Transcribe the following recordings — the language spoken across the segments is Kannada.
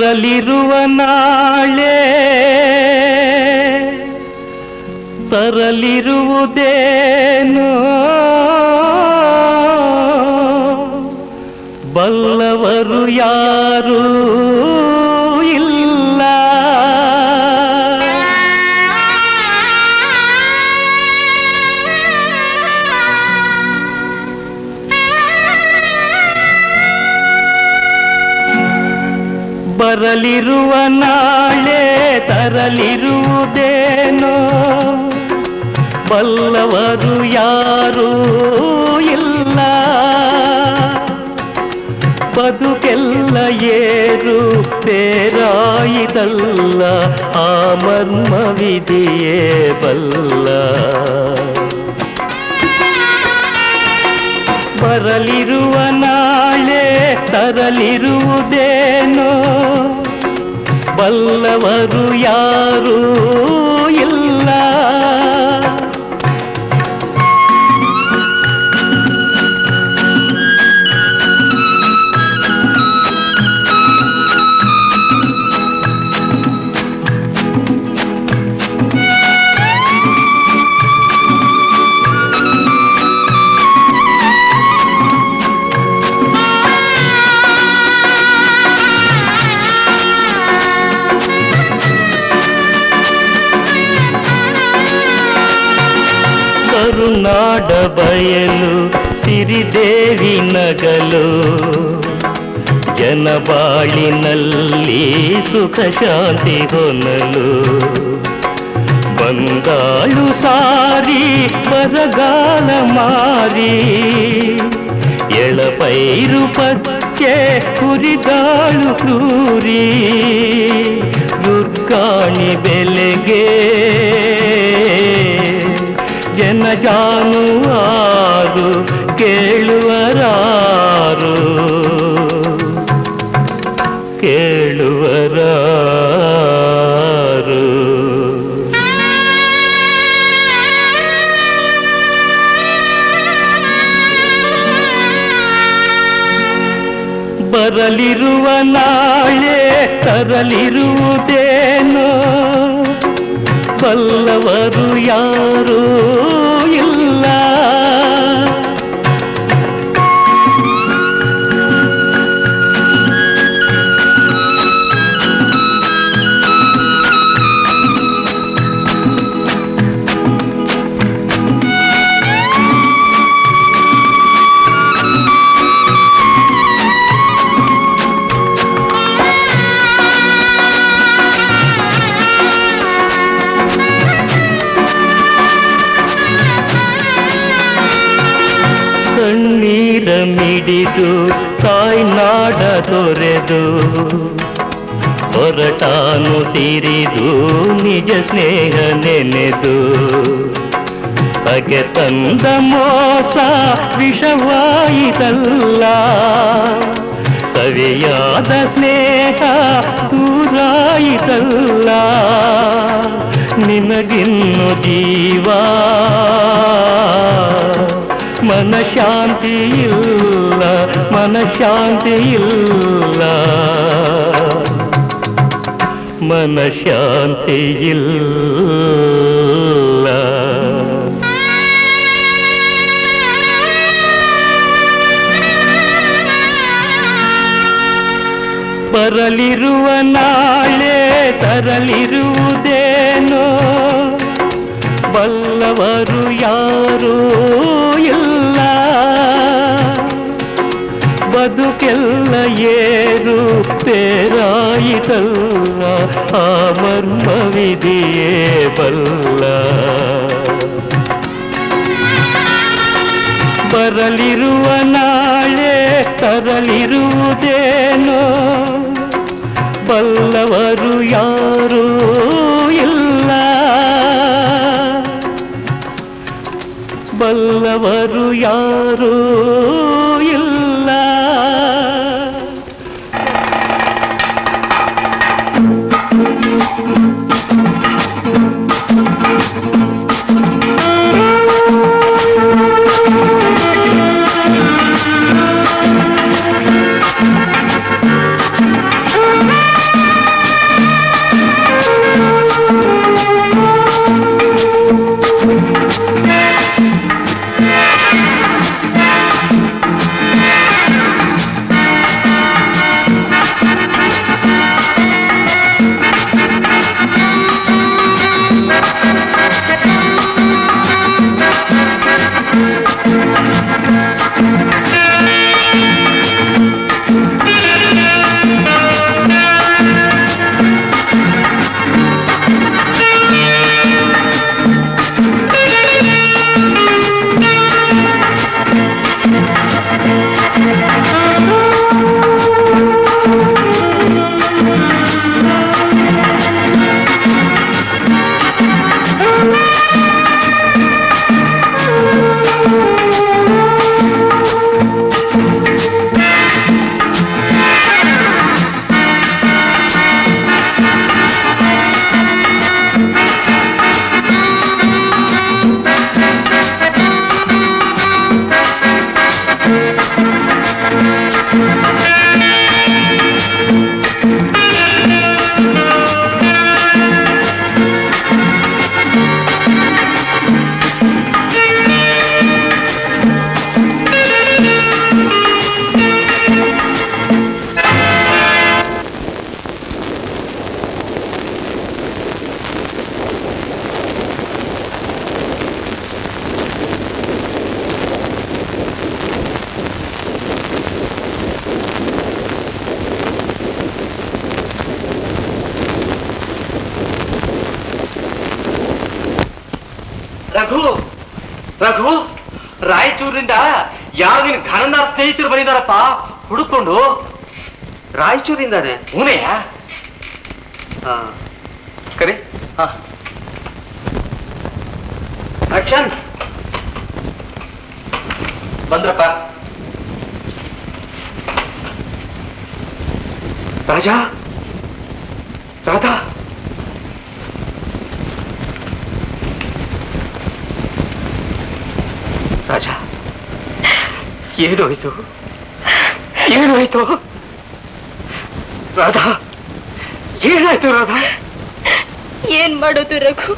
ಬರಲಿರುವ ನಾಳೆ ತರಲಿರುವುದೇನು ಬಲ್ಲವರು ಯಾರೂ ಇಲ್ಲ. ಬರಲಿರುವ ನಾಳೆ ತರಲಿರುವುದೇನೋ ಬಲ್ಲವರು ಯಾರೂ ಇಲ್ಲ. ಬದುಕೆಲ್ಲ ಏರು ಬೇರಾಯಿತಲ್ಲ, ಆ ಮರ್ಮವಿದೆಯೇ ಬಲ್ಲ. ಬರಲಿರುವ ನಾಳೆ ತರಲಿರುವುದೇನೋ ಬಲ್ಲವರು ಯಾರೂ ಇಲ್ಲ. ಕರುನಾಡ ಬಯಲು ಸಿರಿದೇವಿ ನಗಲು, ಜನಬಾಳಿನಲ್ಲಿ ಸುಖ ಶಾಂತಿ ಹೊನಲು. ಬಂಗಾಳು ಸಾರಿ ಬರಗಾಲ ಮಾರಿ, ಎಳಪೈರು ಪಚ್ಚೆ ಹುರಿದಾಳು ಕ್ರೂರಿ. ದುರ್ಗಾಣಿ ಬೆಲೆಗೆ ಜನ ಜಾನುವಾರು ಕೇಳುವರಾರು ಕೇಳುವರಾರು. ಬರಲಿರುವ ನಾಳೆ ತರಲಿರುವುದೇನೋ ಬಲ್ಲವರು ಯಾರೂ ಇಲ್ಲ. ಕಣ್ಣೀರ ಮಿಡಿದು ತಾಯ್ನಾಡ ತೊರೆದು ಹೊರಟಾನು ತಿರಿದು ನಿಜ ಸ್ನೇಹ ನೆನೆದು. ಬಗೆ ತಂದ ಮೋಸ ವಿಷವಾಯಿತಲ್ಲ, ಸವಿಯಾದ ಸ್ನೇಹ ದೂರಾಯಿತಲ್ಲ. ನಿನಗಿನ್ನು ಜೀವ ಮನಶಾಂತಿ ಇಲ್ಲ, ಮನಶಾಂತಿ ಇಲ್ಲ, ಮನಶಾಂತಿ ಇಲ್ಲ. ಬರಲಿರುವ ನಾಳೆ ತರಲಿರುವುದೇನೋ ಬಲ್ಲವರು ಯಾರೂ ಇಲ್ಲ. ಬದುಕೆಲ್ಲ ಏರು ಬೇರಾಯಿತಲ್ಲ, ಆ ಮರ್ಮವಿದೆಯೇ ಬಲ್ಲ. ಬರಲಿರುವ ನಾಳೆ ತರಲಿರುವುದೇನೋ ಬಲ್ಲವರು ಯಾರೂ ಇಲ್ಲ. ಬಲ್ಲವರು ಯಾರೂ ಇಲ್ಲ. ರಘು ರಘು, ರಾಯಚೂರಿನಿಂದ ಯಾರು ನಿನ್ ಘನನಾರ ಸ್ನೇಹಿತರು ಬಂದಿದಾರಪ್ಪ ಹುಡುಕೊಂಡು. ರಾಯಚೂರಿಂದಾನೆ? ಪುಣೆಯ? ಕರೆ. ಆಕ್ಷನ್. ಬಂದ್ರಪ್ಪ. ರಾಜಾ, ರಾಧಾ, ರಾಜ, ಏನಾಯ್ತು? ಏನಾಯ್ತು ರಾಧಾ? ಏನಾಯ್ತು ರಾಧಾ? ಏನ್ ಮಾಡೋದು ರಘು,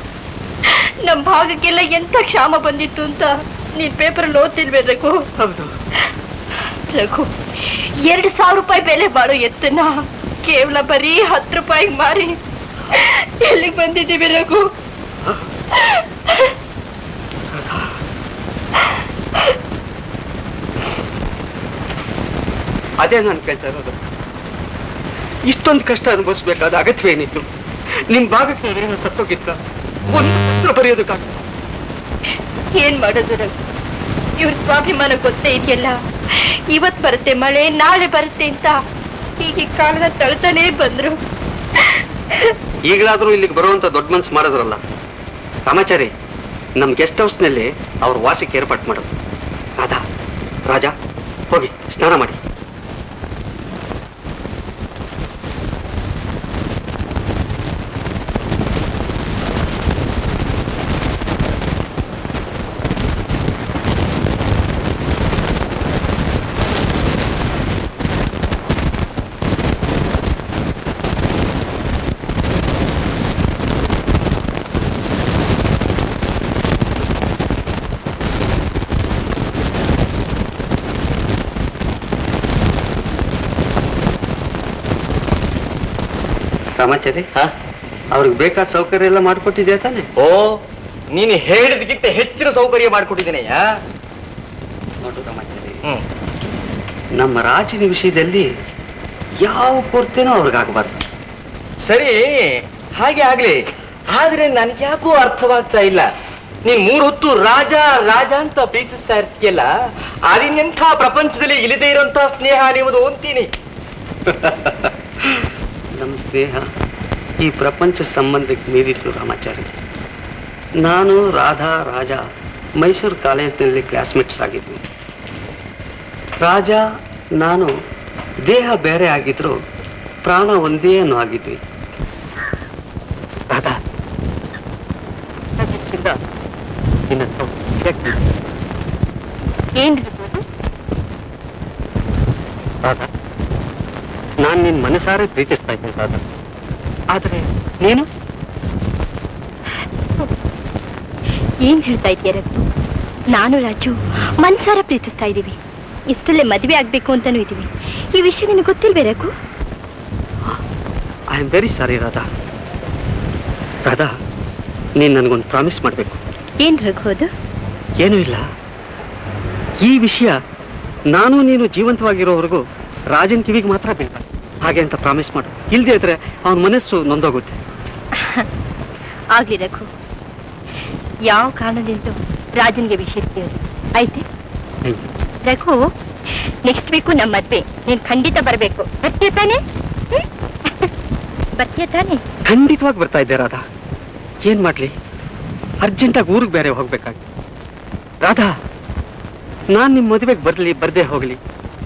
ನಮ್ ಭಾಗಕ್ಕೆಲ್ಲ ಎಂತ ಕ್ಷಾಮ ಬಂದಿತ್ತು ಅಂತ ನೀನ್ ಪೇಪರ್ ಓದ್ತಿಲ್ವೇ ರಘು? ಹೌದು ರಘು, 2,000 ರೂಪಾಯಿ ಬೆಲೆ ಬಾಳೋ ಎತ್ತನ್ನ ಕೇವಲ ಬರೀ 10 ರೂಪಾಯಿಗೆ ಮಾರಿ ಎಲ್ಲಿಗೆ ಬಂದಿದ್ದೀವಿ ರಘು? ಅದೇ ನಾನು ಕೇಳ್ತಾ ಇರೋದು. ಇಷ್ಟೊಂದು ಕಷ್ಟ ಅನುಭವಿಸ್ಬೇಕಾದ ಅಗತ್ಯವೇನಿತ್ತು? ನಿಮ್ ಭಾಗಕ್ಕೆ ನಾನೇನೋ ಸತ್ತೋಗಿತ್ತ? ಒಂದು ಪತ್ರ ಬರೆಯೋದಕ್ಕಾಗ. ಏನ್ ಮಾಡೋದು ರಘು, ಇವ್ರ ಸ್ವಾಭಿಮಾನ ಗೊತ್ತೇ ಇದೆಯಲ್ಲ. ಇವತ್ ಬರುತ್ತೆ ಮಳೆ, ನಾಳೆ ಬರುತ್ತೆ ಅಂತ ಹೀಗೆ ಕಾಲದ ತಳ್ತಾನೇ ಬಂದ್ರು. ಈಗಲಾದ್ರೂ ಇಲ್ಲಿಗೆ ಬರುವಂತ ದೊಡ್ಡ ಮನ್ಸು ಮಾಡಿದ್ರಲ್ಲ ರಾಮಾಚಾರಿ. ನಮ್ ಗೆಸ್ಟ್ ಹೌಸ್ ನಲ್ಲಿ ಅವ್ರ ವಾಸಕ್ಕೆ ಏರ್ಪಾಟ್ ಮಾಡೋದು. ರಾಧಾ, ರಾಜ, ಹೋಗಿ ಸ್ನಾನ ಮಾಡಿ. ರಾಮಾಚಾರಿ, ಅವ್ರಿಗೆ ಬೇಕಾದ ಸೌಕರ್ಯ ಎಲ್ಲ ಮಾಡಿಕೊಟ್ಟಿದ್ಯಾ ತಾನೆ? ಓ, ನೀನು ಹೇಳಿದಕ್ಕಿಂತ ಹೆಚ್ಚಿನ ಸೌಕರ್ಯ ಮಾಡಿಕೊಟ್ಟಿದ್ದೇನೆಯಾ? ನೋಡು ರಾಮಾಚಾರಿ, ನಮ್ಮ ರಾಜನ ವಿಷಯದಲ್ಲಿ ಯಾವ ಕೊರತೆನೂ ಅವ್ರಿಗಾಗಬಾರ್ದು. ಸರಿ, ಹಾಗೆ ಆಗ್ಲಿ. ಆದ್ರೆ ನನ್ಗೆ ಯಾಕೋ ಅರ್ಥವಾಗ್ತಾ ಇಲ್ಲ. ನೀನ್ 3 ಹೊತ್ತು ರಾಜ ರಾಜ ಅಂತ ಪ್ರೀತಿಸ್ತಾ ಇರ್ತೀಯಲ್ಲ, ಅದಿನ್ನೆಂಥ ಪ್ರಪಂಚದಲ್ಲಿ ಇಲ್ಲದೆ ಇರೋಂಥ ಸ್ನೇಹ ನಿಮ್ಮದು ಅಂತೀನಿ. ನಮ್ಮ ಸ್ನೇಹ ಈ ಪ್ರಪಂಚ ಸಂಬಂಧಕ್ಕೆ ಮೀರಿತು ರಾಮಾಚಾರಿ. ನಾನು, ರಾಧಾ, ರಾಜ ಮೈಸೂರು ಕಾಲೇಜಿನಲ್ಲಿ ಕ್ಲಾಸ್ಮೇಟ್ಸ್ ಆಗಿದ್ವಿ. ರಾಜ ನಾನು ದೇಹ ಬೇರೆ ಆಗಿದ್ರು ಪ್ರಾಣ ಒಂದೇ ಅನ್ನೋ ಆಗಿದ್ವಿ. ರಾಧಾ, ರಾಧಾ, ನಾನು ನಿನ್ನ ಮನಸಾರೆ ಪ್ರೀತಿಸ್ತಾ ಇದ್ದೀನಿ ರಾಧಾ. ಆದ್ರೆ ನೀನು ಏನ್ ಹೇಳ್ತಾ ಇದೀಯ ರಘು? ನಾನು ರಾಜು ಮನ್ಸಾರ ಪ್ರೀತಿಸ್ತಾ ಇದೀವಿ. ಇಷ್ಟಲ್ಲೇ ಮದ್ವೆ ಆಗ್ಬೇಕು ಅಂತಾನೂ ಇದೀವಿ. ಈ ವಿಷಯ ನಿನಗೆ ಗೊತ್ತಿಲ್ವೇ Raghu? I am very sorry Radha. Radha, ನೀನು ನನಗೊಂದು ಪ್ರಾಮಿಸ್ ಮಾಡಬೇಕು. ಏನ್ ರಘು ಅದು? ಏನೂ ಇಲ್ಲ. ಈ ವಿಷಯ ನಾನು ನೀನು ಜೀವಂತವಾಗಿರೋವರೆಗೂ ರಾಜನ್ ಕಿವಿಗೆ ಮಾತ್ರ ಬೀಳ್ಬಾರ್ದು. ಹಾಗೆ ಅಂತ ಪ್ರಾಮಿಸ್ ಮಾಡು. ಇಲ್ದೇ ಇದ್ರೆ ಅವನ ಮನಸ್ಸು ನೊಂದೋಗುತ್ತೆ. ಆಗ್ಲಿ ರಘು, ಯಾವ ಕಾರಣದಿಂದ ರಾಜನ್ಗೆ ವಿಷಯ ತಿಳಿಯೋದು ಆಯ್ತೆ? ರಘು, ನೆಕ್ಸ್ಟ್ ವೀಕು ನಮ್ಮ ಮದ್ವೆ. ನೀನ್ ಖಂಡಿತ ಬರ್ಬೇಕು. ಬರ್ತೀಯ ತಾನೆ? ಬರ್ತೀಯ ತಾನೆ? ಖಂಡಿತವಾಗಿ ಬರ್ತಾ ಇದ್ದೆ ರಾಧಾ. ಏನ್ ಮಾಡ್ಲಿ, ಅರ್ಜೆಂಟಾಗಿ ಊರಿಗೆ ಬೇರೆ ಹೋಗ್ಬೇಕಾಗಿ. ರಾಧಾ, ನಾನ್ ನಿಮ್ ಮದುವೆಗೆ ಬರ್ಲಿ ಬರ್ದೇ ಹೋಗ್ಲಿ,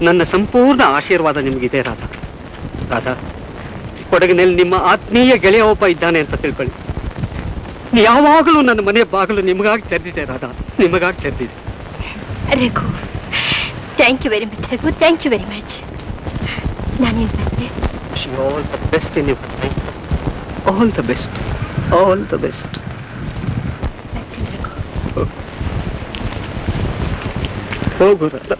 ನನ್ನ ಸಂಪೂರ್ಣ ಆಶೀರ್ವಾದ ನಿಮಗಿದೆ ರಾಧಾ. ರಾಧಾ, ಕೊಡಗಿನಲ್ಲಿ ನಿಮ್ಮ ಆತ್ಮೀಯ ಗೆಳೆಯ ಒಬ್ಬ ಇದ್ದಾನೆ ಅಂತ ತಿಳ್ಕೊಳ್ಳಿ. ಯಾವಾಗಲೂ ನನ್ನ ಮನೆ ಬಾಗಿಲು ನಿಮಗಾಗಿ ತೆರೆದಿದೆ ರಾಧಾ, ನಿಮಗಾಗಿ ತೆರೆದಿದೆ. Raghu, thank you very much Raghu, thank you very much. ನಾನೇನ್ ಬಂದೆ? All the best in your life. All the best, all the best. ಹೋಗು Radha.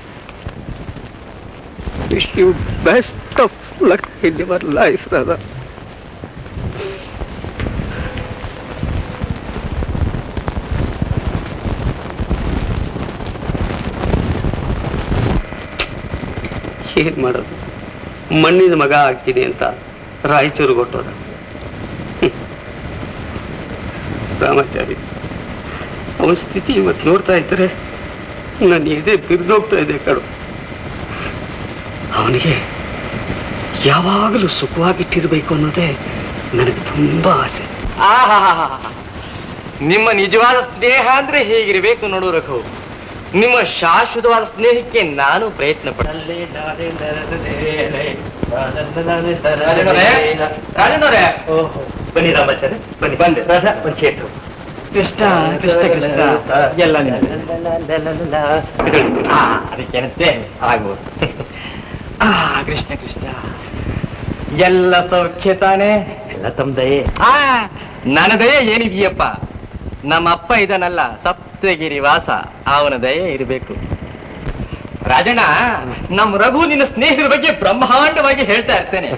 Wish you best of luck in your life, Radha. ಏನ್ ಮಾಡೋದು, ಮಣ್ಣಿನ ಮಗ ಆಗ್ತೀನಿ ಅಂತ ರಾಯಚೂರು ಕೊಟ್ಟೋದ. ರಾಮಾಚಾರಿ, ಅವನ ಸ್ಥಿತಿ ಇವತ್ತು ನೋಡ್ತಾ ಇದ್ರೆ ನನ್ನ ಎದೆ ಬಿರಿದೋಗ್ತಾ ಇದೆ ಕಡು. ಅವನಿಗೆ ಯಾವಾಗಲೂ ಸುಖವಾಗಿಟ್ಟಿರ್ಬೇಕು ಅನ್ನೋದೇ ನನಗೆ ತುಂಬಾ ಆಸೆ. ಆಹಾ, ನಿಮ್ಮ ನಿಜವಾದ ಸ್ನೇಹ ಅಂದ್ರೆ ಹೇಗಿರ್ಬೇಕು ನೋಡು ರಘು. ನಿಮ್ಮ ಶಾಶ್ವತವಾದ ಸ್ನೇಹಕ್ಕೆ ನಾನು ಪ್ರಯತ್ನ ಪಡ್ತೇನೆ. ಬನ್ನಿ ರಾಮಾಚಾರ್ಯ, ಬನ್ನಿ. ಬಂದೆ. ಒಂದು ಚೇತು. ಕೃಷ್ಣ ಕೃಷ್ಣ ಕೃಷ್ಣ ಎಲ್ಲ ಅದಕ್ಕೇನಂತೆ ಆಗ್ಬೋದು. ಕೃಷ್ಣ ಕೃಷ್ಣ ಎಲ್ಲ ಸೌಖ್ಯ ತಾನೆ? ಎಲ್ಲ ತಮ್ಮ ದಯೆ. ನನ್ನ ದಯೆ ಏನಿದೆಯಪ್ಪ? ನಮ್ಮ ಅಪ್ಪ ಇದನ್ನಲ್ಲ, ಸಪ್ತಗಿರಿ ವಾಸ, ಅವನ ದಯೆ ಇರಬೇಕು. ರಾಜಣ್ಣ, ನಮ್ಮ ರಘು ನಿನ್ನ ಸ್ನೇಹದ ಬಗ್ಗೆ ಬ್ರಹ್ಮಾಂಡವಾಗಿ ಹೇಳ್ತಾ ಇರ್ತೇನೆ.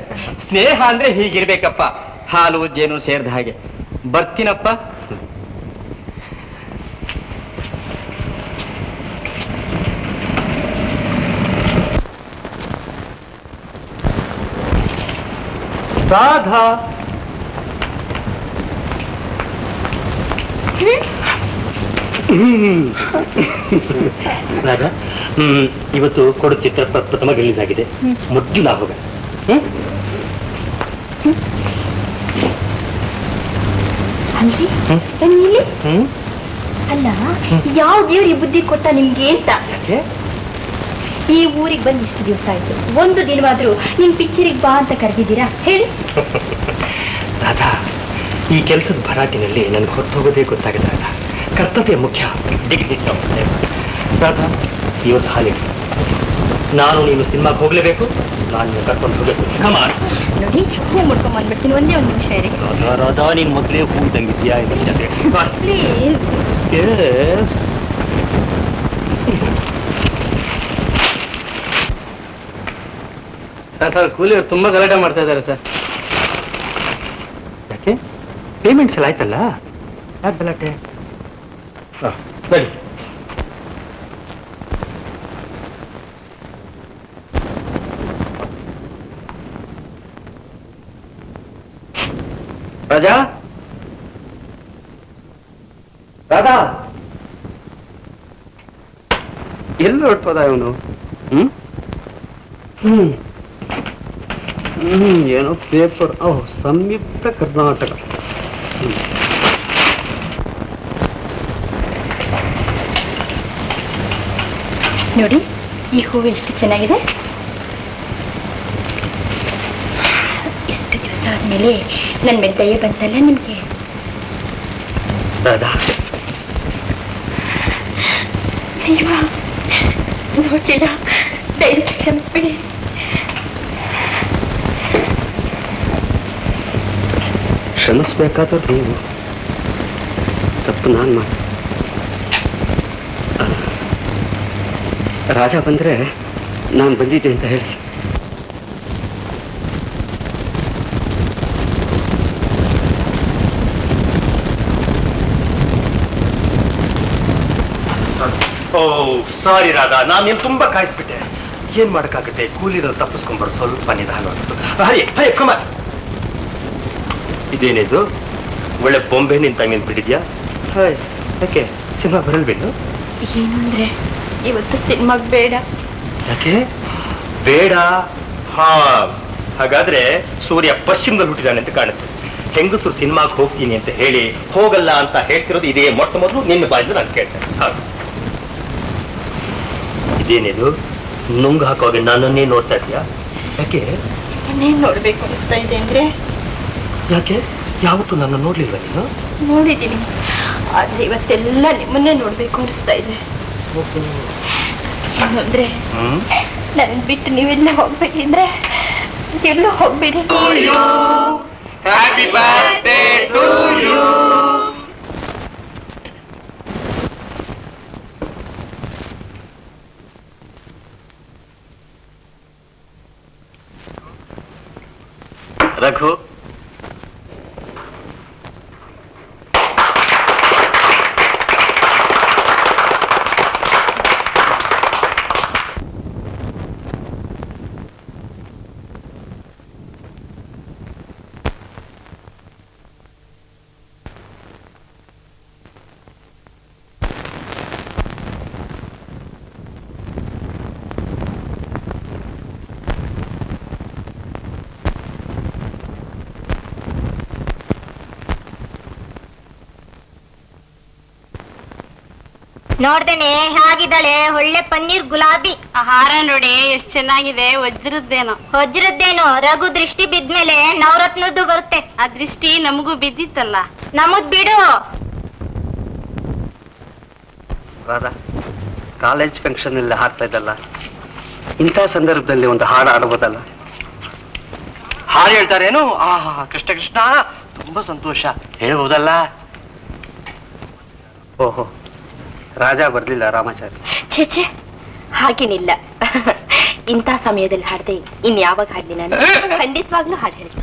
ಸ್ನೇಹ ಅಂದ್ರೆ ಹೀಗಿರ್ಬೇಕಪ್ಪ, ಹಾಲು ಜೇನು ಸೇರಿದ ಹಾಗೆ. ಬರ್ತೀನಪ್ಪ. ರಾಧಾ, ರಾಧಾ, ಇವತ್ತು ಕೊಡು ಚಿತ್ರ ಪ್ರಥಮ ರಿಲೀಸ್ ಆಗಿದೆ. ಮೊದಲು ನಾವು ಹೋಗೋಣ. ಅಲ್ರಿ ಇಲ್ಲಿ ಅಲ್ಲ, ಯಾವ ದೇವ್ರ ಈ ಬುದ್ಧಿ ಕೊಟ್ಟ ನಿಮ್ಗೆ ಅಂತ? ಈ ಊರಿಗೆ ಬಂದು ಇಷ್ಟು ದಿವಸ ಆಯ್ತು, ಒಂದು ದಿನವಾದ್ರೂ ನಿಮ್ ಪಿಕ್ಚರಿಗೆ ಬಾ ಅಂತ ಕರೆದಿದ್ದೀರಾ ಹೇಳಿ? ರಾಧಾ, ಈ ಕೆಲಸದ ಭರಾಟಿನಲ್ಲಿ ನನಗೆ ಹೊರತು ಹೋಗೋದೇ ಗೊತ್ತಾಗಿದೆ. ರಾಧಾ, ಕರ್ತವ್ಯ ಮುಖ್ಯ. ರಾಧಾ, ಇವತ್ತು ಹಾಲಿಗೆ ನಾನು ನೀನು ಸಿನಿಮಾಗೆ ಹೋಗ್ಲೇಬೇಕು. ನಾನು ಕರ್ಕೊಂಡು ಹೋಗ್ಬೇಕು. ಕಮಾನ್ ನೋಡಿ, ಹೂ ಮುಡ್ಕೊಂಡ್ ಬಂದ್ಬಿಡ್ತೀನಿ. ಒಂದೇ ಒಂದು ನಿಮಿಷ ಇರಿ. ರಾಧಾ, ನೀನು ಮೊದಲೇ ಹೂ ಇದ್ದಂಗಿದ್ಯಾ? ಪ್ಲೀಸ್. ಸರ್, ಕೂಲಿಯವರು ತುಂಬಾ ಗಲಾಟೆ ಮಾಡ್ತಾ ಇದ್ದಾರೆ ಸರ್. ಯಾಕೆ? ಪೇಮೆಂಟ್ಸ್ ಎಲ್ಲ ಆಯ್ತಲ್ಲ, ಯಾಕೆ ಗಲಾಟೆ? ಬನ್ನಿ. ರಾಜಾ, ರಾಧಾ, ಎಲ್ಲಿ ಹೊರಟೋದ ಇವನು? ಏನೋ ಪೇಪರ್. ಸಂಯುಕ್ತ ಕರ್ನಾಟಕ. ನೋಡಿ, ಈ ಹೂವು ಎಷ್ಟು ಚೆನ್ನಾಗಿದೆ. ಇಷ್ಟು ದಿವಸ ಆದ್ಮೇಲೆ ನನ್ ಮೇಲೆ ದಯೆ ಬಂತಲ್ಲ ನಿಮ್ಗೆ. ರಾಧಾ, ಅಯ್ಯೋ, ನೋಡ್ಲಿಲ್ಲ, ದಯವಿಟ್ಟು ಕ್ಷಮಿಸ್ಬಿಡಿ. ಕ್ಷಮಿಸ್ಬೇಕಾದ್ರೂ ನೀವು, ತಪ್ಪು ನಾನು ಮಾಡಿ. ರಾಜ ಬಂದ್ರೆ ನಾನು ಬಂದಿದ್ದೆ ಅಂತ ಹೇಳಿ. ಓ ಸಾರಿ ರಾಧಾ, ನಾನೇನು ತುಂಬಾ ಕಾಯಿಸ್ಬಿಟ್ಟೆ. ಏನ್ ಮಾಡಕ್ಕಾಗತ್ತೆ, ಕೂಲಿನ ತಪ್ಪಿಸ್ಕೊಂಡ್ಬಾರ್ದು. ಸ್ವಲ್ಪ ನಿಧಾನ. ಹರಿ ಹರಿ ಕಮಾನ್. ಇದೇನಿದು? ಒಳ್ಳೆ ಬೊಂಬೆ ನಿಂತಂಗೆ ಬಿಟ್ಟಿದ್ಯಾ? ಯಾಕೆ ಸಿನಿಮಾ ಬರಲ್ವೇನು? ಏನು ಅಂದ್ರೆ, ಇವತ್ತು ಸಿನಿಮಾಗ್ ಬೇಡ. ಯಾಕೆ ಬೇಡ? ಹಾಗಾದ್ರೆ ಸೂರ್ಯ ಪಶ್ಚಿಮದಲ್ಲಿ ಹುಟ್ಟಿದಾನೆ ಅಂತ ಕಾಣುತ್ತೆ. ಹೆಂಗಸರು ಸಿನಿಮಾಗೆ ಹೋಗ್ತೀನಿ ಅಂತ ಹೇಳಿ ಹೋಗಲ್ಲ ಅಂತ ಹೇಳ್ತಿರೋದು ಇದೇ ಮೊಟ್ಟ ಮೊದಲು ನಿನ್ನ ಬಾಯಿಂದ ನಾನು ಕೇಳ್ತೇನೆ. ಹೌದು. ಇದೇನಿದು? ನುಂಗ್ ಹಾಕೋಗೆ ನನ್ನನ್ನೇ ನೋಡ್ತಾ ಇದೀಯಾ? ಯಾಕೆ? ಇನ್ನೇನ್ ನೋಡ್ಬೇಕು ಅನಿಸ್ತಾ ಇದೆ ಅಂದ್ರೆ? ಯಾಕೆ? ಯಾವತ್ತೂ ನನ್ನ ನೋಡ್ಲಿಲ್ವ ನೀನು? ನೋಡಿದ್ದೀನಿ, ಆದ್ರೆ ಇವತ್ತೆಲ್ಲ ನಿಮ್ಮನ್ನೇ ನೋಡ್ಬೇಕು ಅನಿಸ್ತಾ ಇದೆ. ಏನು ಅಂದ್ರೆ, ನನ್ ಬಿಟ್ಟು ನೀವೆಲ್ಲ ಹೋಗ್ಬೇಡಿ ಅಂದ್ರೆ ಎಲ್ಲೂ ಹೋಗ್ಬೇಡಿ. Happy birthday to you. Raghu, ನೋಡ್ದೇನೆ ಹೇಗಿದ್ದಾಳೆ, ಒಳ್ಳೆ ಪನ್ನೀರ್ ಗುಲಾಬಿ. ಆಹಾರ ನೋಡಿ ಎಷ್ಟ್ ಚೆನ್ನಾಗಿದೆ. ವಜ್ರದ್ದೇನೋ ರಘು ದೃಷ್ಟಿ ಬಿದ್ಮೇಲೆ ನವರತ್ನದ್ದು ಬರುತ್ತೆ. ಆ ದೃಷ್ಟಿ ನಮಗೂ ಬಿದ್ದಿತ್ತಲ್ಲ. ನಮಗ್ ಬಿಡು. ರಾಧಾ, ಕಾಲೇಜ್ ಫಂಕ್ಷನ್ ಎಲ್ಲ ಹಾಡ್ತಾ ಇದ್ದಲ್ಲ, ಇಂಥ ಸಂದರ್ಭದಲ್ಲಿ ಒಂದು ಹಾಡು ಆಡಬಹುದಲ್ಲ? ಹಾಡು ಹೇಳ್ತಾರೇನು? ಆಹಾ, ಕೃಷ್ಣ ಕೃಷ್ಣ, ತುಂಬಾ ಸಂತೋಷ, ಹೇಳ್ಬೋದಲ್ಲ? ಓಹೋ, ರಾಜ ಬರ್ಲಿಲ್ಲ ರಾಮಾಚಾರಿ? ಛೇ, ಹಾಗೇನಿಲ್ಲ. ಇಂಥ ಸಮಯದಲ್ಲಿ ಹಾಡ್ದೆ ಇನ್ ಯಾವಾಗ ಹಾಡ್ಲಿ ನಾನು? ಖಂಡಿತವಾಗ್ಲೂ ಹಾಡು ಹೇಳಿ.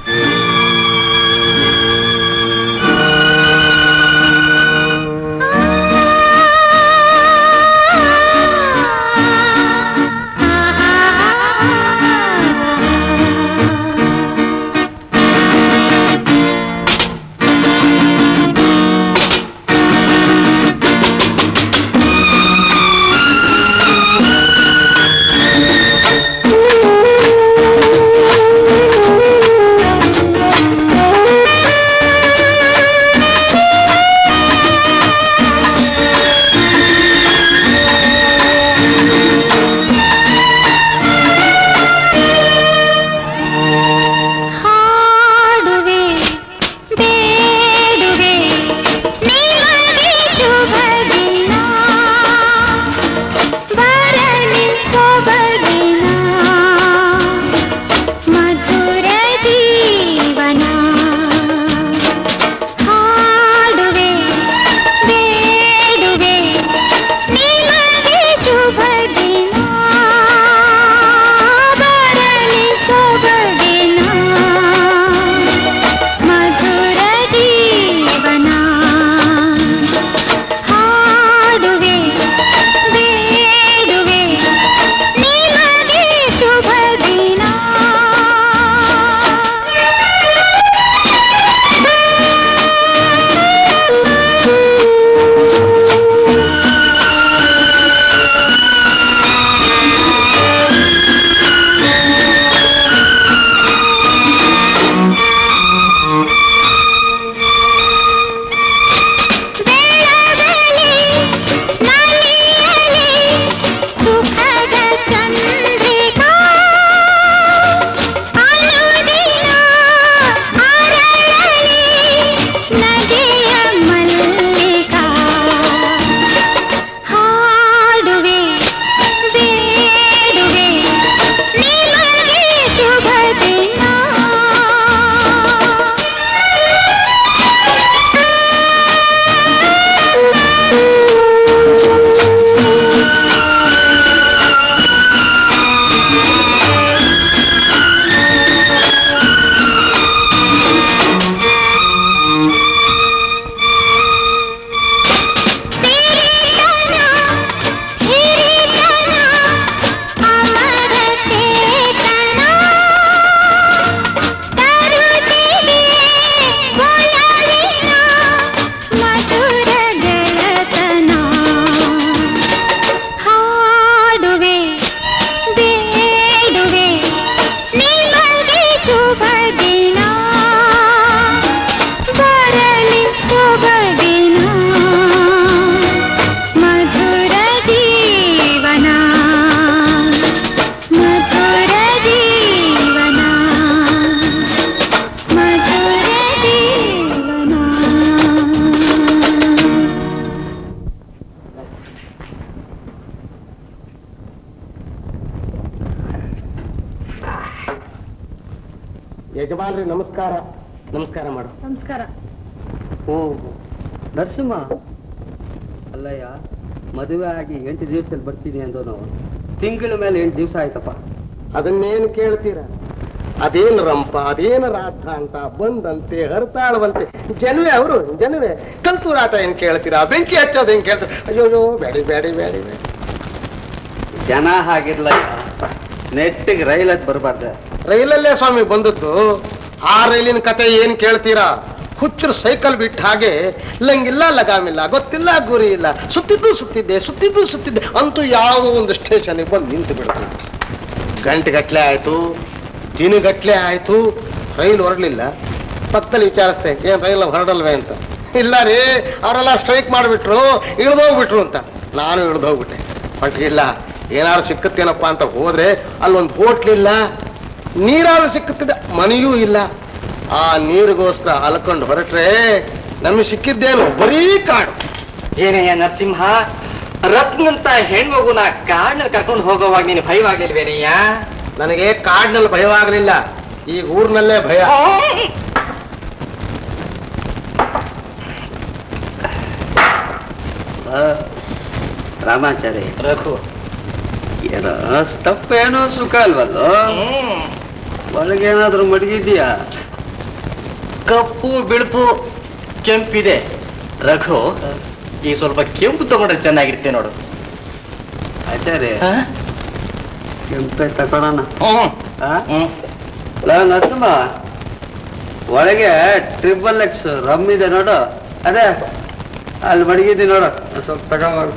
ಯಜಮಾನ್ರಿ ನಮಸ್ಕಾರ. ನಮಸ್ಕಾರ ಮಾಡು. ನಮಸ್ಕಾರ. ಓ ನರಸಿಂಹ, ಅಲ್ಲಯ್ಯ, ಮದುವೆ ಆಗಿ 8 ದಿವಸದಲ್ಲಿ ಬರ್ತೀನಿ ಅಂದೋನು ತಿಂಗಳ ಮೇಲೆ 8 ದಿವಸ ಆಯ್ತಪ್ಪ. ಅದನ್ನೇನು ಕೇಳ್ತೀರ? ಅದೇನು ರಂಪ, ಅದೇನು ರಾಧ ಅಂತ ಬಂದಂತೆ ಹರ್ತಾಳವಂತೆ ಜನವೇ ಅವರು ಜನವೇ ಕಲ್ತೂರಾಟ ಏನ್ ಕೇಳ್ತೀರಾ? ಬೆಂಕಿ ಹಚ್ಚೋದು ಹೆಂಗ್ ಕೇಳ್ತೀರ? ಅಯ್ಯೋ ಬೇಡಿ ಬೇಡಿ ಬೇಡಿ ಬೇಡಿ. ಜನ ಹಾಗಿರ್ಲ, ನೆಟ್ಟಿಗೆ ರೈಲತ್ ಬರಬಾರ್ದ. ರೈಲಲ್ಲೇ ಸ್ವಾಮಿ ಬಂದದ್ದು. ಆ ರೈಲಿನ ಕತೆ ಏನ್ ಕೇಳ್ತೀರಾ? ಹುಚ್ಚರು ಸೈಕಲ್ ಬಿಟ್ಟ ಹಾಗೆ ಲಂಗಿಲ್ಲ ಲಗಾಮಿಲ್ಲ, ಗೊತ್ತಿಲ್ಲ ಗುರಿ ಇಲ್ಲ, ಸುತ್ತಿದ್ದೆ ಅಂತೂ ಯಾವುದೋ ಒಂದು ಸ್ಟೇಷನ್ಗೆ ಬಂದು ನಿಂತು ಬಿಡ್ತು. ಗಂಟೆಗಟ್ಲೆ ಆಯ್ತು, ದಿನಗಟ್ಲೆ ಆಯ್ತು, ರೈಲು ಹೊರಡ್ಲಿಲ್ಲ. ಪಕ್ಕದಲ್ಲಿ ವಿಚಾರಿಸ್ತೆ, ಏನ್ ರೈಲ್ ಹೊರಡಲ್ವೇ ಅಂತ. ಇಲ್ಲ ರೀ, ಅವರೆಲ್ಲ ಸ್ಟ್ರೈಕ್ ಮಾಡಿಬಿಟ್ರು, ಇಳಿದೋಗ್ಬಿಟ್ರು ಅಂತ. ನಾನು ಇಳಿದು ಹೋಗ್ಬಿಟ್ಟೆ. ಬಟ್ ಇಲ್ಲ, ಏನಾದ್ರು ಸಿಕ್ಕತ್ತೇನಪ್ಪ ಅಂತ ಹೋದ್ರೆ ಅಲ್ಲೊಂದು ಹೋಟ್ಲಿಲ್ಲ, ನೀರಾದ್ರು ಸಿಕ್ಕುತ್ತಿದೆ, ಮನೆಯೂ ಇಲ್ಲ. ಆ ನೀರಿಗೋಸ್ಕರ ಅಲ್ಕೊಂಡು ಹೊರಟ್ರೆ ನಮಗೆ ಸಿಕ್ಕಿದ್ದೇನು ಬರೀ ಕಾಡು. ಏನಯ್ಯ ನರಸಿಂಹ, ರತ್ನಂತ ಹೆಣ್ಮಗುನ ಕಾಡ್ನಲ್ಲಿ ಕರ್ಕೊಂಡು ಹೋಗೋವಾಗ ನೀನು ಭಯವಾಗ್ಲಿಲ್ವೇನಯ್ಯ? ನನಗೆ ಕಾಡಿನಲ್ಲಿ ಭಯವಾಗಲಿಲ್ಲ, ಈಗ ಊರಿನಲ್ಲೇ ಭಯ. ರಾಮಾಚಾರಿ, ರಘು, ಏನೋ ಸ್ಟಫ್ ಏನೋ ಸುಖ ಅಲ್ವಲ್ಲೋ? ಒಳಗೇನಾದ್ರೂ ಮಡಗಿದ್ಯಾ? ಕಪ್ಪು ಬಿಳುಪು ಕೆಂಪಿದೆ. ರಘು, ಈ ಸ್ವಲ್ಪ ಕೆಂಪು ತಗೊಂಡ್ರೆ ಚೆನ್ನಾಗಿರುತ್ತೆ ನೋಡು. ಆಚಾರ್ಯ, ಕೆಂಪೆ ತಗೊಳ್ಳೋಣ. ಹ್ಮ್. ನರಸಿಂಹ, ಒಳಗೆ XXX ರಮ್ ಇದೆ ನೋಡು, ಅದೇ ಅಲ್ಲಿ ಮಡಗಿದ್ದಿ ನೋಡು, ಸ್ವಲ್ಪ ತಗೊಂಡು.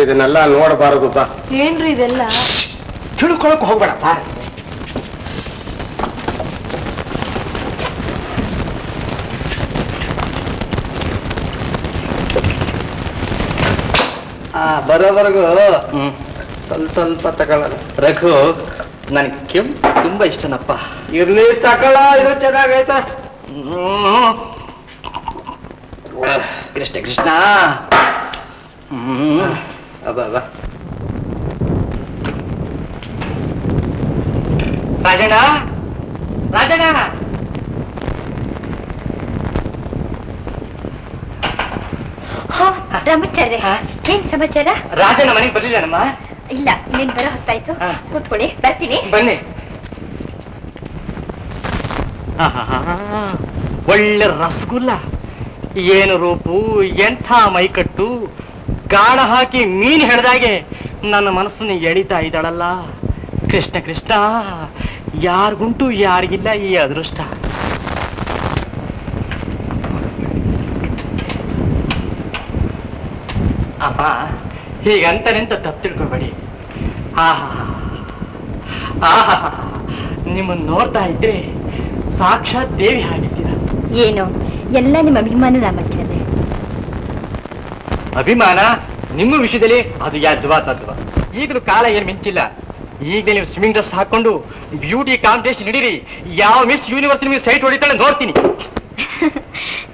ಇದನ್ನೆಲ್ಲ ನೋಡಬಾರದು ಬಾ. ಏನ್ರಿ ಇದೆಲ್ಲ? ತಿಳ್ಕೊಳಕ್ ಹೋಗ್ಬೇಡ ಬಾ. ಬರೋವರೆಗೂ ಸ್ವಲ್ಪ ತಗೊಳ್ಳೋಣ. ರಘು, ನನ್ಗೆ ಕೆಂಪು ತುಂಬಾ ಇಷ್ಟನಪ್ಪ. ಇರ್ಲಿ ತಗೊಳ, ಇದು ಚೆನ್ನಾಗೈತ. ಕೃಷ್ಣ ಕೃಷ್ಣ. ಅಬ್ಬ ರಾಜಣ್ಣ, ರಾಜಣ್ಣ. ರಾಮಾಚಾರ್ಯ, ಏನ್ ಸಮಾಚಾರ? ರಾಜಣ್ಣ ಮನೆಗೆ ಬರ್ಲಿಲ್ಲನಮ್ಮ? ಇಲ್ಲ, ನೀನ್ ಬರೋ ಹೊತ್ತಾಯ್ತು. ಹಾ. ಕೂತ್ಕೊಳ್ಳಿ, ಬರ್ತೀನಿ. ಬನ್ನಿ. ಒಳ್ಳೆ ರಸಗುಲ್ಲ, ಏನು ರೂಪು, ಎಂಥ ಮೈಕಟ್ಟು, ಗಾಳ ಹಾಕಿ ಮೀನು ಹಿಡ್ದಾಗೆ ನನ್ನ ಮನಸ್ಸನ್ನು ಎಳಿತಾ ಇದ್ದಾಳಲ್ಲ. ಕೃಷ್ಣ ಕೃಷ್ಣ, ಯಾರಿಗುಂಟು ಯಾರಿಗಿಲ್ಲ ಈ ಅದೃಷ್ಟ. ಅಮ್ಮ, ಹೀಗಂತ ನಿಂತ ತಪ್ಪು ತಿಳ್ಕೊಬೇಡಿ. ಆಹಾ ಆಹಾ, ನಿಮ್ಮನ್ನು ನೋಡ್ತಾ ಇದ್ರೆ ಸಾಕ್ಷಾತ್ ದೇವಿ ಆಗಿದ್ದೀರಾ. ಏನು ಎಲ್ಲ ನಿಮ್ಮ ಅಭಿಮಾನ ರಾಮಾಚಾರ್ಯ. ಅಭಿಮಾನ ನಿಮ್ಮ ವಿಷಯದಲ್ಲಿ ಅದು ಯಾದ್ವಾ ತದ್ವಾ. ಈಗಲೂ ಕಾಲ ಏನು ಮಿಂಚಿಲ್ಲ. ಈಗಲೇ ನೀವು ಸ್ವಿಮ್ಮಿಂಗ್ ಡ್ರೆಸ್ ಹಾಕೊಂಡು ಬ್ಯೂಟಿ ಕಾಂಪಿಟೇಷನ್ ಹಿಡೀರಿ. ಯಾವ ಮಿಸ್ ಯೂನಿವರ್ಸ್ ನಿಮಗೆ ಸೈಟ್ ಹೊಡಿತಾಳೆ ನೋಡ್ತೀನಿ.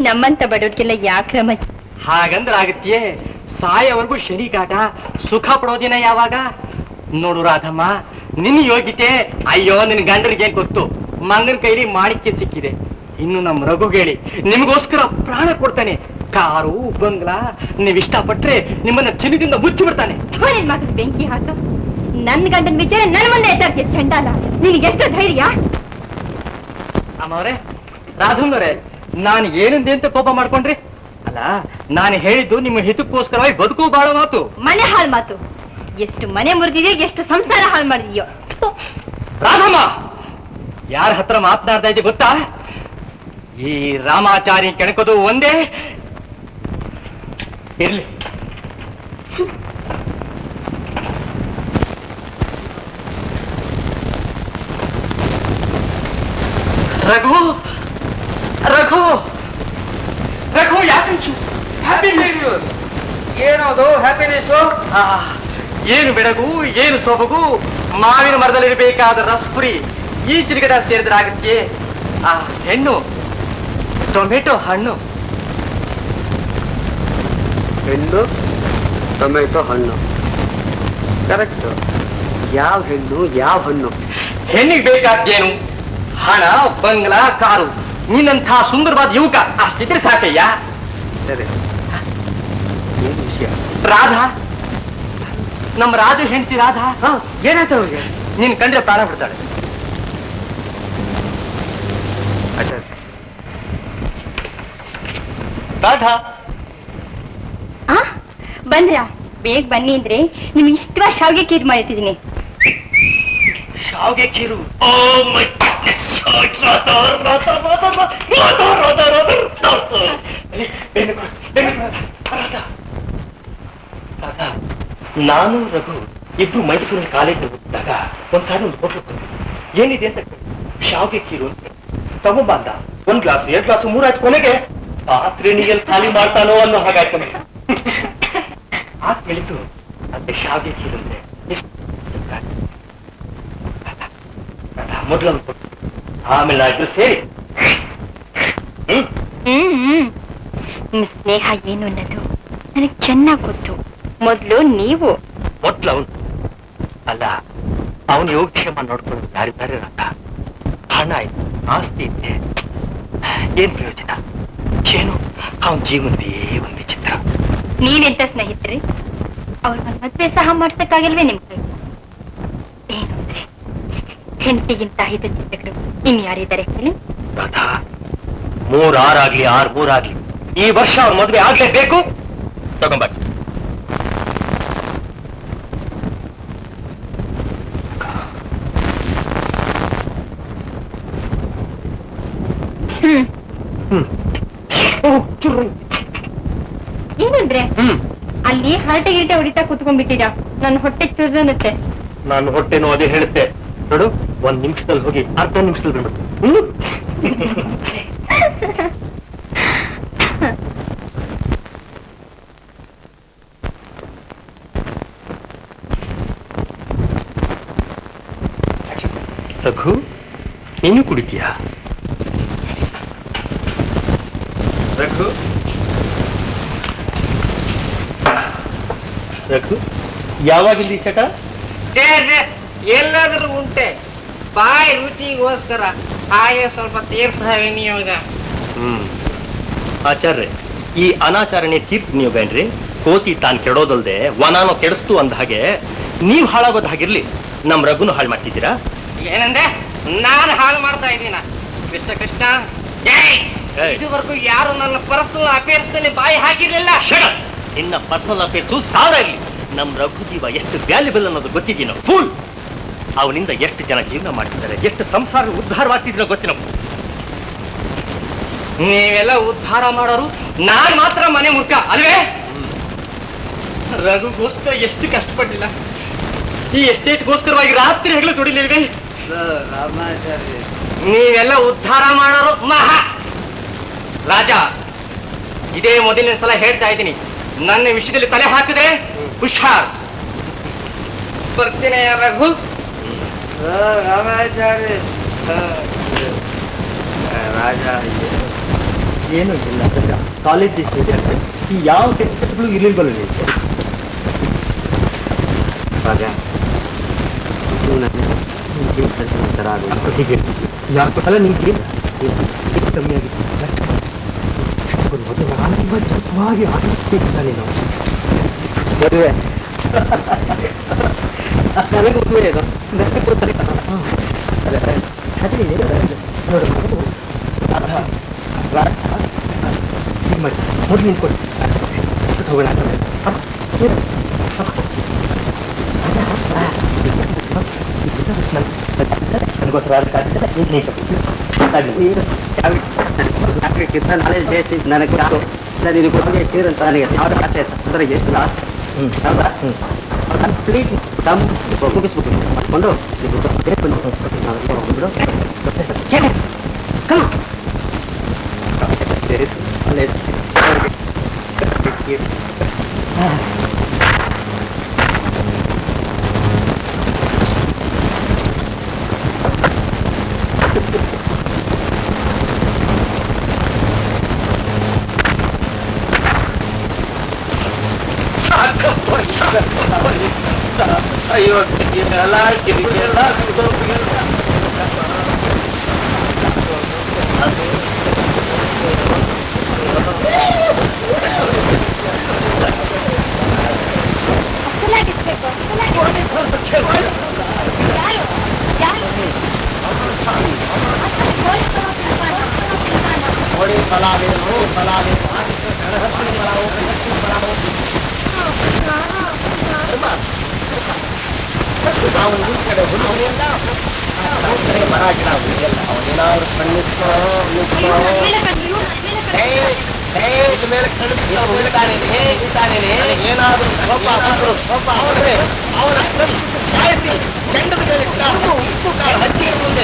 ನಮ್ಮಂತ ಬಡವ್ರಿಗೆಲ್ಲ ಯಾಕೆ ಹಾಗಂದ್ರೆ ಆಗತ್ತೆಯೇ? ಸಾಯವರೆಗೂ ಶನಿ ಕಾಟ, ಸುಖ ಪಡೋದಿನ ಯಾವಾಗ? ನೋಡು ರಾಧಮ್ಮ, ನಿನ್ನ ಯೋಗ್ಯತೆ ಅಯ್ಯೋ ನಿನ್ನ ಗಂಡನಿಗೆ ಏನ್ ಗೊತ್ತು. ಮಂಗನ ಕೈಲಿ ಮಾಣಿಕ್ಯ ಸಿಕ್ಕಿದೆ. ಇನ್ನು ನಮ್ಮ ರಘು ಹೇಳಿ ನಿಮಗೋಸ್ಕರ ಪ್ರಾಣ ಕೊಡ್ತಾನೆ. ಕಾರು ಬಂಗ್ಲಾ ನೀವ್ ಇಷ್ಟಪಟ್ರೆ ನಿಮ್ಮನ್ನ ಚಿನ್ನದಿಂದ ಮುಚ್ಚಿ ಬಿಡ್ತಾನೆ. ಮಾತ್ರ ಬೆಂಕಿ ಹಾಕ. ನನ್ ಗಂಡನ ವಿಚಾರ ನನ್ ಮುಂದೆ ಎತ್ತಾಡ್ತೀಯ ಚಂಡಾಲ. ನಿನಗೆ ಎಷ್ಟು ಧೈರ್ಯ? ಅಮ್ಮವ್ರೆ, ರಾಧಮ್ಮವ್ರೆ, ನಾನು ಏನಂದೆ ಅಂತ ಕೋಪ ಮಾಡ್ಕೊಂಡ್ರಿ? ಅಲ್ಲ, ನಾನು ಹೇಳಿದ್ದು ನಿಮ್ಮ ಹಿತಕ್ಕೋಸ್ಕರವಾಗಿ ಬದುಕು ಬಾಳೋ ಮಾತು. ಮನೆ ಹಾಳು ಮಾತು. ಎಷ್ಟು ಮನೆ ಮುರಿದಿದೆಯೋ, ಎಷ್ಟು ಸಂಸಾರ ಹಾಳು ಮಾಡಿದ್ಯೋ. ರಾಧಮ್ಮ, ಯಾರ ಹತ್ರ ಮಾತನಾಡ್ತಾ ಇದ್ದೆ ಗೊತ್ತಾ? ಈ ರಾಮಾಚಾರಿ ಕೆಣಕೋದು ಒಂದೇ. ಇರ್ಲಿ, ರಘು ರಘು ರಘು, ಹ್ಯಾಪಿ ಏನದು ಹ್ಯಾಪಿನೆಸ್? ಏನು ಬೆಳಗು, ಏನು ಸೊಬಗು. ಮಾವಿನ ಮರದಲ್ಲಿರಬೇಕಾದ ರಸಪುರಿ ಈ ಚಿರಗಡ ಸೇರಿದ್ರಾಗತ್ತೆ. ಆ ಹೆಣ್ಣು ಟೊಮೆಟೊ ಹಣ್ಣು. ಹೆಣ್ಣು ಟೊಮೆಟೊ ಹಣ್ಣು, ಕರೆಕ್ಟ್. ಯಾವ ಹೆಣ್ಣು ಯಾವ ಹಣ್ಣು? ಹೆಣ್ಣಿಗೆ ಬೇಕಾದ್ದೇನು? ಹಣ, ಬಂಗ್ಲಾ, ಕಾರು. ನೀನಂಥ ಸುಂದರವಾದ ಯುವಕ ಅಷ್ಟಿದ್ರೆ ಸಾಕಯ್ಯ. ಸರಿ, ಏನು ವಿಷಯ? ರಾಧಾ, ನಮ್ಮ ರಾಜು ಹೆಂಡತಿ ರಾಧಾ. ಏನಾಯ್ತು ಅವ್ರಿಗೆ? ನೀನ್ ಕಂಡ್ರೆ ಪ್ರಾಣ ಬಿಡ್ತಾಳೆ. ರಾಧಾ, ಬಂದ್ರಾ? ಬೇಗ ಬನ್ನಿ ಅಂದ್ರೆ ನಿಮ್ಗೆ ಇಷ್ಟವಾ ಶಾವಿಗೆ ಖೀರ್ ಮಾಡಿಟ್ಟಿದೀನಿ. ಶಾವಿಗೆ ಖೀರು? ನಾನು ರಘು ಇಬ್ರು ಮೈಸೂರಿನ ಕಾಲೇಜ್ ಹೋಗಿದ್ದಾಗ ಒಂದ್ಸಾರಿ ಒಂದು ಹೋಟೆಲ್ ಏನಿದೆ ಅಂತ ಶಾವಿಗೆ ಖೀರು ಅಂತ ತಗೊಂಬ ಅಂದ. 1 ಗ್ಲಾಸ್ 2 ಗ್ಲಾಸ್ 3 ಆಯ್ತು. ಕೊನೆಗೆ ಪಾತ್ರೆ ನೀಯಲ್ಲಿ ಖಾಲಿ ಮಾಡ್ತಾನೋ ಅನ್ನೋ ಹಾಗಾಯ್ತು. ಆ ಕೇಳಿದ್ದು ಅದೇ ಶಾವಿಗೆ ಖೀರಂತೆ ಮೊದಲನ್ನು ಕೊಟ್ಟು ಆಮೇಲೆ ನಾವಿಬ್ರು ಸೇರಿ ನಿಮ್ ಸ್ನೇಹ ಏನು ಅನ್ನೋದು ನನಗೆ ಚೆನ್ನಾಗಿ ಗೊತ್ತು. ಮೊದ್ಲು ನೀವು ಮೊದ್ಲು ಅವನು ಅಲ್ಲ, ಅವನು ಯೋಗಕ್ಷೇಮ ನೋಡ್ಕೊಂಡು ಯಾರಿದ್ದಾರೆ ರಥ, ಹಣ ಇದೆ, ಆಸ್ತಿ ಇದೆ, ಏನ್ ಪ್ರಯೋಜನ? ಏನು ಅವನ ಜೀವನವೇ ಒಂದು ವಿಚಿತ್ರ. ನೀವೆಂತ ಸ್ನೇಹಿತರೆ? ಅವ್ರ ಮದ್ವೆ ಸಹ ಮಾಡ್ಸಕ್ಕಾಗಿಲ್ವೇ ನಿಮ್ ಕೈ? ಏನು ಅಂದ್ರೆ ಹೆಂಡತಿಗಿಂತ ಹಿತ ಚಿಂತಕರು ಇನ್ಯಾರಿದ್ದಾರೆ ಹೇಳಿ? ರಾಧಾ, 3-6 ಆಗ್ಲಿ 6-3 ಆಗ್ಲಿ, ಈ ವರ್ಷ ಅವ್ರ ಮದುವೆ ಆಗ್ಲೇಬೇಕು. ತಗೊಂಬ. ಏನಂದ್ರೆ ಅಲ್ಲಿ ಹರಟೆ ಗಿರಟೆ ಹೊಡಿತಾ ಕುತ್ಕೊಂಡ್ಬಿಟ್ಟಿರಾ, ನನ್ನ ಹೊಟ್ಟೆ ಚುರ್ರನ್ನುತ್ತೆ. ನಾನು ಹೊಟ್ಟೆನೋ ಅದೇ ಹೇಳುತ್ತೆ ನೋಡು. 1 ನಿಮಿಷದಲ್ಲಿ ಹೋಗಿ ಅರ್ಧ ನಿಮಿಷದಲ್ಲಿ ಬಂದ್ಬಿಟ್ಟು. ರಘು, ನೀನು ಕುಡಿತೀಯಾ? ರಘು, ರಘು, ಯಾವಾಗಿಂದ ಈ ಚಟ? ಎಲ್ಲಾದ್ರೂ ಉಂಟೆ, ಬಾಯಿ ರುಚಿಗೋಸ್ಕರ ಹಾಗೆ ಸ್ವಲ್ಪ ತೀರ್ಥ ವಿನಿಯೋಗ. ಆಚಾರ್ಯ, ಈ ಅನಾಚಾರಣೆ ತೀರ್ಥ ವಿನಿಯೋಗ ಏನ್ರಿ? ಕೋತಿ ತಾನ್ ಕೆಡೋದಲ್ದೆ ವನಾನೋ ಕೆಡಿಸ್ತು ಅಂದ ಹಾಗೆ ನೀವ್ ಹಾಳಾಗೋದ್ ಹಾಗಿರ್ಲಿ, ನಮ್ ರಘುನು ಹಾಳು ಮಾಡ್ತಿದ್ದೀರಾ? ಏನಂದ್ರೆ ನಾನು ಹಾಳು ಮಾಡ್ತಾ ಇದ್ದೀನ? ಕೃಷ್ಣ ಕೃಷ್ಣ, ಇದುವರೆಗೂ ಯಾರು ನನ್ನ ಪರ್ಸನಲ್ ಅಫೇರ್ಸ್ ನಲ್ಲಿ ಬಾಯಿ ಹಾಕಿರ್ಲಿಲ್ಲ. ನಿನ್ನ ಪರ್ಸನಲ್ ಅಫೇರ್ಸು 1000 ಇರ್ಲಿ, ನಮ್ ರಘು ಜೀವ ಎಷ್ಟು ವ್ಯಾಲ್ಯೂಬಲ್ ಅನ್ನೋದು ಗೊತ್ತಿದ್ದೀನೋ? ಫೂಲ್! ಅವನಿಂದ ಎಷ್ಟು ಜನ ಜೀವನ ಮಾಡ್ತಿದ್ದಾರೆ, ಎಷ್ಟು ಸಂಸಾರ ಉದ್ಧಾರವಾಗ್ತಿದ್ದೀರೋ ಗೊತ್ತಿನ? ನೀವೆಲ್ಲ ಉದ್ಧಾರ ಮಾಡೋರು, ನಾನ್ ಮಾತ್ರ ಮನೆ ಮುರ್ಕ ಅಲ್ವೇ? ರಘುಗೋಸ್ಕರ ಎಷ್ಟು ಕಷ್ಟಪಟ್ಟಿಲ್ಲ, ಈ ಎಸ್ಟೇಟ್ಗೋಸ್ಕರವಾಗಿ ರಾತ್ರಿ ಹಗಲು ದುಡಿಲಿಲ್ವೇ? ನೀವೆಲ್ಲ ಉದ್ಧಾರ ಮಾಡೋರು ಮಹಾ ರಾಜ. ಇದೇ ಮೊದಲನೇ ಸಲ ಹೇಳ್ತಾ ಇದ್ದೀನಿ, ನನ್ನ ವಿಷಯದಲ್ಲಿ ತಲೆ ಹಾಕಿದ್ರೆ ಹುಷಾರ್. ಬರ್ತೀನಿ ರಘು. ರಾಜ ಏನು ಇಲ್ಲ, ಕಾಲೇಜ್ ಈ ಯಾವ ಕೆಲಸಗಳು ಇರಲಿಲ್ವಲ್ಲ ರಾಜ, ಹೀಗೆ ಯಾಕಲ್ಲ ನಿಮ್ಗೆ ಕಮ್ಮಿ ಆಗಿತ್ತು. ಸ್ವಚ್ಛವಾಗಿ ಆಟೋಗ್ತಿದ್ದ ನೀನು ಮದುವೆ ನನಗೆ ಮದುವೆ ಇದು ಮೊದಲು ನಿಂತ್ಕೊಳ್ಳಿ, ಹೋಗೋಣ. ನಾಳೆ ದೇಶ ನನಗೆ ನೀನು ಕೊಟ್ಟಿಗೆ ಸೇರಂತ ನನಗೆ ಯಾವ್ದು ಆಸೆ ಆಯ್ತು ಅಂದ್ರೆ ಎಷ್ಟು ಲಾಸ್ಟ್ ಹೌದಾ? ಕಂಪ್ಲೀಟ್ ಮುಗಿಸ್ಬೇಕು ಮಾಡ್ಕೊಂಡು ಅಯ್ಯೋ ಏನಾದ್ರೂ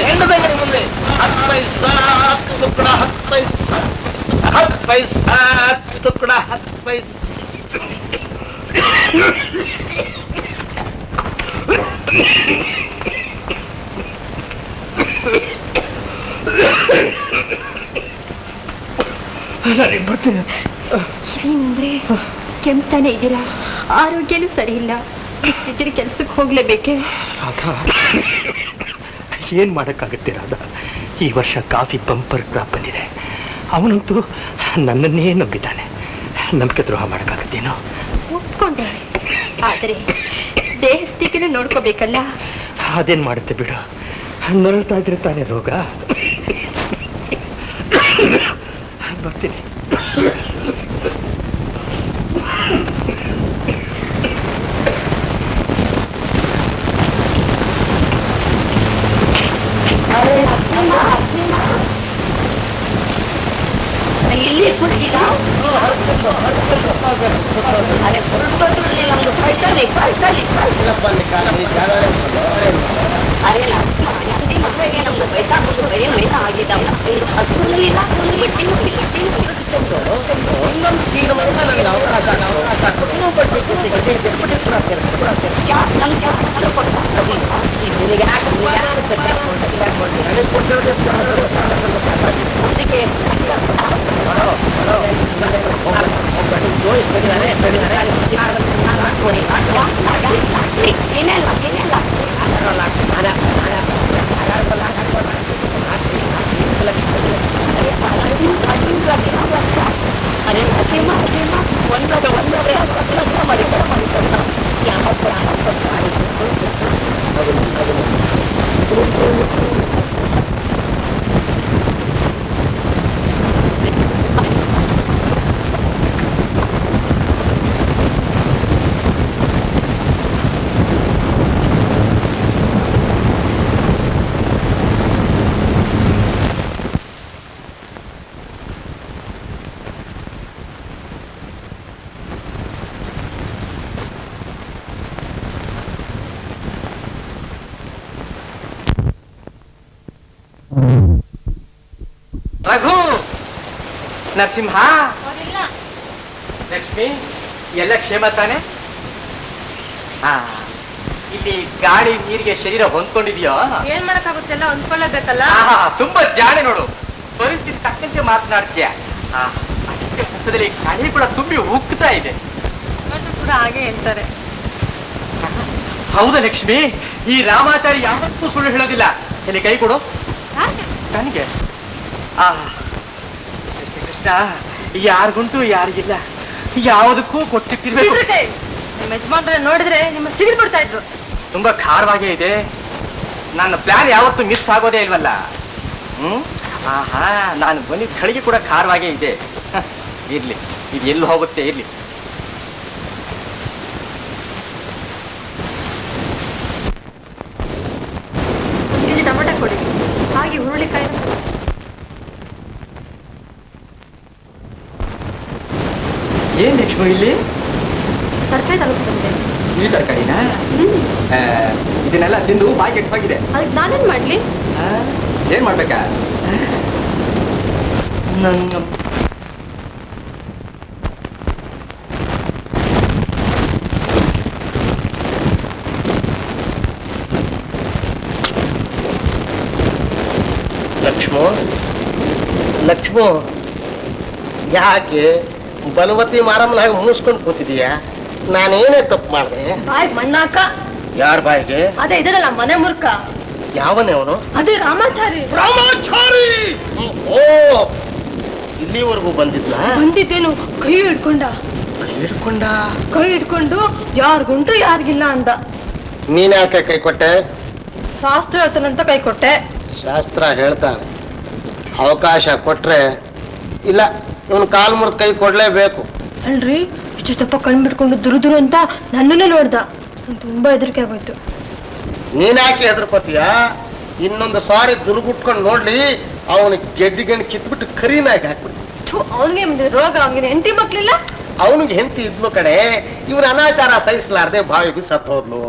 ಹೆಂಡದಂಗಡಿ ಮುಂದೆ 10 ಪೈಸಾ ತುಕಡ 10 ಪೈಸಾ 10 ಪೈಸಾ ತುಕಡ 10 ಪೈಸಾ ಏನಂದ್ರೆ ಕೆಮ್ತಾನೆ ಇದ್ದೀರಾ, ಆರೋಗ್ಯನೂ ಸರಿ ಇಲ್ಲ, ಇಷ್ಟಿದ್ರೆ ಕೆಲ್ಸಕ್ಕೆ ಹೋಗ್ಲೇಬೇಕೆ? ರಾಧಾ, ಏನ್ ಮಾಡಕ್ಕಾಗುತ್ತೆ ರಾಧಾ? ಈ ವರ್ಷ ಕಾಫಿ ಬಂಪರ್ ಕ್ರಾಪ್ ಬಂದಿದೆ. ಅವನಂತೂ ನನ್ನನ್ನೇ ನಂಬಿದ್ದಾನೆ. ನಂಬಿಕೆ ದ್ರೋಹ ಮಾಡಕ್ಕಾಗತ್ತೇನೋ? ಒಪ್ಕೊಂಡೆ, ಆದ್ರೆ ದೇಹಸ್ಥಿತಿನ ನೋಡ್ಕೋಬೇಕಲ್ಲ. ಅದೇನ್ ಮಾಡುತ್ತೆ ಬಿಡು, ನರಳ್ತಾ ಇದ್ರೆ ತಾನೇ ರೋಗ. ಬರ್ತೀನಿ. ರಘು, ನರಸಿಂಹ, ಲಕ್ಷ್ಮಿ, ಎಲ್ಲ ಕ್ಷೇಮ ತಾನೆ? ಇಲ್ಲಿ ಗಾಳಿ ನೀರಿಗೆ ಶರೀರ ಹೊಂದ್ಕೊಂಡಿದ್ಯೋ? ಏನ್ ಮಾಡಕ್ಕಾಗುತ್ತೆಲ್ಲ ಹೊಂದ್ಕೊಳ್ಳೇಬೇಕಲ್ಲ. ತುಂಬಾ ಜಾಣೆ ನೋಡು, ಪರಿಸ್ಥಿತಿ ತಕ್ಕಂತೆ ಮಾತನಾಡ್ತೀಯ. ಹಸದಲ್ಲಿ ಗಾಳಿ ಕೂಡ ತುಂಬಿ ಉಕ್ತಾ ಇದೆ. ಕೂಡ ಹಾಗೆ ಹೇಳ್ತಾರೆ. ಹೌದಾ ಲಕ್ಷ್ಮಿ, ಈ ರಾಮಾಚಾರಿ ಯಾವತ್ತೂ ಸುಳ್ಳು ಹೇಳೋದಿಲ್ಲ. ಇಲ್ಲಿ ಕೈ ಕೊಡು ನನಗೆ. ಕೃಷ್ಣ, ಯಾರಿಗುಂಟು ಯಾರಿಗಿಲ್ಲ, ಯಾವುದಕ್ಕೂ ಕೊಟ್ಟಿರ್ಬೇಕು. ನಿಮ್ಮ ಯಜಮಾನ್ರೆ ನೋಡಿದ್ರೆ ನಿಮ್ಮ ಸಿಗಿದು ಬಿಡ್ತಾ ಇದ್ರು. ತುಂಬಾ ಖಾರವಾಗೇ ಇದೆ. ನನ್ನ ಪ್ಲಾನ್ ಯಾವತ್ತೂ ಮಿಸ್ ಆಗೋದೇ ಇಲ್ವಲ್ಲ. ನಾನು ಬಂದಿದ್ದ ಖಳಿಗೆ ಕೂಡ ಖಾರವಾಗೇ ಇದೆ. ಇರ್ಲಿ, ಇದು ಎಲ್ಲಿ ಹೋಗುತ್ತೆ ಇರ್ಲಿ. ಟೊಮೆಟೊ ಕೊಡಿ, ಹಾಗೆ ಹುರುಳಿಕಾಯಿ. ಏನ್ ಲಕ್ಷ್ಮಿ ಇಲ್ಲಿ ತರಕಾರಿ ತಲುಪಿದೆ. ಈ ತರಕಾರಿನ ಇದನ್ನೆಲ್ಲ ತಿಂದು ಬಾಯಿ ಕೆಟ್ಟವಾಗಿದೆ. ಅದಕ್ಕೆ ನಾನೇನ್ ಮಾಡ್ಲಿ? ಏನ್ ಮಾಡ್ಬೇಕಾ? ಲಕ್ಷ್ಮೋ, ಯಾಕೆ ಬಲವತಿ ಮಾರಮ್ಮನ ಹಾಗೆ ಮುಗಿಸ್ಕೊಂಡು ಕೂತಿದೀಯಾ? ನಾನೇನೇ ತಪ್ಪು ಮಾಡಿದೆ? ಬಾಯ್ ಮಣ್ಣಾಕ. ಯಾರ ಬಾಯಿಗೆ? ಅದೇ ಇದರಲ್ಲ ಮನೆ ಮುರ್ಕ. ಯಾವನೇ ಅವನು? ಅದೇ ರಾಮಾಚಾರಿ. ರಾಮಾಚಾರಿ! ಓ, ಇಲ್ಲಿವರೆಗೂ ಬಂದಿದ್ಲ? ಬಂದಿದ್ದೇನು, ಕೈ ಹಿಡ್ಕೊಂಡ. ಕೈ ಹಿಡ್ಕೊಂಡು ಯಾರಿಗುಂಟು ಯಾರಿಗಿಲ್ಲ ಅಂದ. ನೀನ್ ಯಾಕೆ ಕೈ ಕೊಟ್ಟೆ? ಶಾಸ್ತ್ರ ಹೇಳ್ತಾನಂತ ಕೈ ಕೊಟ್ಟೆ. ಶಾಸ್ತ್ರ ಹೇಳ್ತಾನೆ, ಅವಕಾಶ ಕೊಟ್ರೆ ಇಲ್ಲ, ಇವನ್ ಕಾಲ್ ಮುರಿದು ಕೈ ಕೊಡ್ಲೇಬೇಕು. ಅಲ್ರಿ, ಇಷ್ಟು ಸ್ವಲ್ಪ ಕಣ್ ಬಿಟ್ಕೊಂಡು ದುರು ಅಂತ ನನ್ನನ್ನೇ ನೋಡ್ದ. ತುಂಬಾ ಹೆದರಿಕೆ ಆಗೋಯ್ತು. ನೀನ್ ಯಾಕೆ ಹೆದರ್ಕೋತೀಯ? ಇನ್ನೊಂದು ಸಾರಿ ದುರ್ಗುಟ್ಕೊಂಡು ನೋಡ್ಲಿ, ಅವನಿಗೆ ಗೆಡ್ಡಿ ಕಿತ್ಬಿಟ್ಟು ಕರಿನಾಗಿ ಹಾಕ್ಬಿಡ್ತು. ಅವನಿಗೆ ರೋಗ, ಅವನಿಗೆ ಹೆಂಡತಿ ಮಕ್ಳಿಲ್ಲ. ಅವನಿಗೆ ಹೆಂಡತಿ ಇದ್ಲು ಕಡೆ, ಇವನ ಅನಾಚಾರ ಸಹಿಸಲಾರ್ದೆ ಬಾವಿಗೆ ಸತ್ತು ಹೋದ್ಲು.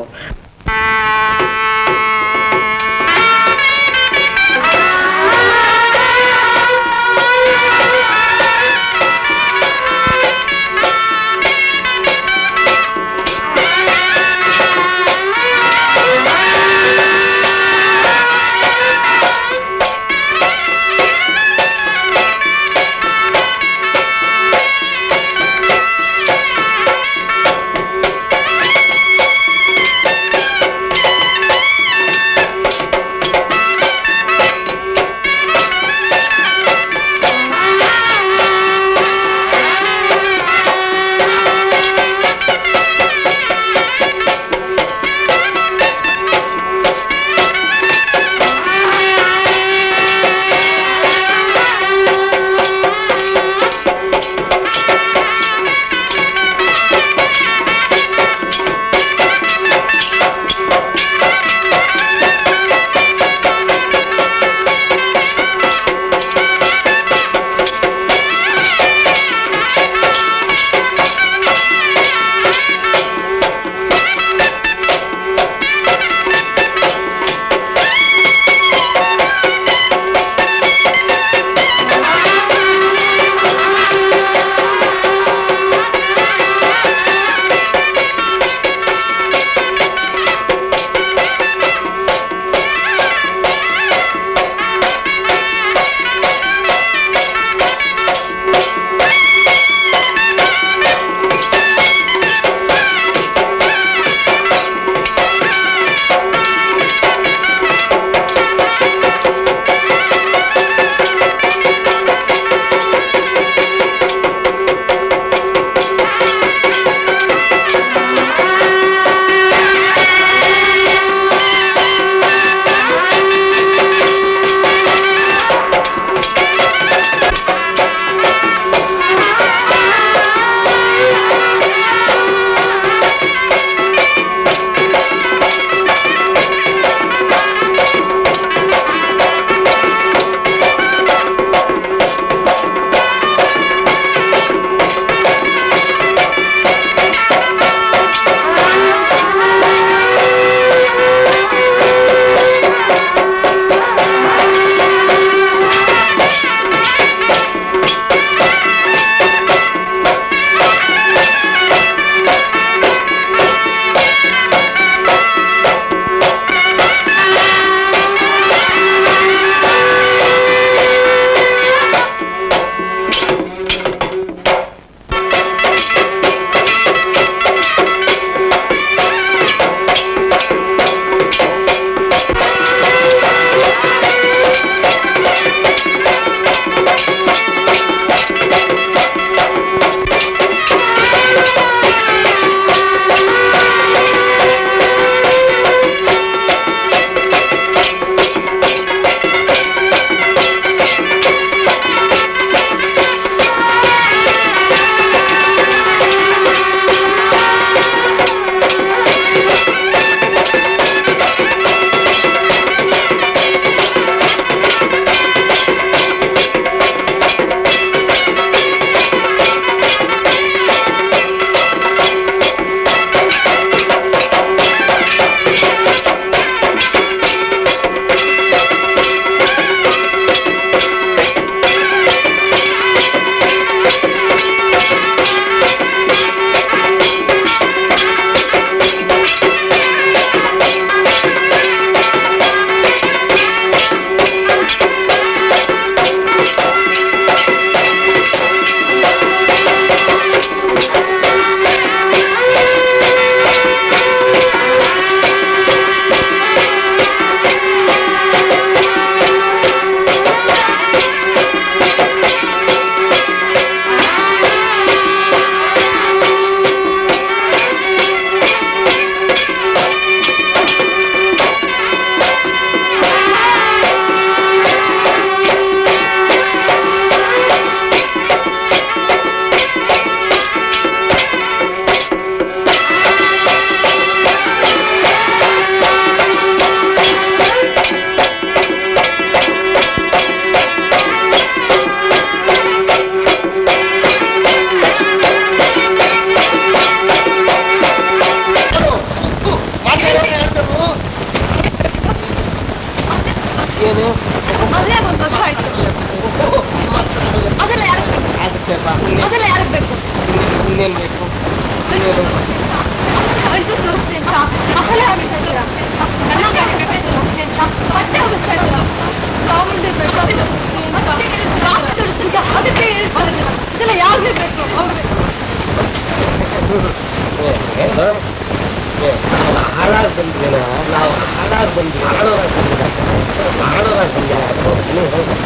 ಅದೆಲ್ಲ ಯಾರಿಗೆ ಬೇಕು? ಇನ್ನೇನ್ ಬೇಕು? ಇನ್ನೇನು? ಇದು ತೋರಿಸ್ತೀನಿ ಅಂತ ಅಸಲ ಆಗ್ತಾ ಇದ್ದೀರಾ? ನನಗೆ ಮತ್ತೆ ಹೋಗಿಸ್ತಾ ಇದ್ದೀರಾ? ಚಾಮುಂಡಿ ಬೆಟ್ಟ ಅದಕ್ಕೆ ಇದೆಲ್ಲ ಯಾರಿಗೆ ಬೇಕು? ಹಾಳಾಗಿ ಬಂದ್ವೇನ? ನಾವು ಹಾಳಾಗಿ ಬಂದ್ವಿ, ಹಾಳೋರಾಗಿ ಬಂದಿಲ್ಲ, ಹಾಳೋರಾಗಿ ಬಂದಿಲ್ಲ.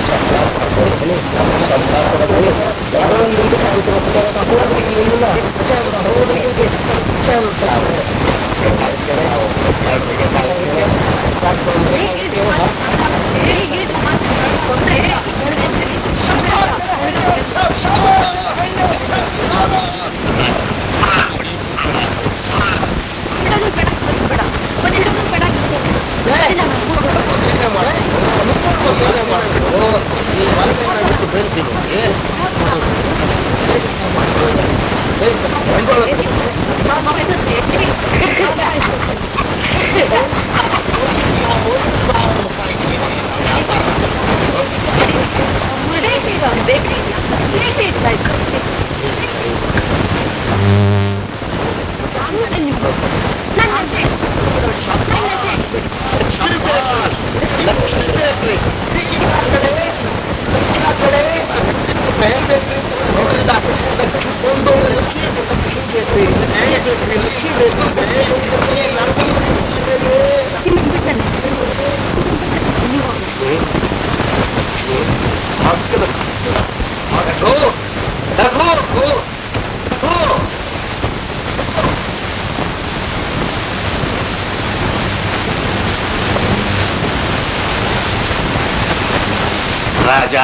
ರಾಜ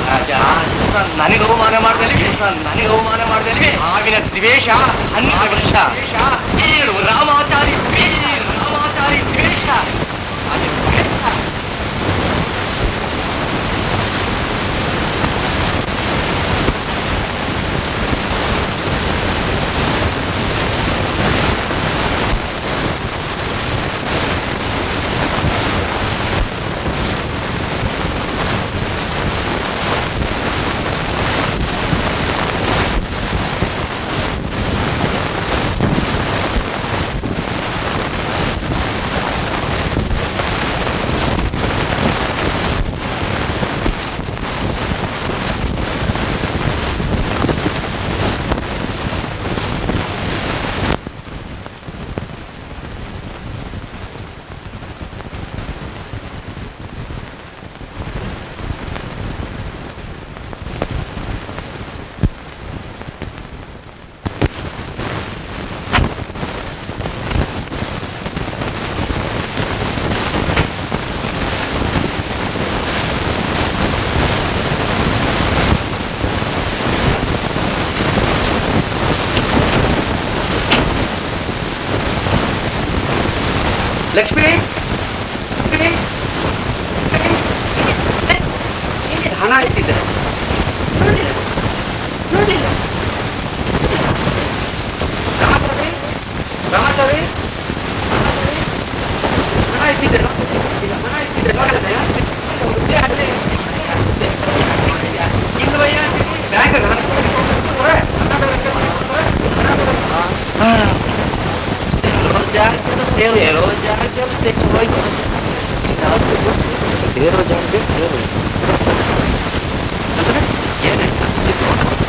ರಾಜ ನನಗೆ ಅವಮಾನ ಮಾಡ್ದಲ್ಲಿ ಆವಿನ ದ್ವೇಷ 12 ವರ್ಷ ಏಳು ರಾಮಾಚಾರಿ ದ್ವೇಷ ಲಕ್ಷ್ಮಿ ಹಣ ಇಟ್ಟಿದ್ದಾರೆ. ರಾಮಾಚಾರಿ ಹಣ ಇಟ್ಟಿದ್ದಾರೆ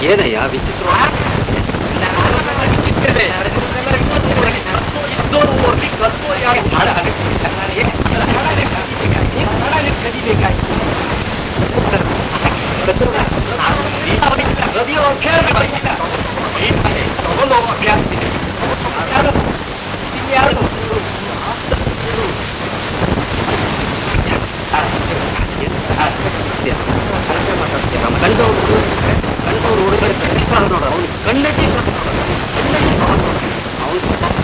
ಏನಯ್ಯ ವಿಚಿತ್ರ? ಕಂಡವರು ಹುಡುಗರು ನೋಡ ಅವನು ಕಣ್ಣಟ್ಟಿ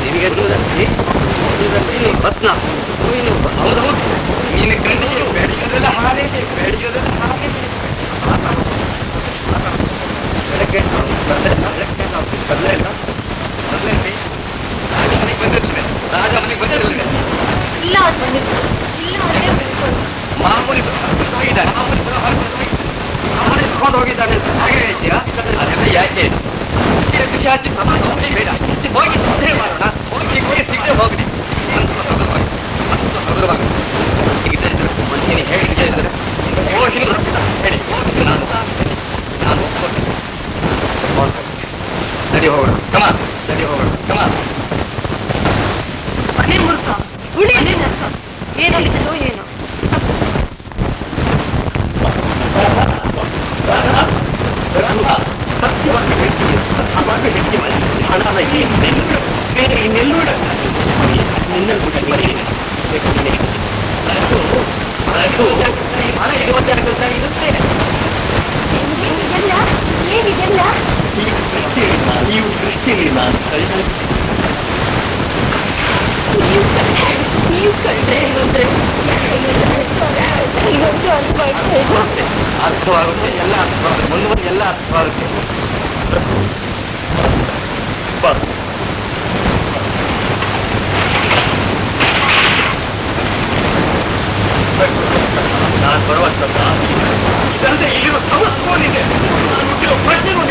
ನಿನಗೆ ರತ್ನ ಹೌದು ನೀನು ಕಂಡು ಬೇಡಿಯೋದೆಲ್ಲ ಹಾಗೆ ಬೆಳಗ್ಗೆ ಬದಲೇ ಇಲ್ಲ ರಾಜ ಮನೆಗೆ ಬಂದಿರಲಿಲ್ಲ ಇಲ್ಲ ಮಾಮೂಲಿ ಅವನೇ ತಗೊಂಡು ಹೋಗಿದ್ದಾನೆ ಅಂತ ಹಾಗೆ ಹೇಳ್ತೀರಾ? ಅದೆಲ್ಲ ಯಾಕೆ? ಪಿಶಾಚಿ ಪ್ರಮಾಣ ಬೇಡ. ಹೋಗಿ ತೊಂದರೆ ಮಾಡೋಣ. ಹೋಗಿ ಸಿಗದೆ ಹೋಗ್ಲಿ. ಸಿಗದೆ ಇದ್ರೆ ಮಂಚಿನಿ ಹೇಳಿ ಇದ್ರೆ ಹೇಳಿ ನಾನು ನಡಿ ಹೋಗೋಣ. ಕಮ ನಡಿ ಹೋಗೋಣ. ಕಮ ಅದೇ ಮೂರ್ಖ ಉಳಿ ಏನಾಗಿದ್ದೋ ಏನೋ. ಸತ್ಯವಾಗಿ ಹೇಳ್ತೀನಿ. ಅವಾಗ ಹೆಂಡತಿ ಹಣನ ಬೇರೆ ಇನ್ನೆಲ್ಲೂ ನಿನ್ನಲ್ಲಿ ಬರೀ ಹಣ ಇರುತ್ತೆ ಏನಿದೆಲ್ಲ ನೀವು ದೃಷ್ಟಿಯಲ್ಲಿಲ್ಲ ನೀವು ಕಂಡ್ರೆ ಅಂದ್ರೆ ಅರ್ಥವಾಗುತ್ತೆ. ಎಲ್ಲ ಅರ್ಥವಾಗುತ್ತೆ. ಮುಂದೆ ಎಲ್ಲ ಅರ್ಥವಾಗುತ್ತೆ. ನಾನು ಬರುವಂತಲ್ಲ ಇದಂತೆ ಇಲ್ಲಿರೋ ಸಮಸ್ಯೆ ನಾನು ಹುಟ್ಟಿರೋ ಪ್ರಶ್ನೆಗೂ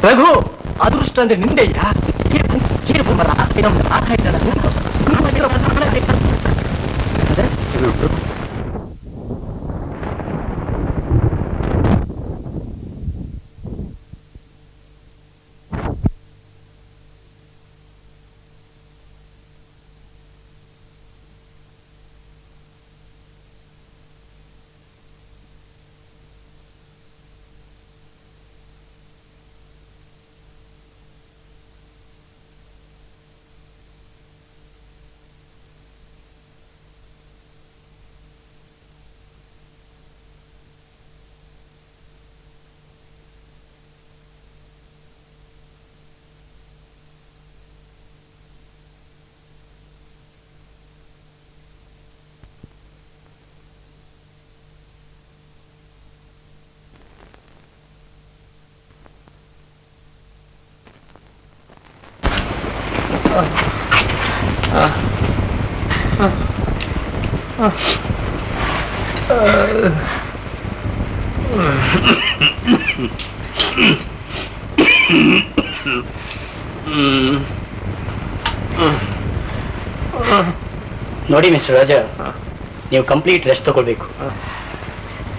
ರಘು, ಅದೃಷ್ಟ ಅಂದ್ರೆ ನಿಂದೆಯಾ? ನೋಡಿ ಮಿಸ್ಟರ್ ರಾಜ, ನೀವು ಕಂಪ್ಲೀಟ್ ರೆಸ್ಟ್ ತಗೊಳ್ಬೇಕು.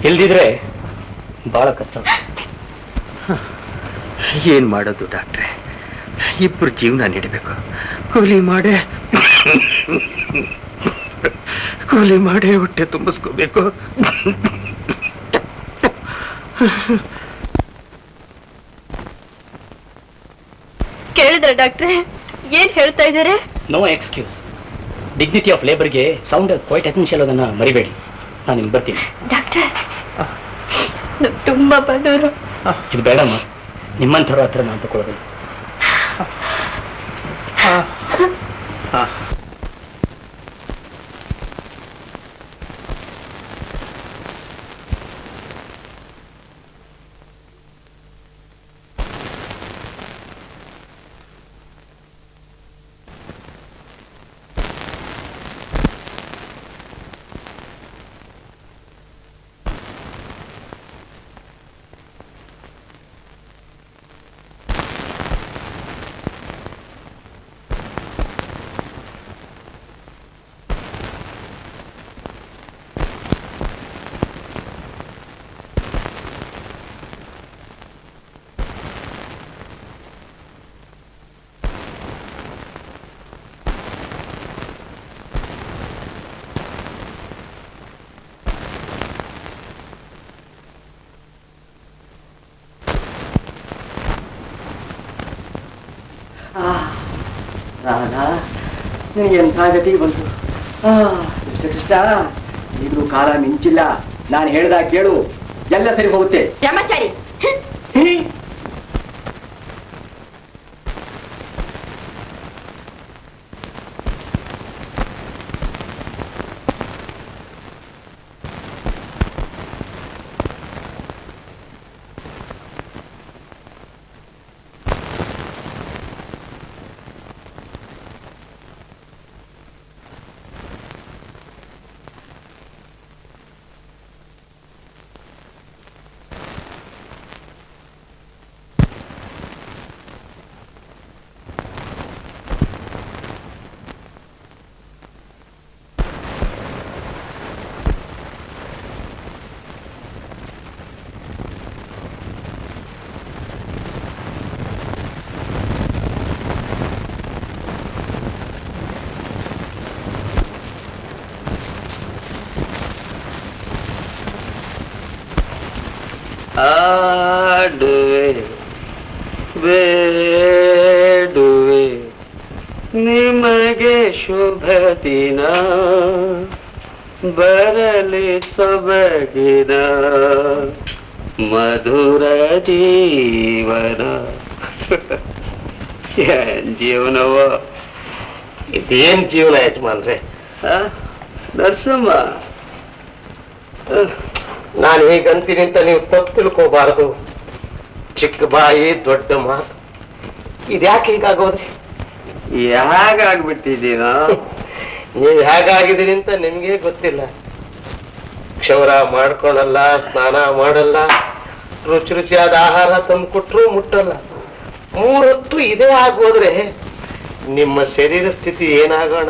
ಇಲ್ದಿದ್ರೆ ಬಹಳ ಕಷ್ಟ. ಏನ್ ಮಾಡೋದು ಡಾಕ್ಟ್ರೆ, ಇಬ್ರು ಜೀವನ ನೀಡಬೇಕು. ಕೂಲಿ ಮಾಡಿ ಹೊಟ್ಟೆ ತುಂಬಿಸ್ಕೋಬೇಕು. ಕೇಳಿದ್ರೆ ಡಾಕ್ಟ್ರೆ ಏನ್ ಹೇಳ್ತಾ ಇದ್ದಾರೆ? No excuse. ಡಿಗ್ನಿಟಿ ಆಫ್ ಲೇಬರ್ಗೆ ಸೌಂಡ್ ಕ್ವೈಟ್ ಎಸೆನ್ಷಿಯಲ್, ಅದನ್ನ ಮರಿಬೇಡಿ. ನಾನು ನಿಮ್ಗೆ ಬರ್ತೀನಿ. ಡಾಕ್ಟ್ರೆ ತುಂಬಾ ಬಡವರು. ಇದು ಬೇಡಮ್ಮ, ನಿಮ್ಮಂಥವ್ರ ಹತ್ರ ನಾನು ತಗೊಳ್ಬೇಕು. ರಾಧಾ, ನಿನಗೆ ಎಂಥ ಗತಿ ಬಂತು? ಕೃಷ್ಣ, ಈಗಲೂ ಕಾಲ ಮಿಂಚಿಲ್ಲ. ನಾನು ಹೇಳ್ದಾಗ ಕೇಳು, ಎಲ್ಲ ಸರಿ ಹೋಗುತ್ತೆ. ಬ್ರಹ್ಮಚಾರಿ, ಆಡುವೆ ಬೇಡುವೆ ನಿಮಗೆ ಶುಭ ದಿನ, ಬರಲಿ ಸೊಬಗಿನ ಮಧುರ ಜೀವನ. ಏನ್ ಜೀವನವ, ಇದೇನ್ ಜೀವನ ಯಜಮಾನ್ರೆ? ನರಸಮ್ಮ, ನಾನು ಹೀಗಂತೀನಿ ಅಂತ ನೀವು ತಪ್ಪು ತಿಳ್ಕೋಬಾರದು. ಚಿಕ್ಕ ಬಾಯಿ ದೊಡ್ಡ ಮಾತು, ಇದ್ಯಾಕೆ ಹೀಗಾಗೋದ್ರಿ? ಹೇಗಾಗ್ಬಿಟ್ಟಿದ್ದೀನ? ನೀವ್ ಹೇಗಾಗಿದ್ದೀರಿ ಅಂತ ನಿಮ್ಗೆ ಗೊತ್ತಿಲ್ಲ. ಕ್ಷೌರ ಮಾಡ್ಕೊಳಲ್ಲ, ಸ್ನಾನ ಮಾಡಲ್ಲ, ರುಚಿ ರುಚಿಯಾದ ಆಹಾರ ತಂದು ಕೊಟ್ರು ಮುಟ್ಟಲ್ಲ. 3 ಹೊತ್ತು ಇದೇ ಆಗೋದ್ರೆ ನಿಮ್ಮ ಶರೀರ ಸ್ಥಿತಿ ಏನಾಗೋಣ?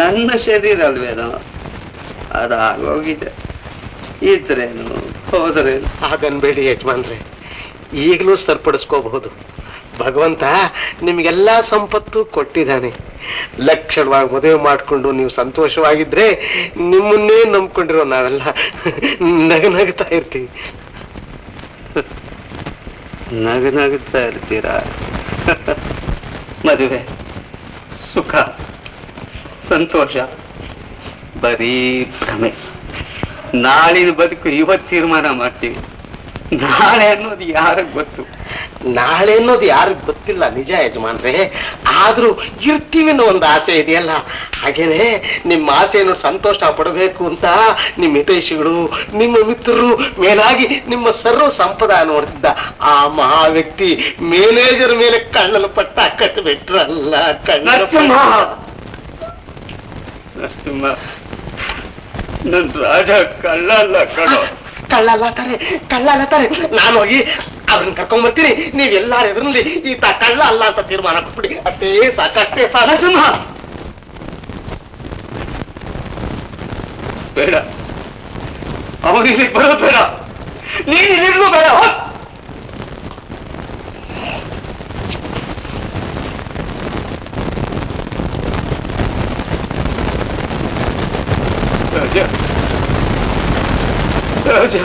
ನನ್ನ ಶರೀರ ಅಲ್ವೇನೋ ಅದಾಗೋಗಿದೆ. ಇದ್ರೇನು ಹೋದ್ರೇನು. ಹಾಗನ್ಬೇಡಿ ಯಜಮಾನ್ರೆ, ಈಗಲೂ ಸರಿಪಡಿಸ್ಕೋಬಹುದು. ಭಗವಂತ ನಿಮ್ಗೆಲ್ಲಾ ಸಂಪತ್ತು ಕೊಟ್ಟಿದ್ದಾನೆ. ಲಕ್ಷಣವಾಗಿ ಮದುವೆ ಮಾಡ್ಕೊಂಡು ನೀವು ಸಂತೋಷವಾಗಿದ್ರೆ ನಿಮ್ಮನ್ನೇ ನಂಬ್ಕೊಂಡಿರೋ ನಾವೆಲ್ಲ ನಗನಗ್ತಾ ಇರ್ತೀವಿ. ನಗನಗ್ತಾ ಇರ್ತೀರಾ? ಮದುವೆ, ಸುಖ, ಸಂತೋಷ ಬರೀ ಭ್ರಮೆ. ನಾಳಿನ ಬದುಕು ಇವತ್ತು ತೀರ್ಮಾನ ಮಾಡ್ತೀವಿ, ನಾಳೆ ಅನ್ನೋದು ಯಾರಿಗೆ ಗೊತ್ತು? ನಾಳೆ ಅನ್ನೋದು ಯಾರಿಗ್ ಗೊತ್ತಿಲ್ಲ ನಿಜ ಯಜಮಾನ್ರೆ. ಆದ್ರೂ ಇರ್ತೀವಿ ಅನ್ನೋ ಒಂದು ಆಸೆ ಇದೆಯಲ್ಲ, ಹಾಗೇನೆ ನಿಮ್ಮ ಆಸೆ ನೋಡಿ ಸಂತೋಷ ಪಡಬೇಕು ಅಂತ ನಿಮ್ಮ ಹಿತೈಷಿಗಳು, ನಿಮ್ಮ ಮಿತ್ರರು, ಮೇಲಾಗಿ ನಿಮ್ಮ ಸರ್ವ ಸಂಪದ ನೋಡ್ತಿದ್ದ ಆ ಮಹಾ ವ್ಯಕ್ತಿ ಮ್ಯಾನೇಜರ್ ಮೇಲೆ ಕಳ್ಳಲು ಪಟ್ಟ ಕಟ್ಟಬಿಟ್ರಲ್ಲ. ನರಸಿಂಹ ನನ್ ರಾಜ ಕಳ್ಳ ಅಲ್ಲ ಕಣೋ. ಕಳ್ಳಲ್ಲತಾರೆ. ನಾನು ಹೋಗಿ ಅವ್ರನ್ನ ಕರ್ಕೊಂಡ್ ಬರ್ತೀನಿ. ನೀವೆಲ್ಲಾರ ಎದುರಲ್ಲಿ ಈತ ಕಳ್ಳ ಅಲ್ಲ ಅಂತ ತೀರ್ಮಾನ ಕೊಟ್ಬಿಡಿ. ಅಷ್ಟೇ ಸಾಕಷ್ಟೇ ಸಾಕ. ನರಸಿಂಹ ಬೇಡ, ಅವನು ಇಲ್ಲಿಗೆ ಬರೋದು ಬೇಡ, ನೀನ್ ಇಲ್ಲಿಗೂ ಬೇಡ. ರಾಜ ರಾಜ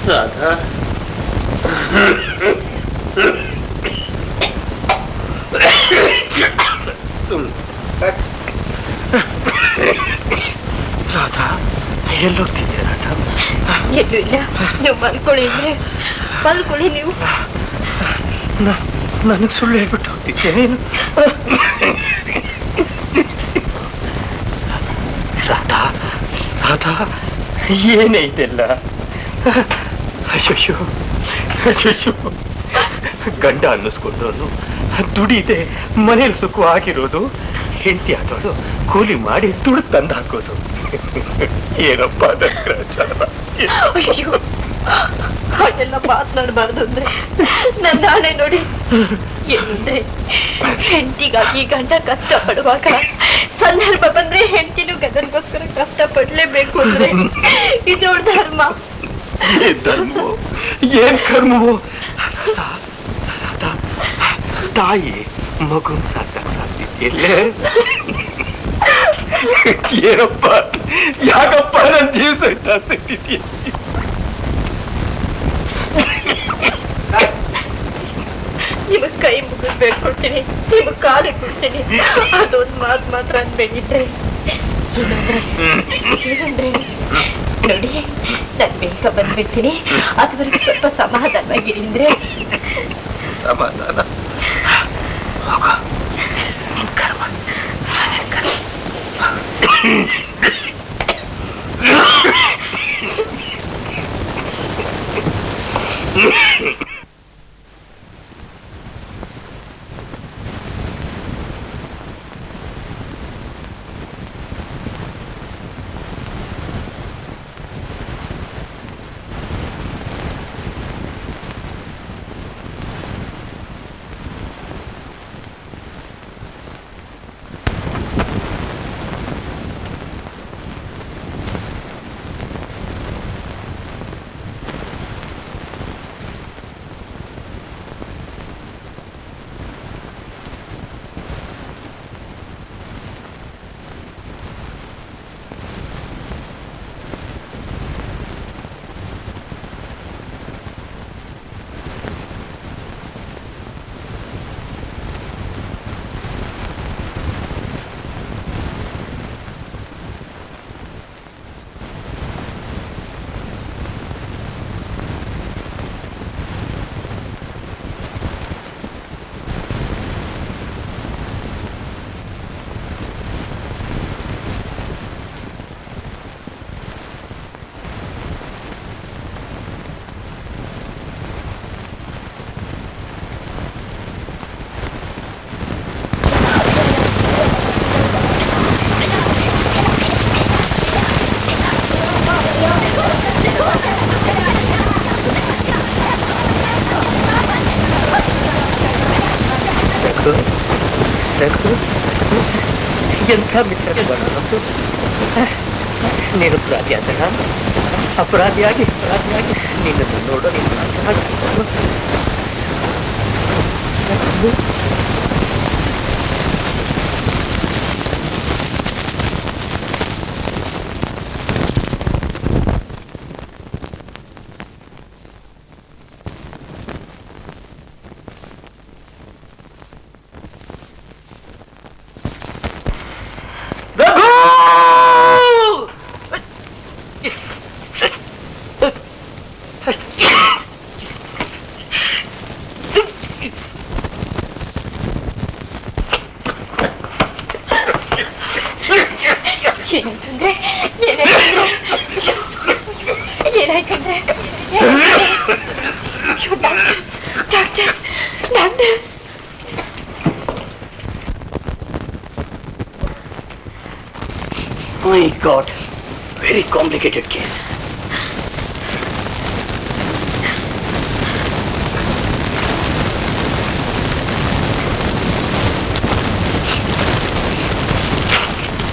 ರಾಧಾ, ರಾಧಾ ಎಲ್ಲೋಗ್ತಿದ್ಯಾ ರಾಧಾ? ಎಲ್ಲೂ ಇಲ್ಲ, ನೀವು ಮಲ್ಕೊಳ್ಳಿ ಅಂದ್ರೆ ಮಲ್ಕೊಳ್ಳಿ ನೀವು. ನನಗ್ ಸುಳ್ಳು ಹೇಳ್ಬಿಟ್ಟು ಹೋಗ್ತಿದ್ದೆ ನೀನು. ರಾಧಾ ರಾಧಾ ಏನೇ ಇದೆಲ್ಲ? ಅಯ್ಯೋ ಅಯ್ಯೋ, ಗಂಡ ಅನ್ನಿಸ್ಕೊಂಡವನು ದುಡಿದೆ ಮನೇಲಿ ಸುಖವಾಗಿರೋದು, ಹೆಂಡತಿ ಆದವಳು ಕೂಲಿ ಮಾಡಿ ದುಡ್ಡು ತಂದು ಹಾಕೋದು. ಏನಪ್ಪ ಗ್ರಹಚಾರ? ಅಯ್ಯೋ, ಹಾಗೆಲ್ಲ ಮಾತನಾಡಬಾರ್ದು ಅಂದ್ರೆ ನನ್ನ ನಾಳೆ ನೋಡಿ. ಏನಂದ್ರೆ ಹೆಂಡತಿಗಾಗಿ ಗಂಡ ಕಷ್ಟ ಪಡುವಾಗ ಸಂದರ್ಭ ಬಂದ್ರೆ ಹೆಂಡತಿನೂ ಗಂಡನಿಗೋಸ್ಕರ ಕಷ್ಟ ಪಡ್ಲೇಬೇಕು ಅಂದ್ರೆ ಇದು ಧರ್ಮ. ಏನ್ ಧರ್ಮವೋ ಏನ್ ಕರ್ಮವೋ? ತಾಯಿ ಮಗುನ್ ಸಾಕಕ್ ಸಾಕ್ತಿದ್ಯಲ್ಲೇ? ಏನಪ್ಪ, ಯಾಕಪ್ಪ ನನ್ ಜೀವ ಸಹಿತ ನಿಮಗ್ ಕೈ ಮುಗಿದ್ ಬೇಡ್ಕೊಡ್ತೀನಿ, ನಿಮಗ್ ಕಾಲಿಗೆ ಕೊಡ್ತೀನಿ. ಅದೊಂದ್ ಮಾತು ಮಾತ್ರ ಅನ್ಬೇಕಿದ್ರೆ ಏನಂದ್ರೆ ನೋಡಿ, ನಾನ್ ಬೇಗ ಬಂದ್ಬಿಡ್ತೀನಿ. ಅದುವರೆಗೂ ಸ್ವಲ್ಪ ಸಮಾಧಾನವಾಗಿರಿಂದ್ರೆ. ಸಮಾಧಾನ ಎಂಥ ಮಿತ್ರ ನಮ್ಮದು. ನೀನು ಅಪರಾಧಿಯಾಗಿ ನಿನ್ನನ್ನು ನೋಡೋ ಏನಾಯ್ತಂದ್ರೆ ಏನಾಯ್ತಂದ್ರೆ doctor doctor My God, very complicated case.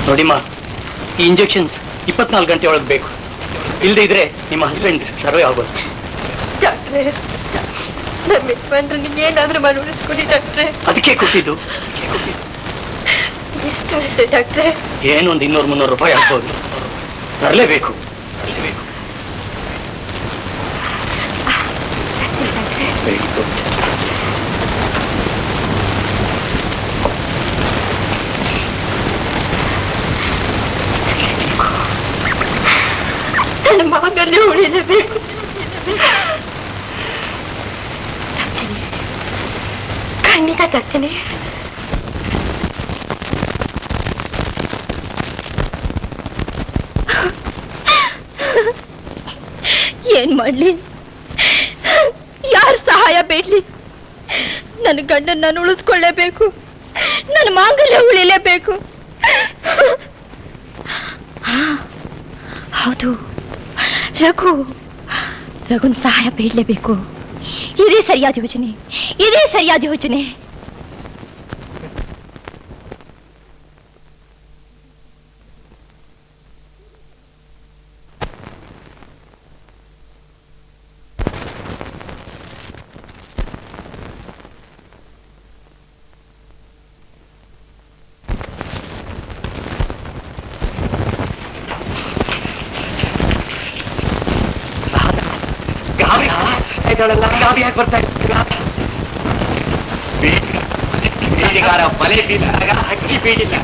ನೋಡಿಮ್ಮ, ಈ ಇಂಜೆಕ್ಷನ್ಸ್ 24 ಗಂಟೆ ಒಳಗೆ ಬೇಕು. ಇಲ್ಲದೆ ಇದ್ರೆ ನಿಮ್ಮ ಹಸ್ಬೆಂಡ್ ಸರ್ವೇ ಆಗೋದು. ಡಾಕ್ಟ್ರೇ, ನಮ್ಮ ಯಜಮಾನ್ರನ್ನ ಏನಾದ್ರೂ ಮಾಡಿ ಉಳಿಸ್ಕೊಡಿ ಡಾಕ್ಟ್ರೇ. ಅದಕ್ಕೆ ಕೊಟ್ಟಿದ್ದು. ಎಷ್ಟಾಗುತ್ತೆ ಡಾಕ್ಟ್ರೇ? ಏನೊಂದು 200-300 ರೂಪಾಯಿ ಆಗ್ಬೋದು. ತರಲೇಬೇಕು. Very good. ನನ್ನ ಮಾಂಗಲ್ಯ ಉಳಿಯಲೇಬೇಕು. ಖಂಡಿತ ತರ್ತೀನಿ. ಏನ್ ಮಾಡ್ಲಿ? ಯಾರ ಸಹಾಯ ಬೇಡ್ಲಿ? ನನ್ನ ಗಂಡನ ನಾನು ಉಳಿಸ್ಕೊಳ್ಳೇಬೇಕು. ನನ್ನ ಮಾಂಗಲ್ಯ ಉಳಿಲೇಬೇಕು. ಹೌದು, ರಘುನ್ ಸಹಾಯ ಬೇಡಲೇಬೇಕು. ಇದೇ ಸರಿಯಾದ ಯೋಚನೆ. ಗಾಬಿ ಯಾಕೆ ಬರ್ತಾ ಇದ್ದೀರಾ? ಬಲೆ ಬೀಸಿದಾಗ ಹಕ್ಕಿ ಬೀಳಿಲ್ಲ,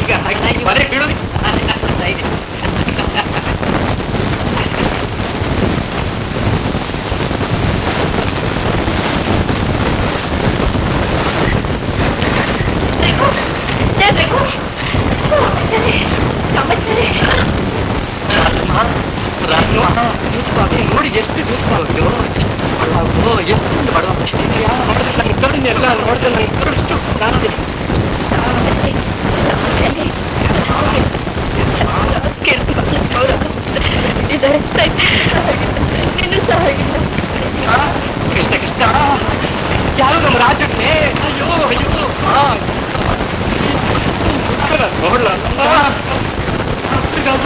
ಈಗ ಹಕ್ಕಿ ಬಲೆ ಬೀಳೋದು. ನೋಡಿ ಎಷ್ಟು ದಿವಸ ಎಷ್ಟು ಬಡವ ಎಲ್ಲ ನೋಡಿದ್ರೆ ನನಗೆ ಇಷ್ಟು ಕೃಷ್ಣ ಯಾರು ನಮ್ಮ ರಾಜ್ಯಕ್ಕೆ ಅಯ್ಯೋ ನೋಡ್ಲ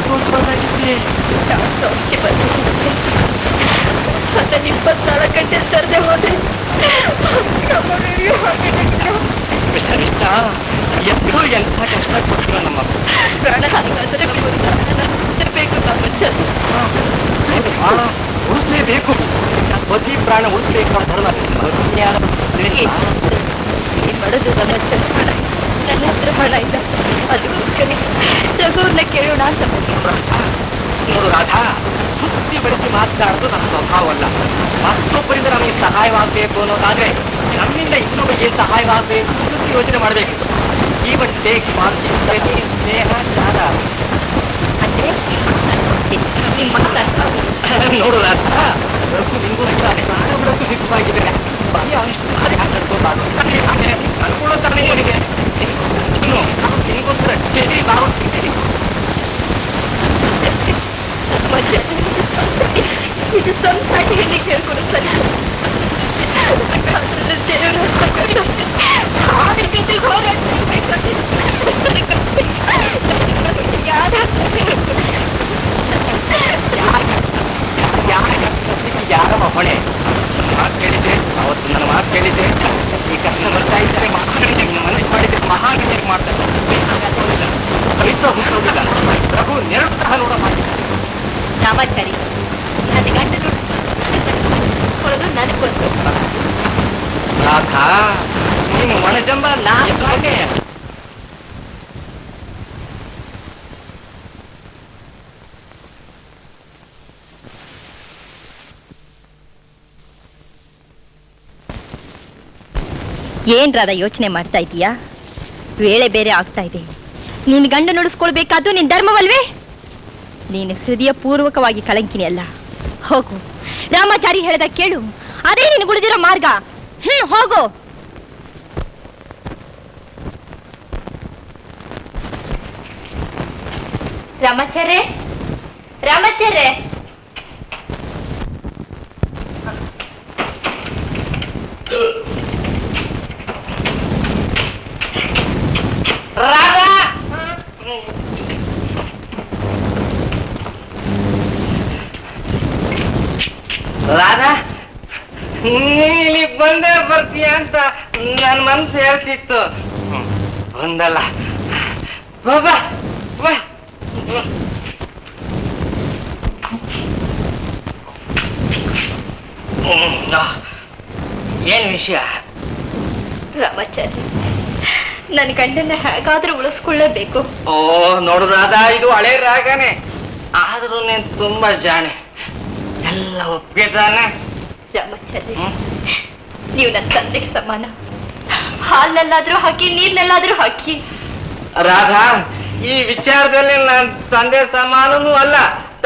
ತೋರಿಸ್ಬಾರ್ದಾಗಿದ್ದೆ. 24 ಗಂಟೆ ತರದೆ ಹೋದ್ರೆ ಕೃಷ್ಣ ಎಷ್ಟೋ ಎಂಥ ಕಷ್ಟ ಕೊಟ್ಟಿರೋ ನಮ್ಮ ಪ್ರಾಣ ಹಾಗಾದರೆ ಬೇಕು. ಉಳಿಸ್ಲೇಬೇಕು. ಬದಿ ಪ್ರಾಣ ಉಳಿಸ್ಬೇಕು ಅಂತ ಮಾಡೋದು ನನ್ನ ಹತ್ರ ಹಣ ಇಲ್ಲ. ಅದಕ್ಕೋಸ್ಕರ ರಘುವ್ರನ್ನ ಕೇಳೋಣ ಅಂತ ನೋಡು ರಾಧಾ, ಸುದ್ದಿ ಬೆಳೆಸಿ ಮಾತನಾಡೋದು ನಮ್ಮ ಸ್ವಭಾವವಲ್ಲ. ಮತ್ತೊಬ್ಬರಿಂದ ನಮಗೆ ಸಹಾಯವಾಗಬೇಕು ಅನ್ನೋದಾದ್ರೆ ನಮ್ಮಿಂದ ಇನ್ನೊಬ್ಬರಿಗೆ ಸಹಾಯವಾಗಬೇಕು ಅಂತ ಯೋಚನೆ ಮಾಡಬೇಕಿತ್ತು. ಈ ಬಟ್ಟೆ ಸ್ನೇಹ ಜ್ಞಾನ ಅಂದ್ರೆ ನೋಡು ರಾಧಾ, ರಘು ನಿಂಗೂ ಪ್ರಾಣ ಬಿಡೋಕ್ಕೂ ಸಿದ್ಧವಾಗಿದ್ದಾರೆ. ಅವನಿಷ್ಟು ಭಾರಿ ನಡ್ಕೋಬಾರ್ದು ನಡ್ಕೊಳ್ಳೋ ತಾನೇ ನಿನಗೆ. ನಿನಗೋಸ್ಕರ ಇದು ಸ್ವಂತ ಹೆಣ್ಣಿಗೆ ಹೇಳ್ಕೊಡು ಸರಿ. ಯಾರಮ್ಮ ಹೊಣೆ? ಮಾತು ಕೇಳಿದ್ರೆ ಅವತ್ತು ನನ್ನ ಮಾತು ಕೇಳಿದ್ರೆ ಈ ಕಸ್ಟಮರ್ ಸಾಯಿದ್ರೆ ಮನಸ್ಸು ಮಾಡಿದ್ರೆ ಮಹಾಗಣ್ಯಕ್ಕೆ ಮಾಡ್ತಾರೆ. ಪೈಸಾ ಹುಟ್ಟೋದಿಲ್ಲ. ರಘು ನೆರಳು ಸಹ ನೋಡ ಮಾಡಿದ್ದಾರೆ. ನಮಸ್ಕಾರಿ ನನ್ನ ಗಂಟಲು ಕೊಡೋದು ನನಗೊಂದು. ರಾಧಾ, ನಿಮ್ಮ ಮನಜಂಬ ನಾನೇ. ಏನ್ರಾದ ಯೋಚನೆ ಮಾಡ್ತಾ ಇದೀಯಾ? ವೇಳೆ ಬೇರೆ ಆಗ್ತಾ ಇದೆ. ನಿನ್ ಗಂಡ ನುಡಿಸ್ಕೊಳ್ಬೇಕಾದ್ದು ನಿನ್ ಧರ್ಮವಲ್ವೇ? ನೀನು ಹೃದಯ ಪೂರ್ವಕವಾಗಿ ಕಳಂಕಿನಿ ಅಲ್ಲ. ಹೋಗು, ರಾಮಾಚಾರಿ ಹೇಳ್ದ ಕೇಳು, ಅದೇ ನೀನು ಉಳಿದಿರೋ ಮಾರ್ಗ. ಹೋಗು. ರಾಮಾಚಾರ್ಯ, ರಾಮಾಚಾರ್ಯ, ರಾಧಾ, ರಾಧಾ, ನೀನ್ ಇಲ್ಲಿ ಬಂದೇ ಬರ್ತೀಯ ಅಂತ ನನ್ನ ಮನ್ಸು ಹೇಳ್ತಿತ್ತು. ಬಂದಲ್ಲ, ಬಾ ಬಾ ಬಾ. ಏನ್ ವಿಷಯ? ರಾಮಾಚಾರ್ಯ, ನನ್ನ ಗಂಡನ ಹೇಗಾದ್ರೂ ಉಳಿಸ್ಕೊಳ್ಳೇಬೇಕು. ಓ ನೋಡು ರಾಧಾ, ಇದು ಹಳೆ ರಾಗನೇ. ಆದ್ರೂ ನೀನ್ ತುಂಬಾ ಜಾಣೆ, ಎಲ್ಲ ಒಪ್ಪಿಗೆತಾನೆ. ರಾಮಾಚಾರ್ಯ, ನೀವು ನನ್ನ ತಂದೆಗೆ ಸಮಾನ. ಹಾಲಲ್ಲಾದ್ರೂ ಹಾಕಿ, ನೀರ್ನಲ್ಲಾದ್ರೂ ಹಾಕಿ. ರಾಧಾ, ಈ ವಿಚಾರದಲ್ಲಿ ನಾನ್ ತಂದೆ ಸಮಾನನೂ ಅಲ್ಲ,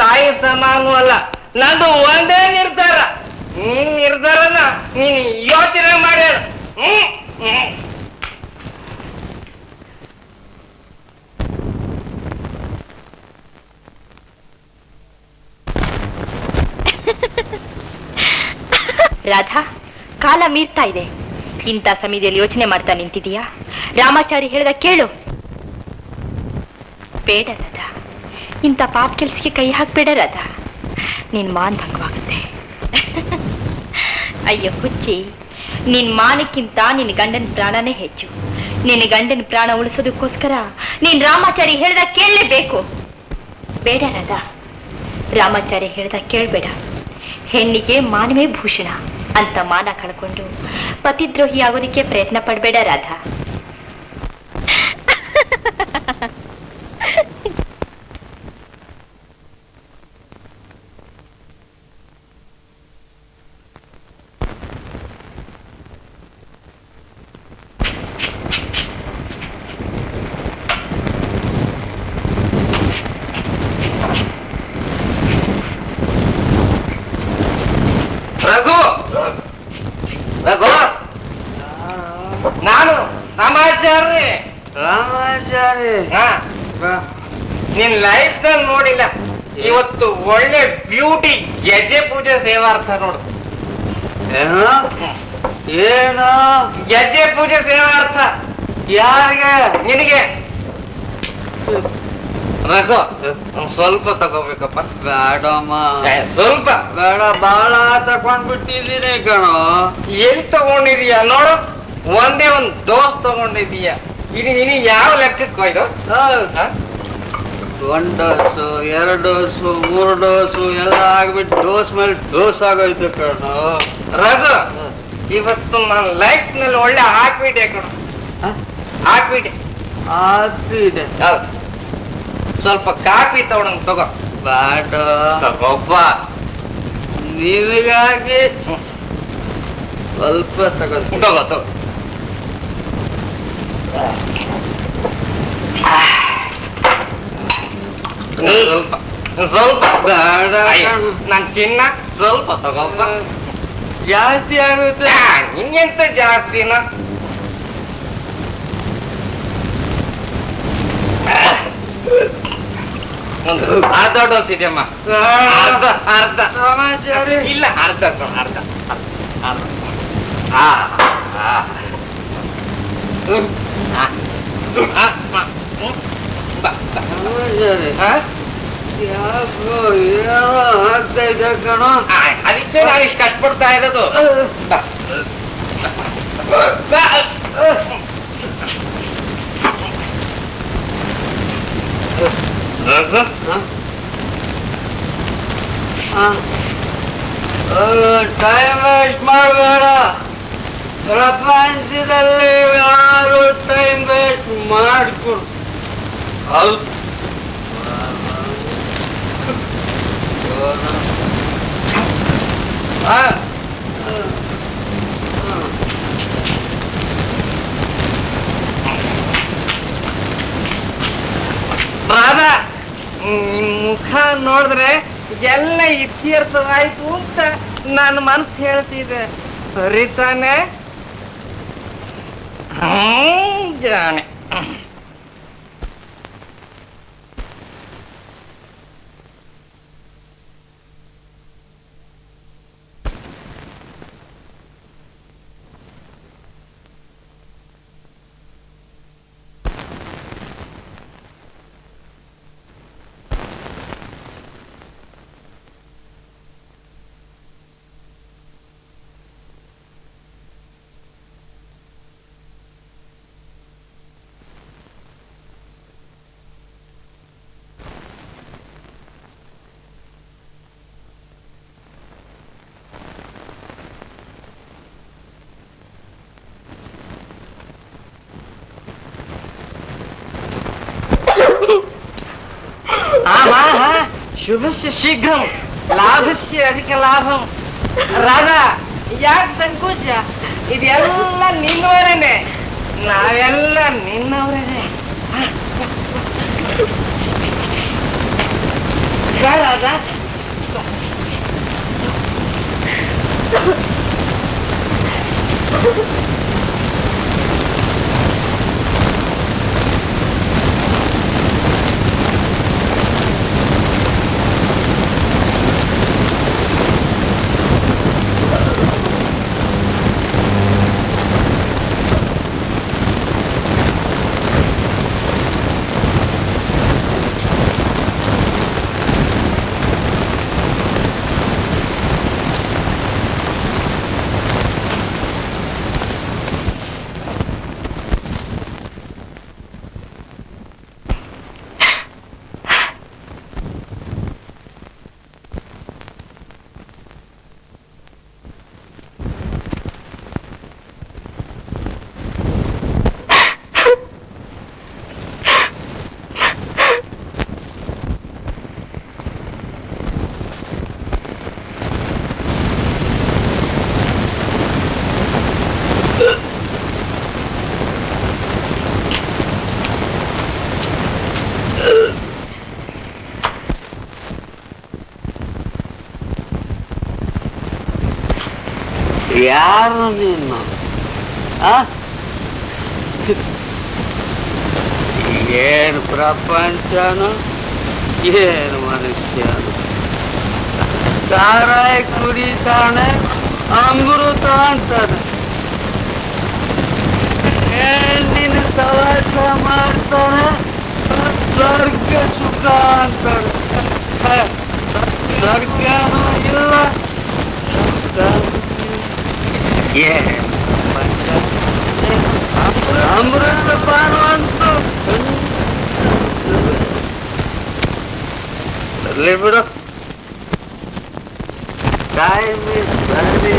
ತಾಯಿ ಸಮಾನೂ ಅಲ್ಲ. ನಂದು ಒಂದೇ ನಿರ್ಧಾರ. ನಿನ್ ನಿರ್ಧಾರನ ನೀನ್ ಯೋಚನೆ ಮಾಡಿ. ರಾಧಾ, ಕಾಲ ಮೀರ್ತಾ ಇದೆ. ಇಂಥ ಸಮಯದಲ್ಲಿ ಯೋಚನೆ ಮಾಡ್ತಾ ನಿಂತಿದೀಯಾ? ರಾಮಾಚಾರಿ ಹೇಳ್ದ ಕೇಳು. ಬೇಡ ರಾಧಾ, ಇಂಥ ಪಾಪ ಕೆಲ್ಸಕ್ಕೆ ಕೈ ಹಾಕ್ಬೇಡ ರಾಧಾ, ನಿನ್ ಮಾನ್ ಭಂಗವಾಗುತ್ತೆ. ಅಯ್ಯೋ ಹುಚ್ಚಿ, ನಿನ್ ಮಾನಕ್ಕಿಂತ ನಿನ್ ಗಂಡನ ಪ್ರಾಣನೇ ಹೆಚ್ಚು. ನಿನ್ನ ಗಂಡನ ಪ್ರಾಣ ಉಳಿಸೋದಕ್ಕೋಸ್ಕರ ನೀನ್ ರಾಮಾಚಾರಿ ಹೇಳ್ದ ಕೇಳಲೇಬೇಕು. ಬೇಡ ರಾಧಾ, ರಾಮಾಚಾರಿ ಹೇಳ್ದ ಕೇಳ್ಬೇಡ. ಹೆಣ್ಣಿಗೆ ಮಾನವೇ ಭೂಷಣ ಅಂತ ಮಾನ ಕಳ್ಕೊಂಡು ಪತಿದ್ರೋಹಿ ಆಗೋದಕ್ಕೆ ಪ್ರಯತ್ನ ಪಡ್ಬೇಡ ರಾಧಾ. ರಘು, ರಘು, ನಾನು ರಾಮಾಚಾರ್ಯ. ನಿನ್ ಲೈಫ್ ನಲ್ಲಿ ನೋಡಿಲ್ಲ, ಇವತ್ತು ಒಳ್ಳೆ ಬ್ಯೂಟಿ ಗೆಜ್ಜೆ ಪೂಜೆ ಸೇವಾರ್ಥ ನೋಡು. ಏನು ಗೆಜ್ಜೆ ಪೂಜೆ ಸೇವಾರ್ಥ? ಯಾರಿಗೆ? ನಿನಗೆ. ರಘು, ಸ್ವಲ್ಪ ತಗೋಬೇಕಪ್ಪ. ಬೇಡಮ್ಮ, ಸ್ವಲ್ಪ ಬೇಡ, ಬಾಳ ತಕೊಂಡ್ಬಿಟ್ಟಿದ್ದೀನಿ ಕಣೋ. ಎಲ್ಲಿ ತಗೊಂಡಿದೀಯ ನೋಡು, ಒಂದೇ ಒಂದ್ ಡೋಸ್ ತಗೊಂಡಿದೀಯ. ಇದು ನೀನು ಯಾವ ಲೆಕ್ಕಕ್ಕೆ ಇದು? ಒಂದ್ ಡೋಸು, 2 ಡೋಸು, 3 ಡೋಸು ಎಲ್ಲ ಆಗ್ಬಿಟ್ಟು ಡೋಸ್ ಮೇಲೆ ಡೋಸ್ ಆಗೋಯ್ತು ಕಣೋ. ರಘು, ಇವತ್ತು ನನ್ನ ಲೈಫ್ ನಲ್ಲಿ ಒಳ್ಳೆ ಹಾಕ್ಬಿಟ್ಟೆ ಕಣೋ. ಹಾಕ್ಬಿಟ್ಟೆ. ಆಗ್ತಿದೆ. ಹೌದು, ಸ್ವಲ್ಪ ಕಾಫಿ ತಗೊಂಡ್ ತಗೋ. ಬೇಡ, ತಗೋಪ್ಪ. ನಿನಗಾಗಿ ಸ್ವಲ್ಪ ತಗೋ. ತಗೋ ತಗೋ. ಸ್ವಲ್ಪ ಸ್ವಲ್ಪ ಬೇಡ ಕಣೋ. ನನ್ ಚಿನ್ನ ಸ್ವಲ್ಪ ತಗೋಪ್ಪ. ಜಾಸ್ತಿ ಆಗುತ್ತೆ. ನಿಂಗೆಂತ ಜಾಸ್ತಿನ? ಒಂದು ಅರ್ಧ ಡೋಸ್ ಇದೆಯಮ್ಮ. ಅರ್ಧ ಅರ್ಧ ರಾಮಾಚಾರಿ. ಇಲ್ಲ, ಅರ್ಧ ತಗೋ, ಅರ್ಧ ಅರ್ಧ. ಯಾಕೋ ಏನೋ ಆಗ್ತಾ ಇದೆ ಕಣೋ. ಅದಕ್ಕೆ ನಾನು ಇಷ್ಟು ಕಷ್ಟಪಡ್ತಾ ಇರೋದು. ಟೈಮ್ ವೇಸ್ಟ್ ಮಾಡಬೇಡ. ಪ್ರಪಂಚದಲ್ಲಿ ಯಾರು ಟೈಮ್ ವೇಸ್ಟ್ ಮಾಡ್ಕೊಡು. ಹೌದು, ಮುಖ ನೋಡಿದ್ರೆ ಎಲ್ಲ ಇತ್ಯರ್ಥವಾಯ್ತು ಅಂತ ನನ್ನ ಮನಸ್ಸು ಹೇಳ್ತಿದೆ. ಸರಿ ತಾನೆ? ಜಾಣೆ. ಶುಭಸ್ಯ ಶೀಘ್ರಂ ಲಾಭಸ್ಯ ಅಧಿಕ ಲಾಭಂ. ರಾಧಾ, ಯಾಕೆ ಸಂಕೋಚ? ಇದೆಲ್ಲ ನಿನ್ನವರೇನೆ, ನಾವೆಲ್ಲ ನಿನ್ನವರೇನೆ. ರಾಧಾ, ಯಾರು ನೀನು? ಏನು ಪ್ರಪಂಚನು, ಏನು ಮನುಷ್ಯನು? ಸಾರಾಯ ಕುಡಿತಾನೆ, ಅಮೃತ ಅಂತಾನೆ, ಹೆಣ್ಣಿನ ಸವಾಸ ಮಾಡ್ತಾನೆ, ಸ್ವರ್ಗ ಸುಖ ಅಂತಾನೆ. ಸ್ವರ್ಗನೂ ಇಲ್ಲ, ಅಮೃತ ಪಾನ ಅಂತೂ ಬರ್ಲಿ ಬಿಡು. ಟೈಮ್ ಇಸ್ ವೆರಿ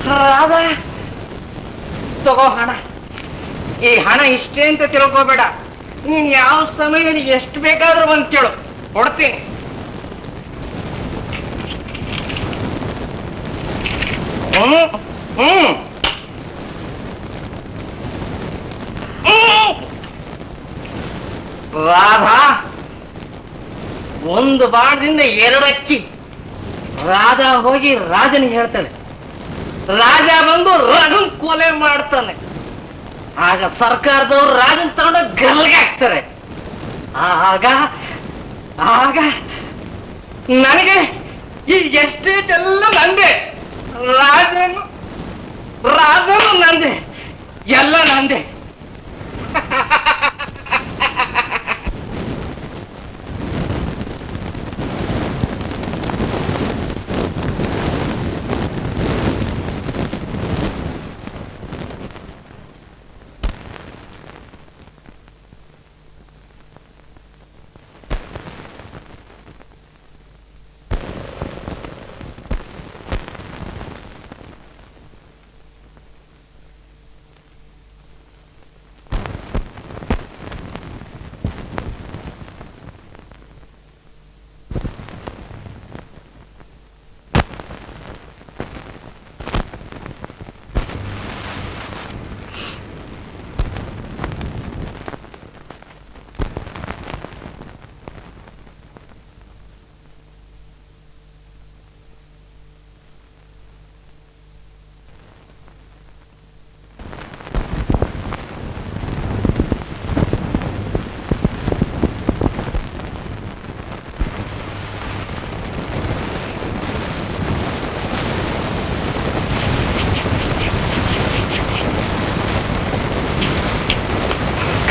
ರಾಧಾ, ತಗೋ ಹಣ. ಈ ಹಣ ಇಷ್ಟೇ ಅಂತ ತಿಳ್ಕೋಬೇಡ. ನೀನ್ ಯಾವ ಸಮಯದಲ್ಲಿ ಎಷ್ಟು ಬೇಕಾದ್ರೂ ಬಂದು ಕೇಳು, ಕೊಡ್ತೀನಿ. ರಾಧಾ, ಒಂದು ಬಾಣದಿಂದ 2 ಅಕ್ಕಿ. ರಾಧಾ ಹೋಗಿ ರಾಜನಿಗೆ ಹೇಳ್ತಾಳೆ, ರಾಜ ಬಂದು ರಾಜನ್ ಕೊಲೆ ಮಾಡ್ತಾನೆ. ಆಗ ಸರ್ಕಾರದವ್ರು ರಾಜನ್ ತಗೊಂಡು ಗಲ್ಗೆ ಹಾಕ್ತಾರೆ. ಆಗ ಆಗ ನನಗೆ ಈ ಎಸ್ಟೇಟ್ ಎಲ್ಲ ನಂದೆ, ರಾಜನು ನಂದೆ, ಎಲ್ಲ ನಂದೆ.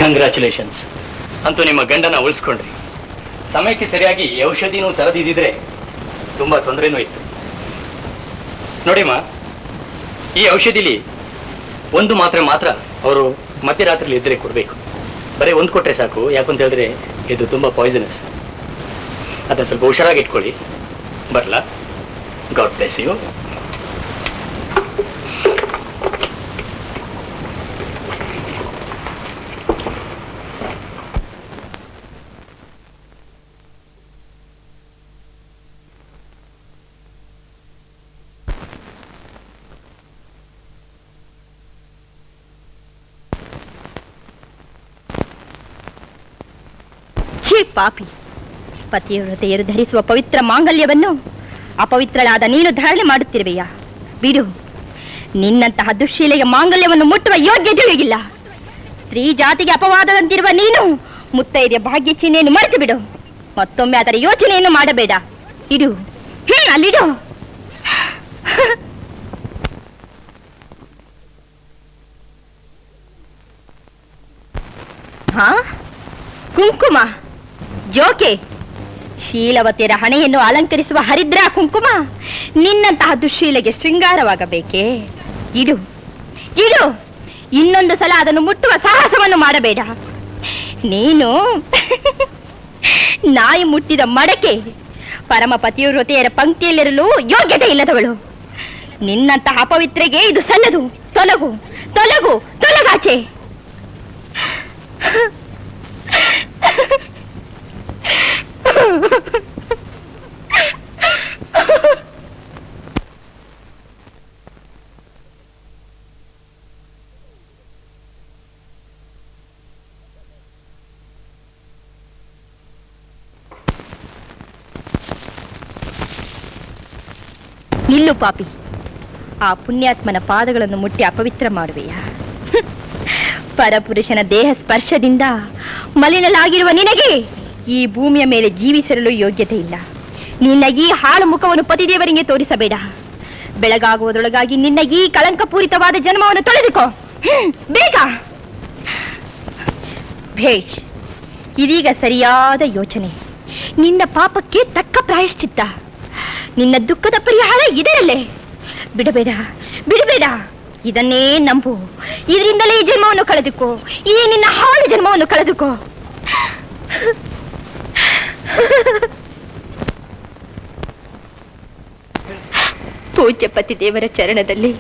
ಕಂಗ್ರ್ಯಾಚುಲೇಷನ್ಸ್. ಅಂತೂ ನಿಮ್ಮ ಗಂಡನ ಉಳಿಸ್ಕೊಂಡ್ರಿ. ಸಮಯಕ್ಕೆ ಸರಿಯಾಗಿ ಔಷಧಿನೂ ತರದಿದ್ದಿದ್ರೆ ತುಂಬಾ ತೊಂದರೆನೂ ಇತ್ತು. ನೋಡಿಮ್ಮ, ಈ ಔಷಧಿಲಿ ಒಂದು ಮಾತ್ರೆ ಮಾತ್ರ ಅವರು ಮಧ್ಯರಾತ್ರಿಲಿ ಇದ್ರೆ ಕೊಡಬೇಕು. ಬರೀ ಒಂದು ಕೊಟ್ಟರೆ ಸಾಕು. ಯಾಕಂತ ಹೇಳಿದ್ರೆ ಇದು ತುಂಬಾ ಪಾಯ್ಸನಸ್. ಅದನ್ನ ಸ್ವಲ್ಪ ಹುಷಾರಾಗಿ ಇಟ್ಕೊಳ್ಳಿ. ಬರಲಾ? God bless you. ಛೀ ಪಾಪಿ, ಪತಿವ್ರತೆಯರು ಧರಿಸುವ ಪವಿತ್ರ ಮಾಂಗಲ್ಯವನ್ನು ಅಪವಿತ್ರಳಾದ ನೀನು ಧಾರಣೆ ಮಾಡುತ್ತಿರುವೆಯಾ? ಬಿಡು, ನಿನ್ನಂತಹ ದುಶ್ಶೀಲೆಗೆ ಮಾಂಗಲ್ಯವನ್ನು ಮುಟ್ಟುವ ಯೋಗ್ಯತೆಯೂ ಇಲ್ಲ. ಸ್ತ್ರೀ ಜಾತಿಗೆ ಅಪವಾದದಂತಿರುವ ನೀನು ಮುತ್ತೈದೆಯ ಭಾಗ್ಯ ಚಿಹ್ನೆಯನ್ನು ಮರೆತು ಬಿಡು. ಮತ್ತೊಮ್ಮೆ ಅದರ ಯೋಚನೆಯನ್ನು ಮಾಡಬೇಡ. ಇಡು, ಅಲ್ಲಿಡು. ಹಾ, ಕುಂಕುಮ ಜೋಕೆ, ಶೀಲವತಿಯರ ಹಣೆಯನ್ನು ಅಲಂಕರಿಸುವ ಹರಿದ್ರಾ ಕುಂಕುಮ ನಿನ್ನಂತಹ ದುಶ್ಶೀಲೆಗೆ ಶೃಂಗಾರವಾಗಬೇಕೇ? ಇಡು, ಇಡು. ಇನ್ನೊಂದು ಸಲ ಅದನ್ನು ಮುಟ್ಟುವ ಸಾಹಸವನ್ನು ಮಾಡಬೇಡ. ನೀನು ನಾಯಿ ಮುಟ್ಟಿದ ಮಡಕೆ, ಪರಮ ಪತಿವ್ರತೆಯರ ಪಂಕ್ತಿಯಲ್ಲಿರಲು ಯೋಗ್ಯತೆ ಇಲ್ಲದವಳು. ನಿನ್ನಂತಹ ಅಪವಿತ್ರೆಗೆ ಇದು ಸಲ್ಲದು. ತೊಲಗು, ತೊಲಗು, ತೊಲಗಾಚೆ. ನಿಲ್ಲು ಪಾಪಿ, ಆ ಪುಣ್ಯಾತ್ಮನ ಪಾದಗಳನ್ನು ಮುಟ್ಟಿ ಅಪವಿತ್ರ ಮಾಡುವೆಯಾ? ಪರಪುರುಷನ ದೇಹ ಸ್ಪರ್ಶದಿಂದ ಮಲಿನಲಾಗಿರುವ ನಿನಗೆ ಈ ಭೂಮಿಯ ಮೇಲೆ ಜೀವಿಸಲು ಯೋಗ್ಯತೆ ಇಲ್ಲ. ನಿನ್ನ ಈ ಹಾಳು ಮುಖವನ್ನು ಪತಿದೇವರಿಗೆ ತೋರಿಸಬೇಡ. ಬೆಳಗಾಗುವುದರೊಳಗಾಗಿ ನಿನ್ನ ಈ ಕಳಂಕಪೂರಿತವಾದ ಜನ್ಮವನ್ನು ತೊಳೆದುಕೋ. ಬೇಗ. ಭೇಷ್, ಇದೀಗ ಸರಿಯಾದ ಯೋಚನೆ. ನಿನ್ನ ಪಾಪಕ್ಕೆ ತಕ್ಕ ಪ್ರಾಯಶ್ಚಿತ್ತ. ನಿನ್ನ ದುಃಖದ ಪರಿಹಾರ ಇದರಲ್ಲೇ. ಬಿಡಬೇಡ, ಬಿಡಬೇಡ. ಇದನ್ನೇ ನಂಬು. ಇದರಿಂದಲೇ ಈ ಜನ್ಮವನ್ನು ಕಳೆದುಕೋ. ಈ ನಿನ್ನ ಹಾಳು ಜನ್ಮವನ್ನು ಕಳೆದುಕೋ. ಪೂಜ್ಯ ಪತಿ ದೇವರ ಚರಣದಲ್ಲಿ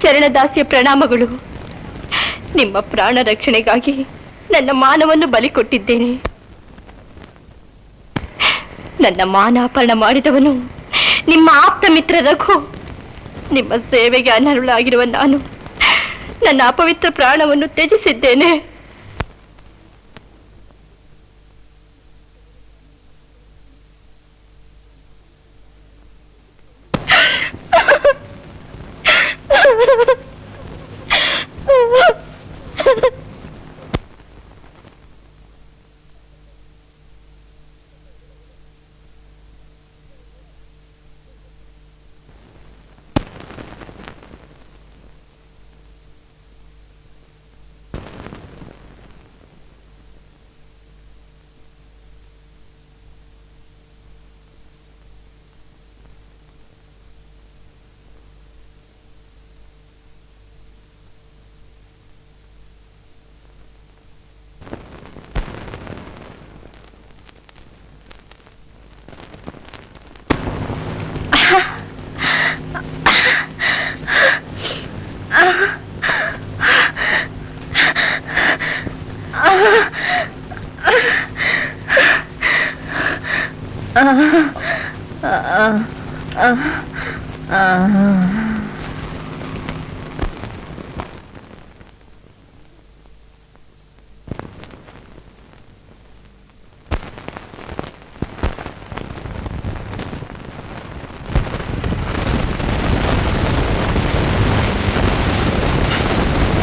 ಚರಣದಾಸ್ಯ ಪ್ರಣಾಮಗಳು. ನಿಮ್ಮ ಪ್ರಾಣ ರಕ್ಷಣೆಗಾಗಿ ನನ್ನ ಮಾನವನ್ನು ಬಲಿ ಕೊಟ್ಟಿದ್ದೇನೆ. ನನ್ನ ಮಾನಾಪರಣ ಮಾಡಿದವನು ನಿಮ್ಮ ಆಪ್ತ ಮಿತ್ರ ರಘು. ನಿಮ್ಮ ಸೇವೆಗೆ ಅನರ್ಹಳಾಗಿರುವ ನಾನು ನನ್ನ ಅಪವಿತ್ರ ಪ್ರಾಣವನ್ನು ತ್ಯಜಿಸಿದ್ದೇನೆ.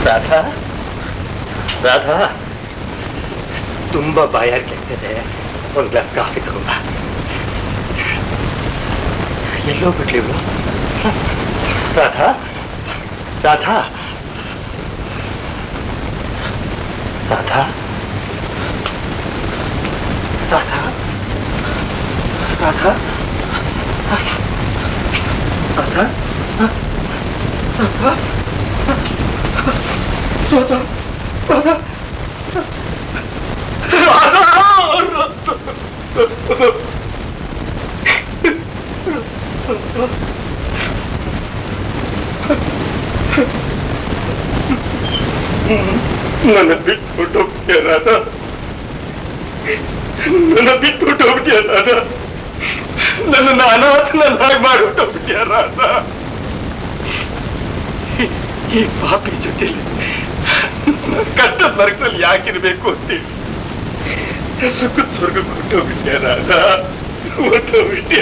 ರಾಧಾ, ರಾಧಾ, ತುಂಬಾ ಬಾಯಾರಿಕೆ ಆಗ್ತಿದೆ. ಒಂದು ಗ್ಲಾಸ್ ಕಾಫಿ ತಗೊಂಬ. ಎಲ್ಲೋ ಬಿಟ್ಲಿ ರಾಧಾ, ರಾಧಾ, ರಾಧಾ ರಾಧಾ ರಾಧಾ ರಾಧಾ ರಾಧಾ ನನ್ನ ಬಿಟ್ಬಿಟ್ಟು ಹೋಗ್ತೀಯ ರಾಧಾ ನನ್ನ ಬಿಟ್ಬಿಟ್ಟು ಹೋಗ್ತೀಯ ರಾಧಾ ನನ್ನನ್ನು ಅನಾಥನನ್ನಾಗಿ ಮಾಡಿಬಿಟ್ಟು ಹೋಗ್ತೀಯ ರಾಧಾ ಈ ಪಾಪಿ ಜೊತೆಲಿ ಕಷ್ಟದ ನರಕದಲ್ಲಿ ಯಾಕಿರ್ಬೇಕು ಅಂತೇಳಿ ಸುಖದ ಸ್ವರ್ಗ ಕೊಟ್ಟೋಗ್ಬಿಟ್ಯ ರಾಧಾ ಹೊಟ್ಟೋಗ್ಬಿಟ್ಯ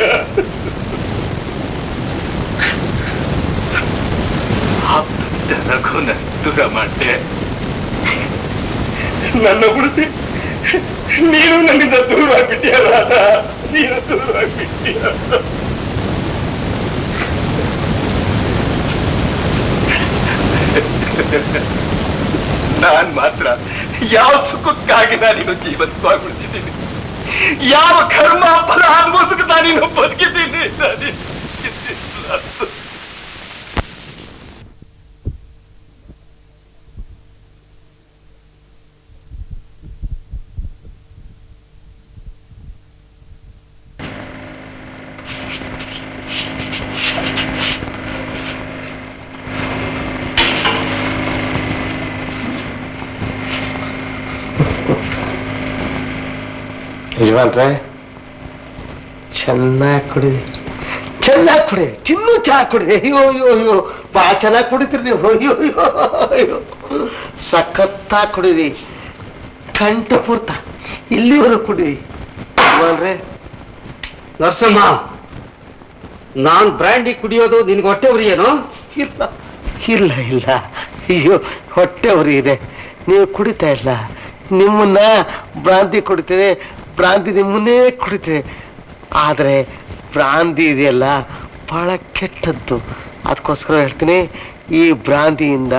ರಘುನ ದೂರ ಮಾಡ್ದೆ ನನ್ನ ಉಳಿಸಿ ನೀನು ನನ್ನಿಂದ ದೂರ ಆಗ್ಬಿಟ್ಟಿಯ ರಾಧಾ ನೀನು ದೂರ ಆಗ್ಬಿಟ್ಟಿಯ ನಾನ್ ಮಾತ್ರ ಯಾವ ಸುಖಕ್ಕಾಗಿ ನಾನಿನ್ನು ಜೀವಂತವಾಗಿ ಉಳಿದಿದ್ದೀನಿ ಯಾವ ಕರ್ಮ ಫಲ ಅನುಭವಿಸಕ್ಕೆ ನಾನಿನ್ನು ಬದುಕಿದ್ದೀನಿ ಯಜಮಾನ್ರೆ ಚೆನ್ನಾಗಿ ಕುಡಿರಿ ಚೆನ್ನಾಗಿ ಕುಡಿ ಚಿನ್ನು ಚಹಾ ಕುಡಿರಿ ಅಯ್ಯೋ ಅಯ್ಯೋ ಅಯ್ಯೋ ಬಹಳ ಚೆನ್ನಾಗಿ ಕುಡಿತೀರಿ ನೀವು ಅಯ್ಯೋ ಅಯ್ಯೋ ಅಯ್ಯೋ ಸಖತ್ತಾಗಿ ಕುಡಿರಿ ಕಂಠ ಪೂರ್ತ ಇಲ್ಲಿವರೆಗೂ ಕುಡಿ ಯಜಮಾನ್ರೆ. ನರಸಮ್ಮ, ನಾನ್ ಬ್ರ್ಯಾಂಡಿ ಕುಡಿಯೋದು ನಿನ್ಗೆ ಹೊಟ್ಟೆ ಉರಿಯೇನು? ಇಲ್ಲ ಇಲ್ಲ ಇಲ್ಲ ಅಯ್ಯೋ ಹೊಟ್ಟೆ ಉರಿ ಇದೆ, ನೀವು ಕುಡಿತಾ ಇಲ್ಲ. ನಿಮ್ಮನ್ನ ಭ್ರಾಂತಿ ಕುಡಿತೇನೆ, ಭ್ರಾಂತಿ ನಿಮ್ಮನ್ನೇ ಕುಡಿತೇನೆ. ಆದರೆ ಭ್ರಾಂತಿ ಇದೆಯಲ್ಲ ಬಹಳ ಕೆಟ್ಟದ್ದು. ಅದಕ್ಕೋಸ್ಕರ ಹೇಳ್ತೀನಿ, ಈ ಭ್ರಾಂತಿಯಿಂದ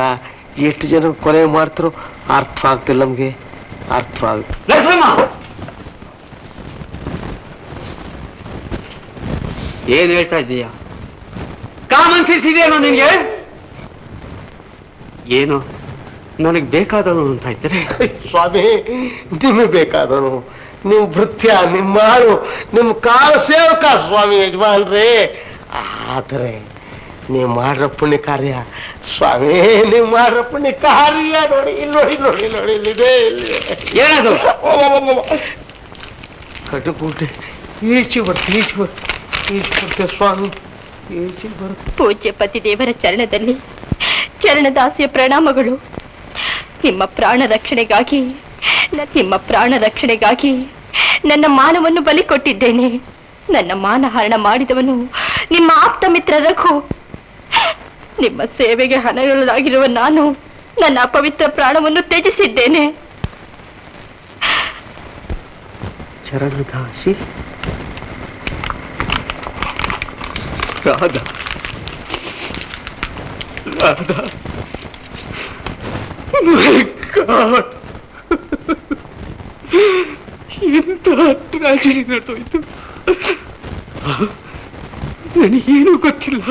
ಎಷ್ಟು ಜನ ಕೊಲೆ ಮಾಡ್ತಾರೋ ಅರ್ಥ ಆಗ್ತಿಲ್ಲ ನಮ್ಗೆ, ಅರ್ಥವಾಗುತ್ತೆ. ಏನ್ ಹೇಳ್ತಾ ಇದ್ದೀಯ? ಕಾಮನ್ ಸೆನ್ಸ್ ಇದೆಯೇನೋ ನಿನ್ಗೆ? ಏನು ನನಗ್ ಬೇಕಾದವನು ಅಂತ ಇದ್ರೆ? ಸ್ವಾಮಿ, ನಿಮಗೆ ಬೇಕಾದವನು, ನಿಮ್ ಭೃತ್ಯ, ನಿಮ್ಮ ಮಾಳು, ನಿಮ್ ಕಾಲ ಸೇವಕ ಸ್ವಾಮಿ ಯಜಮಾನ್ರೇ. ಆದರೆ ನೀವು ಮಾಡ್ರ ಪುಣ್ಯ ಕಾರ್ಯ ಸ್ವಾಮಿ, ನೀವು ಮಾಡ್ರ ಪುಣ್ಯ ಕಾರ್ಯ ನೋಡಿ ಇಲ್ಲಿ ನೋಡಿ ನೋಡಿ ನೋಡಿ ಇಲ್ಲಿದೆ ಇಲ್ಲಿ. ಏನದು? ಕಟುಕುಂಟೆ ಈಚೆ ಬರುತ್ತೆ ಈಚೆ ಬರುತ್ತೆ ಈಚೆ ಬರುತ್ತೆ ಸ್ವಾಮಿ, ಈಚೆ ಬರುತ್ತೆ. ಪೂಜ್ಯ ಪತಿ ದೇವರ ಚರಣದಲ್ಲಿ ಚರಣದಾಸಿಯ ಪ್ರಣಾಮಗಳು. ನಿಮ್ಮ ಪ್ರಾಣ ರಕ್ಷಣೆಗಾಗಿ ನನ್ನ ಮಾನವನ್ನು ಬಲಿ ಕೊಟ್ಟಿದ್ದೇನೆ. ನನ್ನ ಮಾನಹರಣ ಮಾಡಿದವನು ನಿಮ್ಮ ಆಪ್ತ ಮಿತ್ರ ರಘು. ನಿಮ್ಮ ಸೇವೆಗೆ ಹಣಗಳಾಗಿರುವ ನಾನು ನನ್ನ ಅಪವಿತ್ರ ಪ್ರಾಣವನ್ನು ತ್ಯಜಿಸಿದ್ದೇನೆ. ಚರಣದಾಸಿ ರಾಧಾ, ರಾಧಾ, ಎಂತ ಟ್ರಾಜಿಡಿ ನಡೆದೋಯ್ತು. ನನಗೇನೂ ಗೊತ್ತಿಲ್ಲ.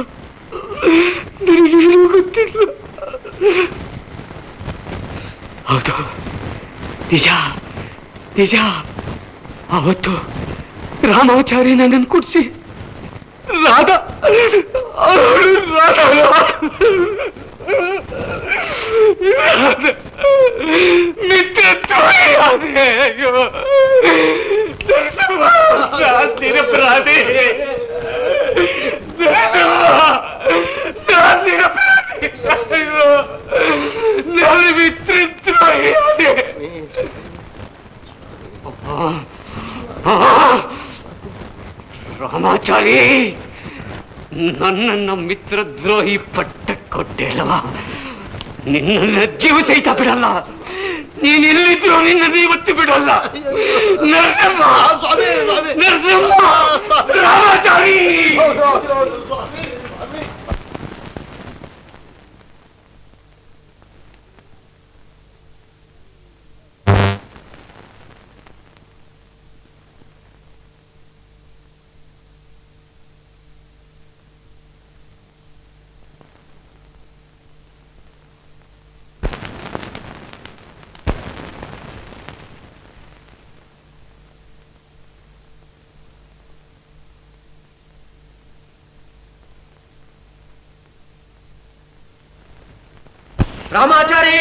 ಹೌದು, ನಿಜ ನಿಜ. ಅವತ್ತು ರಾಮಾಚಾರ್ಯ ನನ್ನನ್ನು ಕೂಡಿಸಿ ರಾಧಾ ರಾಮಾಚಾರಿ, ನನ್ನನ್ನ ಮಿತ್ರದ್ರೋಹಿ ಪಟ್ಟ ಕೊಟ್ಟೆ ಅಲ್ವಾ? ನಿನ್ನ ಜೀವ ಸಹಿತ ಬಿಡಲ್ಲ. ನೀನ್ ಎಲ್ಲಿದ್ರು ನಿನ್ನ ಇವತ್ತು ಬಿಡಲ್ಲ. ನರಸಿಂಹ, ನರಸಿಂಹ, ರಾಮಾಚಾರಿ. ರಾಮಾಚಾರಿ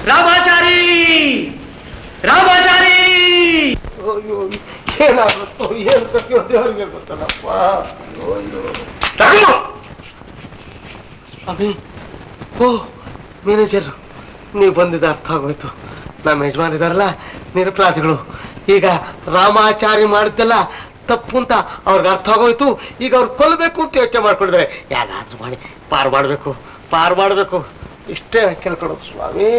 ರಾಮಾಚಾರಿ ರಾಮಾಚಾರಿ ಅಯ್ಯೋ ಏನಾಗುತ್ತೋ ಏನ್ ಕಥೆಯೋ ದೇವರಿಗೆ ಗೊತ್ತಲ್ಲಪ್ಪ. ಸ್ವಾಮಿ, ಓ ಮ್ಯಾನೇಜರ್, ನೀವು ಬಂದಿದ್ದ ಅರ್ಥ ಆಗೋಯ್ತು. ನಮ್ಮ ಯಜಮಾನಿದಾರಲ್ಲ ನಿರಪರಾಧಿಗಳು, ಈಗ ರಾಮಾಚಾರಿ ಮಾಡಿದ್ದೆಲ್ಲ ತಪ್ಪು ಅಂತ ಅವ್ರಿಗೆ ಅರ್ಥ ಆಗೋಯ್ತು. ಈಗ ಅವ್ರು ಕೊಲ್ಲಬೇಕು ಅಂತ ಯೋಚನೆ ಮಾಡ್ಕೊಂಡಿದ್ದಾರೆ. ಯಾರಾದ್ರೂ ಮಾಡಿ ಪಾರು ಮಾಡಬೇಕು ಇಷ್ಟೇ ಕೇಳ್ಕೊಡೋದು ಸ್ವಾಮಿ.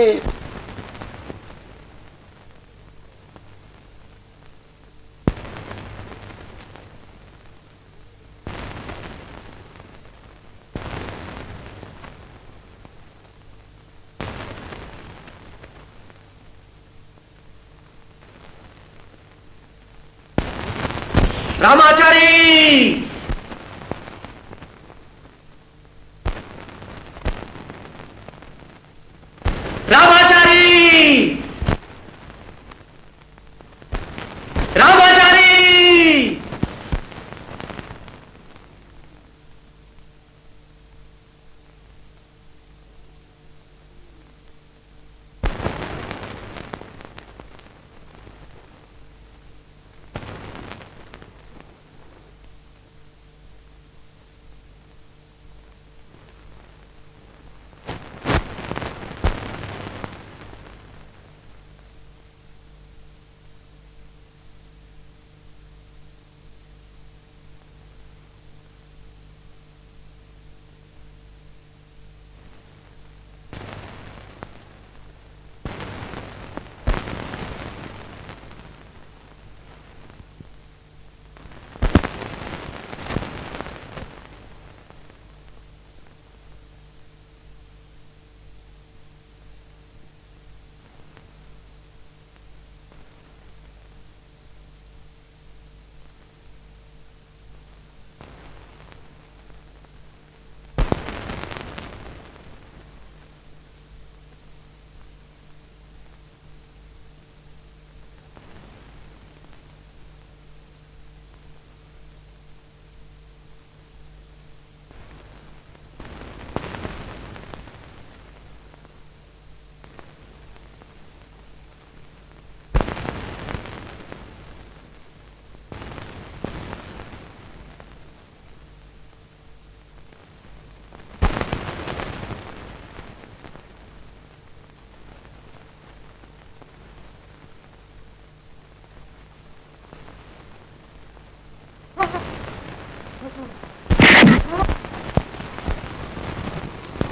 ರಾಮಾಚಾರಿ ರಾಮಾಚಾರಿ ರಾಮಾಚಾರಿ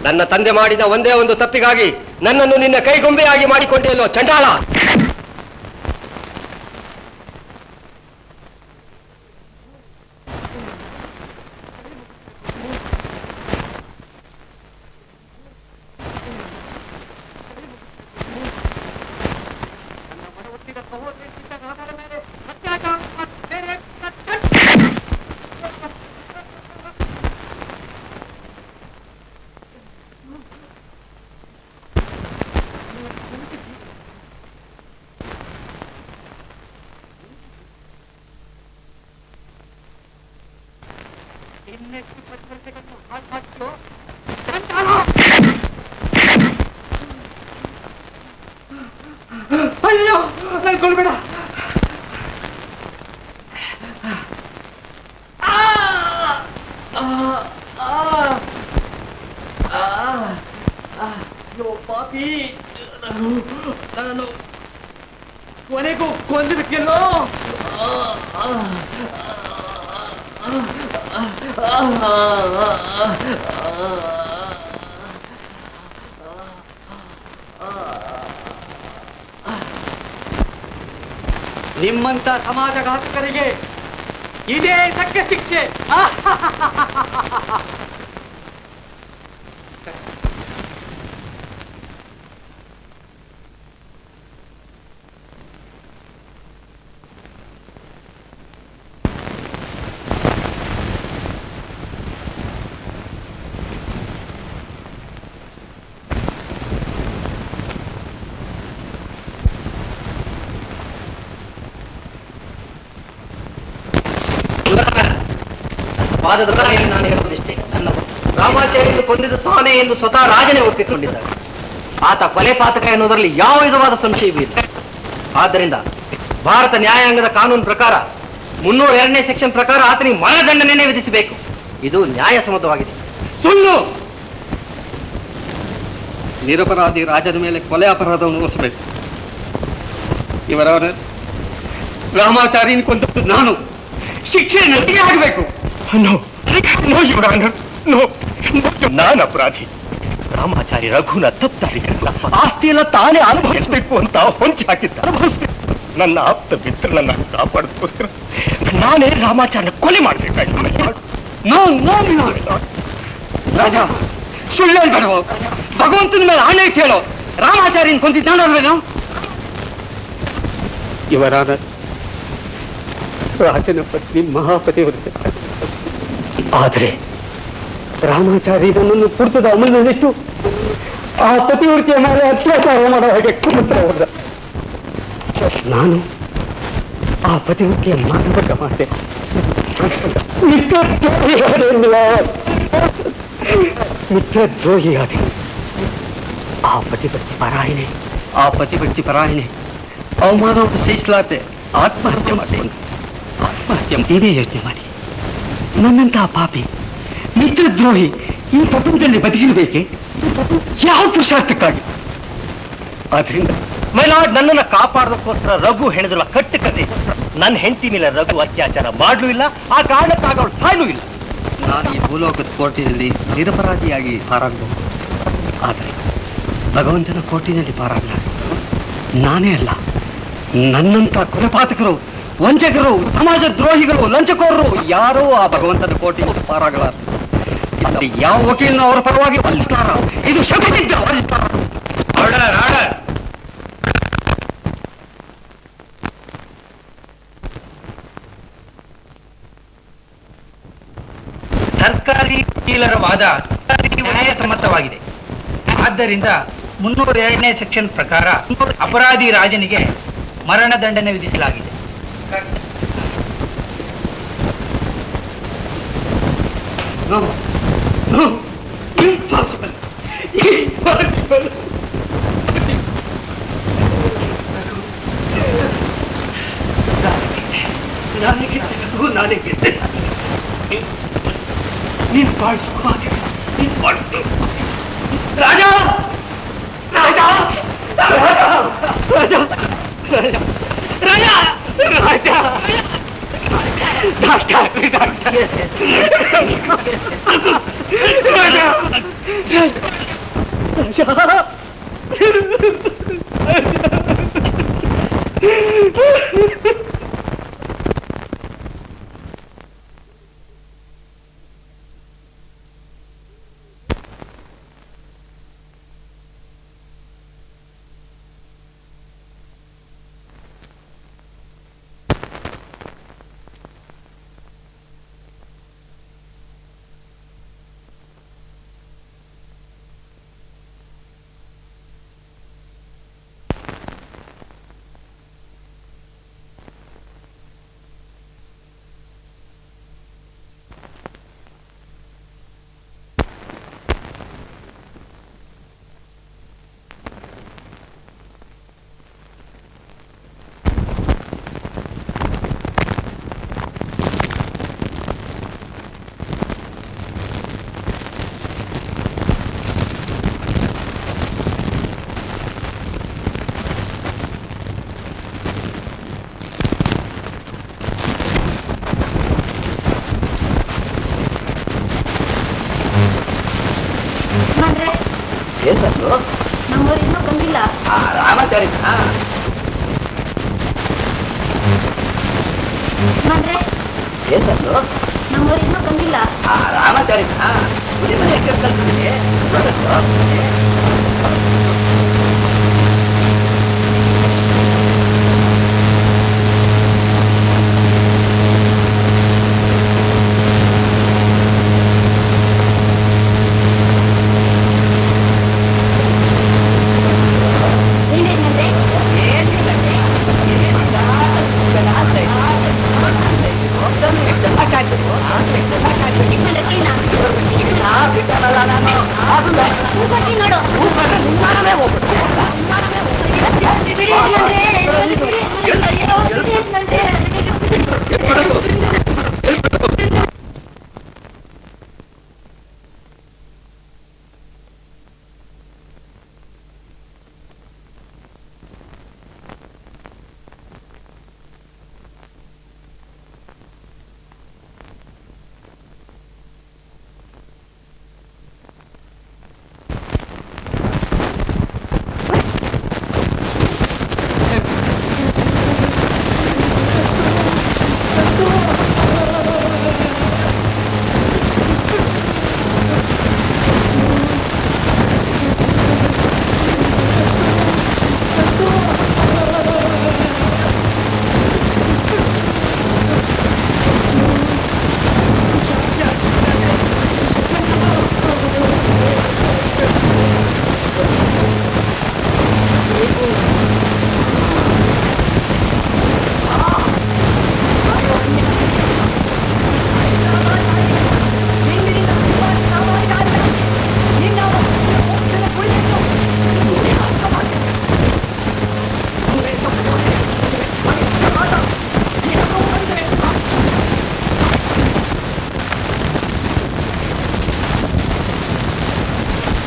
ನನ್ನ ತಂದೆ ಮಾಡಿದ ಒಂದೇ ಒಂದು ತಪ್ಪಿಗಾಗಿ ನನ್ನನ್ನು ನಿನ್ನ ಕೈಗೊಂಬೆಯಾಗಿ ಮಾಡಿಕೊಂಡೆಯಲ್ಲೋ ಚಂಡಾಳ. ಅಯ್ಯೋ, ನನ್ ಕೊಲ್ಬೇಡ. ಅಯ್ಯೋ ಪಾಪಿ, ನಾನು ಕೊನೆಗೂ ಕೊಂದಿದ್ದಕ್ಕೆಲ್ಲೋ. ನಿಮ್ಮಂತ ಸಮಾಜಘಾತಕರಿಗೆ ಇದೇ ತಕ್ಕ ಶಿಕ್ಷೆ. ವಾದದ ಕೊನೆಯಲ್ಲಿ ನಾನು ಹೇಳುವುದಿಷ್ಟೇ, ನನ್ನ ರಾಮಾಚಾರ್ಯನು ಕೊಂದಿದ್ದು ತಾನೇ ಎಂದು ಸ್ವತಃ ರಾಜನೇ ಒಪ್ಪಿಕೊಂಡಿದ್ದಾರೆ. ಆತ ಕೊಲೆ ಪಾತಕ ಎನ್ನುವುದರಲ್ಲಿ ಯಾವ ವಿಧವಾದ ಸಂಶಯವೂ ಇಲ್ಲ. ಆದ್ದರಿಂದ ಭಾರತ ನ್ಯಾಯಾಂಗದ ಕಾನೂನು ಪ್ರಕಾರ 302ನೇ ಸೆಕ್ಷನ್ ಪ್ರಕಾರ ಆತನಿಗೆ ಮರಣದಂಡನೆ ವಿಧಿಸಬೇಕು. ಇದು ನ್ಯಾಯಸಮ್ಮತವಾಗಿದೆ. ಸುಳ್ಳು! ನಿರಪರಾಧಿ ರಾಜನ ಮೇಲೆ ಕೊಲೆ ಅಪರಾಧವನ್ನು ಹೊರಿಸಬೇಕು. ಇವರವರ ರಾಮಾಚಾರ್ಯನ ಕೊಂದದ್ದು ನಾನು, ಶಿಕ್ಷೆ ನನಗೆ ಆಗಬೇಕು. ನಾನು ಅಪರಾಧಿ. ರಾಮಾಚಾರ್ಯ ರಘುನ ತಪ್ಪಾರಿಕಲ್ಲ, ಆಸ್ತಿಯೆಲ್ಲ ತಾನೇ ಅನುಭವಿಸಬೇಕು ಅಂತ ಹೊಂಚಿ ಹಾಕಿದ್ದ. ಅನುಭವಿಸ್ಬೇಕು. ನನ್ನ ಆಪ್ತ ಮಿತ್ರನನ್ನ ಕಾಪಾಡೋದಕ್ಕೋಸ್ಕರ ನಾನೇ ರಾಮಾಚಾರ್ಯ ಕೊಲೆ ಮಾಡ್ಬೇಕಾಯ್ತು. ರಾಜ, ಸುಳ್ಳು ಹೇಳ್ಬೇಡ. ಭಗವಂತನ ಮೇಲೆ ಆಣೆ ಇಟ್ಟು ಹೇಳೋ, ರಾಮಾಚಾರ್ಯನ ಕೊಂದಿದ್ದಾನಲ್ವೇನೋ? ಇವರಾದ ರಾಜನ ಪತ್ನಿ ಮಹಾಪತಿವ್ರತೆ. ಆದರೆ ರಾಮಾಚಾರ್ಯನನ್ನು ಪುರ್ತದ ಅಮಲಿಟ್ಟು ಆ ಪತಿವ್ರತೆಯ ಮೇಲೆ ಅತ್ಯಾಚಾರ ಮಾಡೋ ಹಾಗೆ ಕುಮಂತ್ರ ಹೋದ. ನಾನು ಆ ಪತಿವ್ರತೆಯ ಮಾನವಕ ಮಾಡಿದೆ. ಮಿತ್ರದ್ರೋಹಿಯಾದೆ. ಆ ಪತಿವ್ರತಿ ಪರಾಯಣೆ ಅವಮಾನವನ್ನು ಸಹಿಸಲಾತೆ ಆತ್ಮಹತ್ಯೆ ಮಾಡಿಕೊಂಡು ನೀವೇ ಯೋಚನೆ ಮಾಡಿ. ನನ್ನಂತಹ ಪಾಪಿ ಮಿತ್ರದ್ರೋಹಿ ಈ ಪ್ರಪಂಚದಲ್ಲಿ ಬದುಕಿರಬೇಕೆ? ಯಾವ ಪುರುಷಾರ್ಥಕ್ಕಾಗಿ? ಆದ್ರಿಂದ ಮೈಲಾಡ್, ನನ್ನನ್ನು ಕಾಪಾಡೋದಕ್ಕೋಸ್ಕರ ರಘು ಹೆಣೆದಿರುವ ಕಟ್ಟು ಕತೆ. ನನ್ನ ಹೆಂಡತಿ ಮೇಲೆ ರಘು ಅತ್ಯಾಚಾರ ಮಾಡಲೂ ಇಲ್ಲ, ಆ ಕಾರಣಕ್ಕಾಗ ಅವಳು ಸಾಯಲೂ ಇಲ್ಲ. ನಾನು ಈ ಭೂಲೋಕದ ಕೋರ್ಟಿನಲ್ಲಿ ನಿರಪರಾಧಿಯಾಗಿ ಪಾರಾಗಬಹುದು. ಆದರೆ ಭಗವಂತನ ಕೋರ್ಟಿನಲ್ಲಿ ಪಾರಾಗಲಾರೆ. ನಾನೇ ಅಲ್ಲ, ನನ್ನಂತ ಕೊಲೆಪಾತಕರು, ವಂಚಕರು, ಸಮಾಜ ದ್ರೋಹಿಗಳು, ಲಂಚಕೋರರು ಯಾರೋ ಆ ಭಗವಂತನ ಕೋರ್ಟಿನಲ್ಲಿ ಪಾರಾಗಲಾರ. ಇಲ್ಲಿ ಯಾವ ವಕೀಲನ ಅವರ ಪರವಾಗಿ ವಾದಿಸ್ತಾರ? ಇದು ಶತಸಿದ್ಧ ವಾದಿಸ್ತಾರ. ಸರ್ಕಾರಿ ವಕೀಲರ ವಾದ ನ್ಯಾಯಸಮ್ಮತವಾಗಿದೆ. ಆದ್ದರಿಂದ 302ನೇ ಸೆಕ್ಷನ್ ಪ್ರಕಾರ ಅಪರಾಧಿ ರಾಜನಿಗೆ ಮರಣದಂಡನೆ ವಿಧಿಸಲಾಗಿದೆ. ನೀನು ಬಾಳ್ ಸುಖವಾಗಿ ರಾಜ ರಾಜ ರಾಜ ರಾಜ ರಾಜ ರಾಜ ಡಾಕ್ಟರ್ ಡಾಕ್ಟರ್ ರಾಜ ನಮ್ಮೂರು ಇನ್ನೂ ಬಂದಿಲ್ಲ. ರಾಮಾಚಾರ್ಯ ಯಜಮಾನ್ರೆ ಏನ್ ಸರ್ ನಮ್ಮವ್ರು ಇನ್ನೂ ಬಂದಿಲ್ಲ. ರಾಮಾಚಾರಿ ಮನೆ ಕರ್ಕೊಂಡಿದ್ದೀನಿ.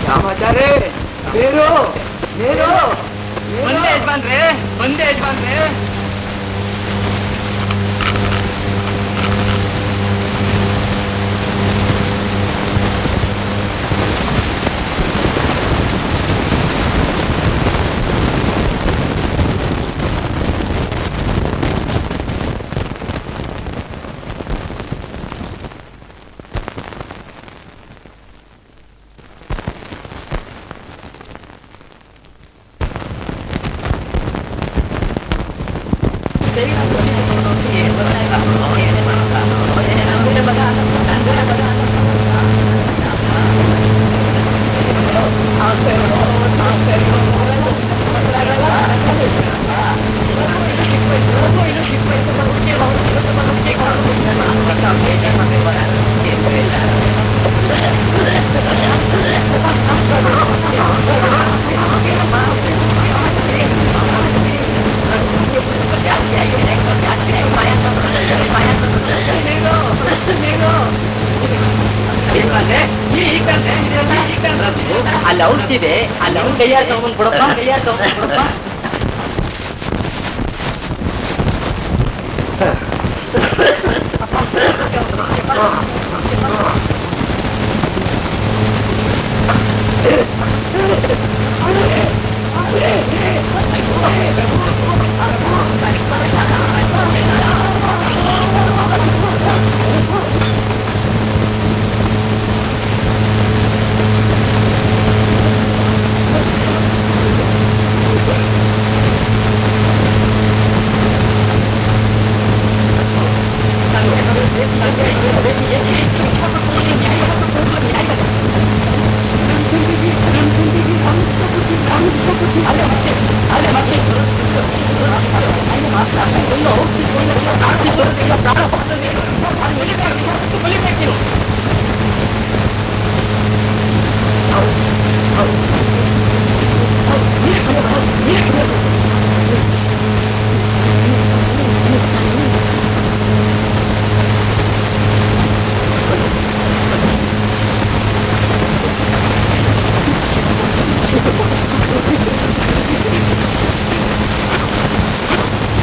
ರಾಮಾಚಾರಿ ಬೇರು ಬೇರು ಬಂದೆ ಯಜಮಾನ್ರೆ ಬಂದೆ ಯಜಮಾನ್ರೆ. ಅಲ್ಲಿ ಔಷಧಿದೆ, ಅಲ್ಲಿ ಅವ್ನ ಕೈಯಾರ ತಗೊಂಡ್ ಕೊಡಪ್ಪ, ಕೈಯಾರ ತಗೊಂಡ್ ಕೊಡಪ್ಪ.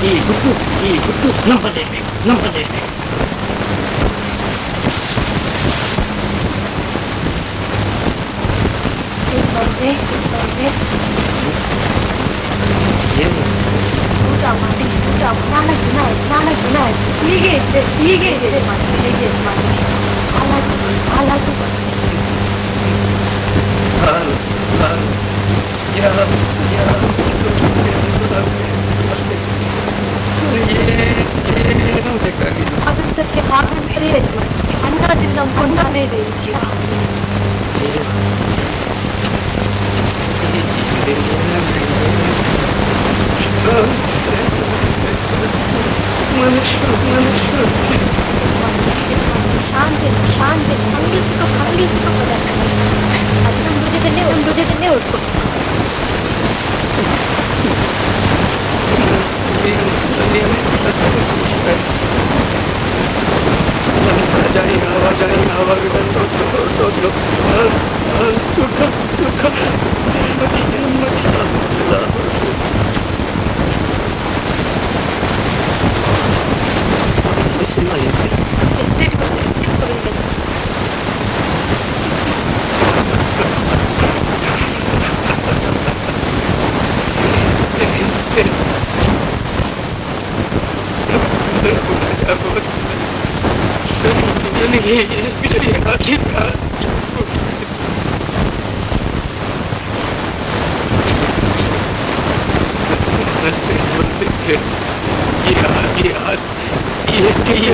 ಈ ಗುಟ್ಟು ನಂಬಲೇಬೇಕು, ನಂಬಲೇಬೇಕು. ಏನು ಅದಕ್ಕೆ ಹಾಗಂದ್ರೆ ಅನ್ನದಿಂದ ನಂಬ್ಕೊಂಡಾನೇ ಇದೆ ಈ ಜೀವ. ಶಾಂತಿ ಶಾಂತಿ ಖಂಡಿಸುವ ಪದಾರ್ಥ ಅದನ್ನ ಮೃಗದನ್ನೇ ಉಟ್ಕೊ. ಎಸ್ಟೇಟ್ ನನಗೆ ಎಷ್ಟು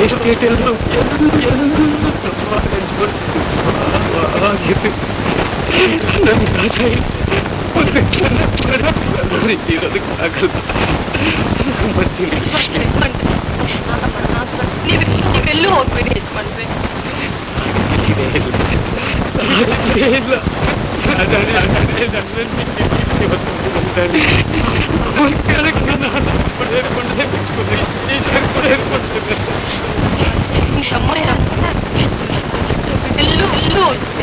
ಎಸ್ಟೇಟ್ ಎಲ್ಲರೂ ನನ್ನ ರಾಜ ಒಂದು ಕ್ಷಣ ಇರೋದಕ್ಕಾಗಲ್ಲ. ನೀವೆಲ್ಲೂ ಹೋಗ್ಬೇಡಿ ಯಜಮಾನ್ರೆ. ಇಲ್ಲ ಎಲ್ಲೂ ಹೋಗ್ಬೇಡಿ.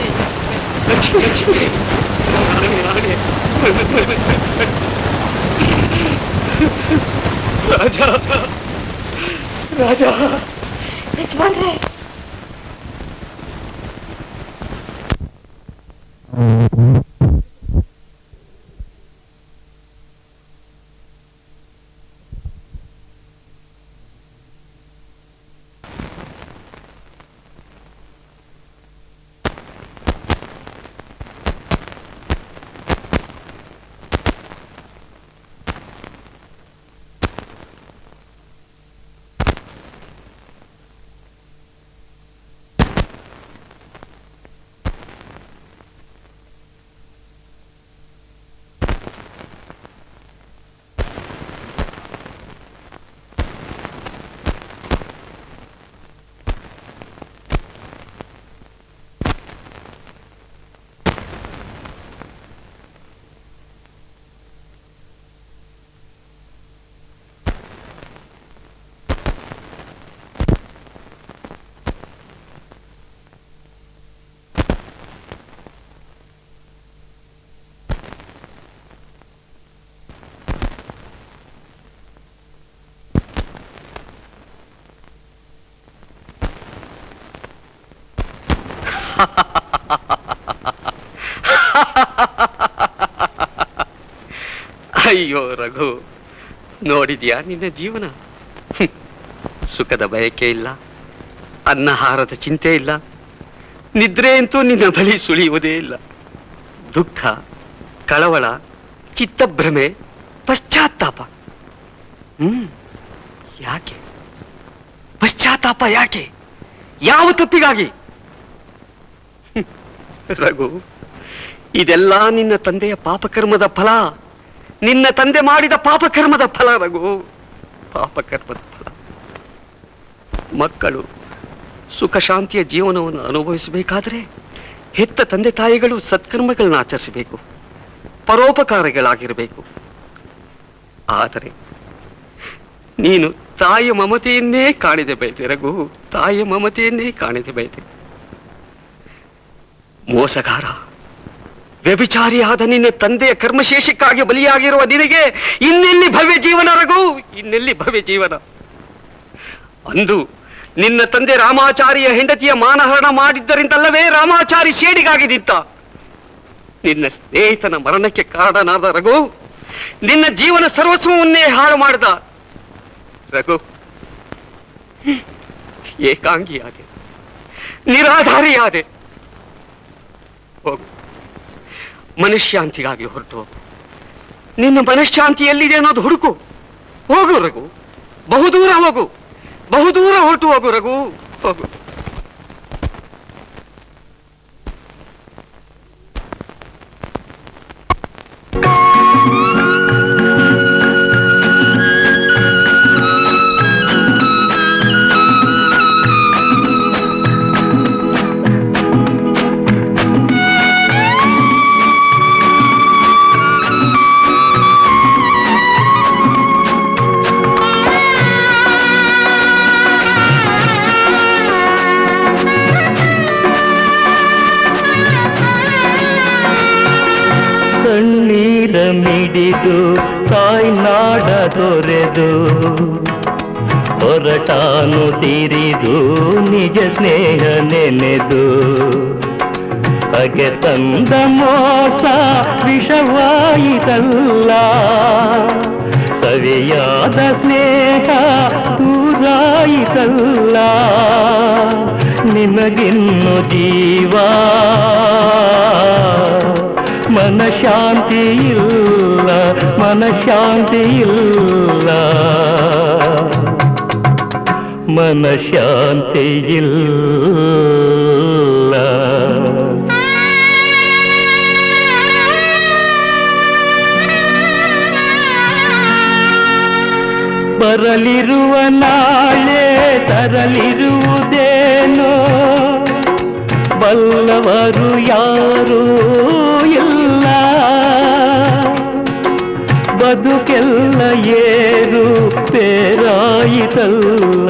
ರಾಜ ರಾಜ ಯಜಮಾನ್ರೆ ಅಯ್ಯೋ ರಘು, ನೋಡಿದ್ಯಾ ನಿನ್ನ ಜೀವನ? ಸುಖದ ಬಯಕೆ ಇಲ್ಲ, ಅನ್ನಹಾರದ ಚಿಂತೆ ಇಲ್ಲ, ನಿದ್ರೆ ಅಂತೂ ನಿನ್ನ ಬಳಿ ಸುಳಿಯುವುದೇ ಇಲ್ಲ. ದುಃಖ, ಕಳವಳ, ಚಿತ್ತಭ್ರಮೆ, ಪಶ್ಚಾತ್ತಾಪ. ಯಾಕೆ ಪಶ್ಚಾತ್ತಾಪ? ಯಾಕೆ? ಯಾವ ತಪ್ಪಿಗಾಗಿ? ರಘು, ಇದೆಲ್ಲ ನಿನ್ನ ತಂದೆಯ ಪಾಪಕರ್ಮದ ಫಲ. ನಿನ್ನ ತಂದೆ ಮಾಡಿದ ಪಾಪಕರ್ಮದ ಫಲ ರಘು, ಪಾಪಕರ್ಮದ ಫಲ. ಮಕ್ಕಳು ಸುಖ ಶಾಂತಿಯ ಜೀವನವನ್ನು ಅನುಭವಿಸಬೇಕಾದ್ರೆ ಹೆತ್ತ ತಂದೆ ತಾಯಿಗಳು ಸತ್ಕರ್ಮಗಳನ್ನ ಆಚರಿಸಬೇಕು, ಪರೋಪಕಾರಗಳಾಗಿರಬೇಕು. ಆದರೆ ನೀನು ತಾಯಿಯ ಮಮತೆಯನ್ನೇ ಕಾಣಿದೆ ಬಯತೆ ರಘು, ತಾಯಿಯ ಮಮತೆಯನ್ನೇ ಕಾಣಿದೆ ಬಯತೆ. ಮೋಸಗಾರ, ವ್ಯಭಿಚಾರಿಯಾದ ನಿನ್ನ ತಂದೆಯ ಕರ್ಮಶೇಷಕ್ಕಾಗಿ ಬಲಿಯಾಗಿರುವ ನಿನಗೆ ಇನ್ನೆಲ್ಲಿ ಭವ್ಯ ಜೀವನ ರಘು, ಇನ್ನೆಲ್ಲಿ ಭವ್ಯ ಜೀವನ? ಅಂದು ನಿನ್ನ ತಂದೆ ರಾಮಾಚಾರಿಯ ಹೆಂಡತಿಯ ಮಾನಹರಣ ಮಾಡಿದ್ದರಿಂದಲ್ಲವೇ ರಾಮಾಚಾರಿ ಸೇಡಿಗಾಗಿ ನಿಂತ. ನಿನ್ನ ಸ್ನೇಹಿತನ ಮರಣಕ್ಕೆ ಕಾರಣನಾದ ರಘು, ನಿನ್ನ ಜೀವನ ಸರ್ವಸ್ವವನ್ನೇ ಹಾಳು ಮಾಡಿದ. ರಘು, ಏಕಾಂಗಿಯಾದೆ, ನಿರಾಧಾರಿಯಾದೆ. ಹೋಗು, ಮನಃಶಾಂತಿಗಾಗಿ ಹೊರಟು ಹೋಗು. ನಿನ್ನ ಮನಃಶಾಂತಿ ಎಲ್ಲಿದೆ ಅನ್ನೋದು ಹುಡುಕು. ಹೋಗು ರಘು, ಬಹುದೂರ ಹೋಗು, ಬಹುದೂರ ಹೊರಟು ಹೋಗು ರಘು, ಹೋಗು. ಕಣ್ಣೀರ ಮಿಡಿದು ತಾಯ್ನಾಡ ತೊರೆದು ಹೊರಟಾನು ತೀರಿದು ನಿಜ ಸ್ನೇಹ ನೆನೆದು ಹಾಗೆ ತಂದ ಮೋಸ ವಿಷವಾಯಿತಲ್ಲ ಸವಿಯಾದ ಸ್ನೇಹ ದೂರಾಯಿತಲ್ಲ ನಿನಗಿನ್ನು ಜೀವ ಮನಃಶಾಂತಿ ಇಲ್ಲ ಮನಃಶಾಂತಿ ಇಲ್ಲ ಮನಃಶಾಂತಿ ಇಲ್ಲ ಬರಲಿರುವ ನಾಳೆ ತರಲಿರುವುದೇನೋ ಬಲ್ಲವರು ಯಾರೂ ಇಲ್ಲ ಬದುಕೆಲ್ಲ ಏರು ಪೇರಾಯಿತಲ್ಲ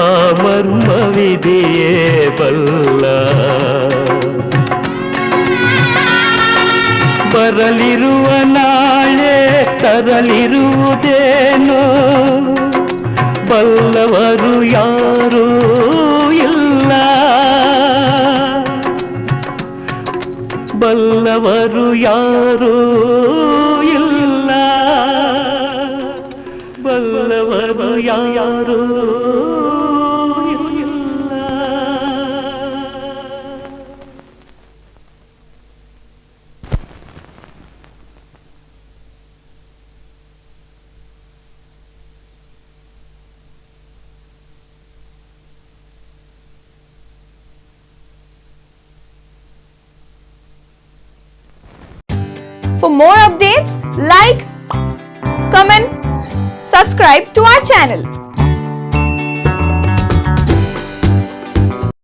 ಆ ಮರ್ಮವಿದೆಯೇ ಬಲ್ಲ ಬರಲಿರುವ ನಾಳೆ ತರಲಿರುವುದೇನೋ ಬಲ್ಲವರು ಯಾರೂ ಇಲ್ಲ ಬಲ್ಲವರು ಯಾರೂ ಇಲ್ಲ ಬಲ್ಲವರು ಯಾರೂ ಇಲ್ಲ. For more updates, like, comment, subscribe to our channel.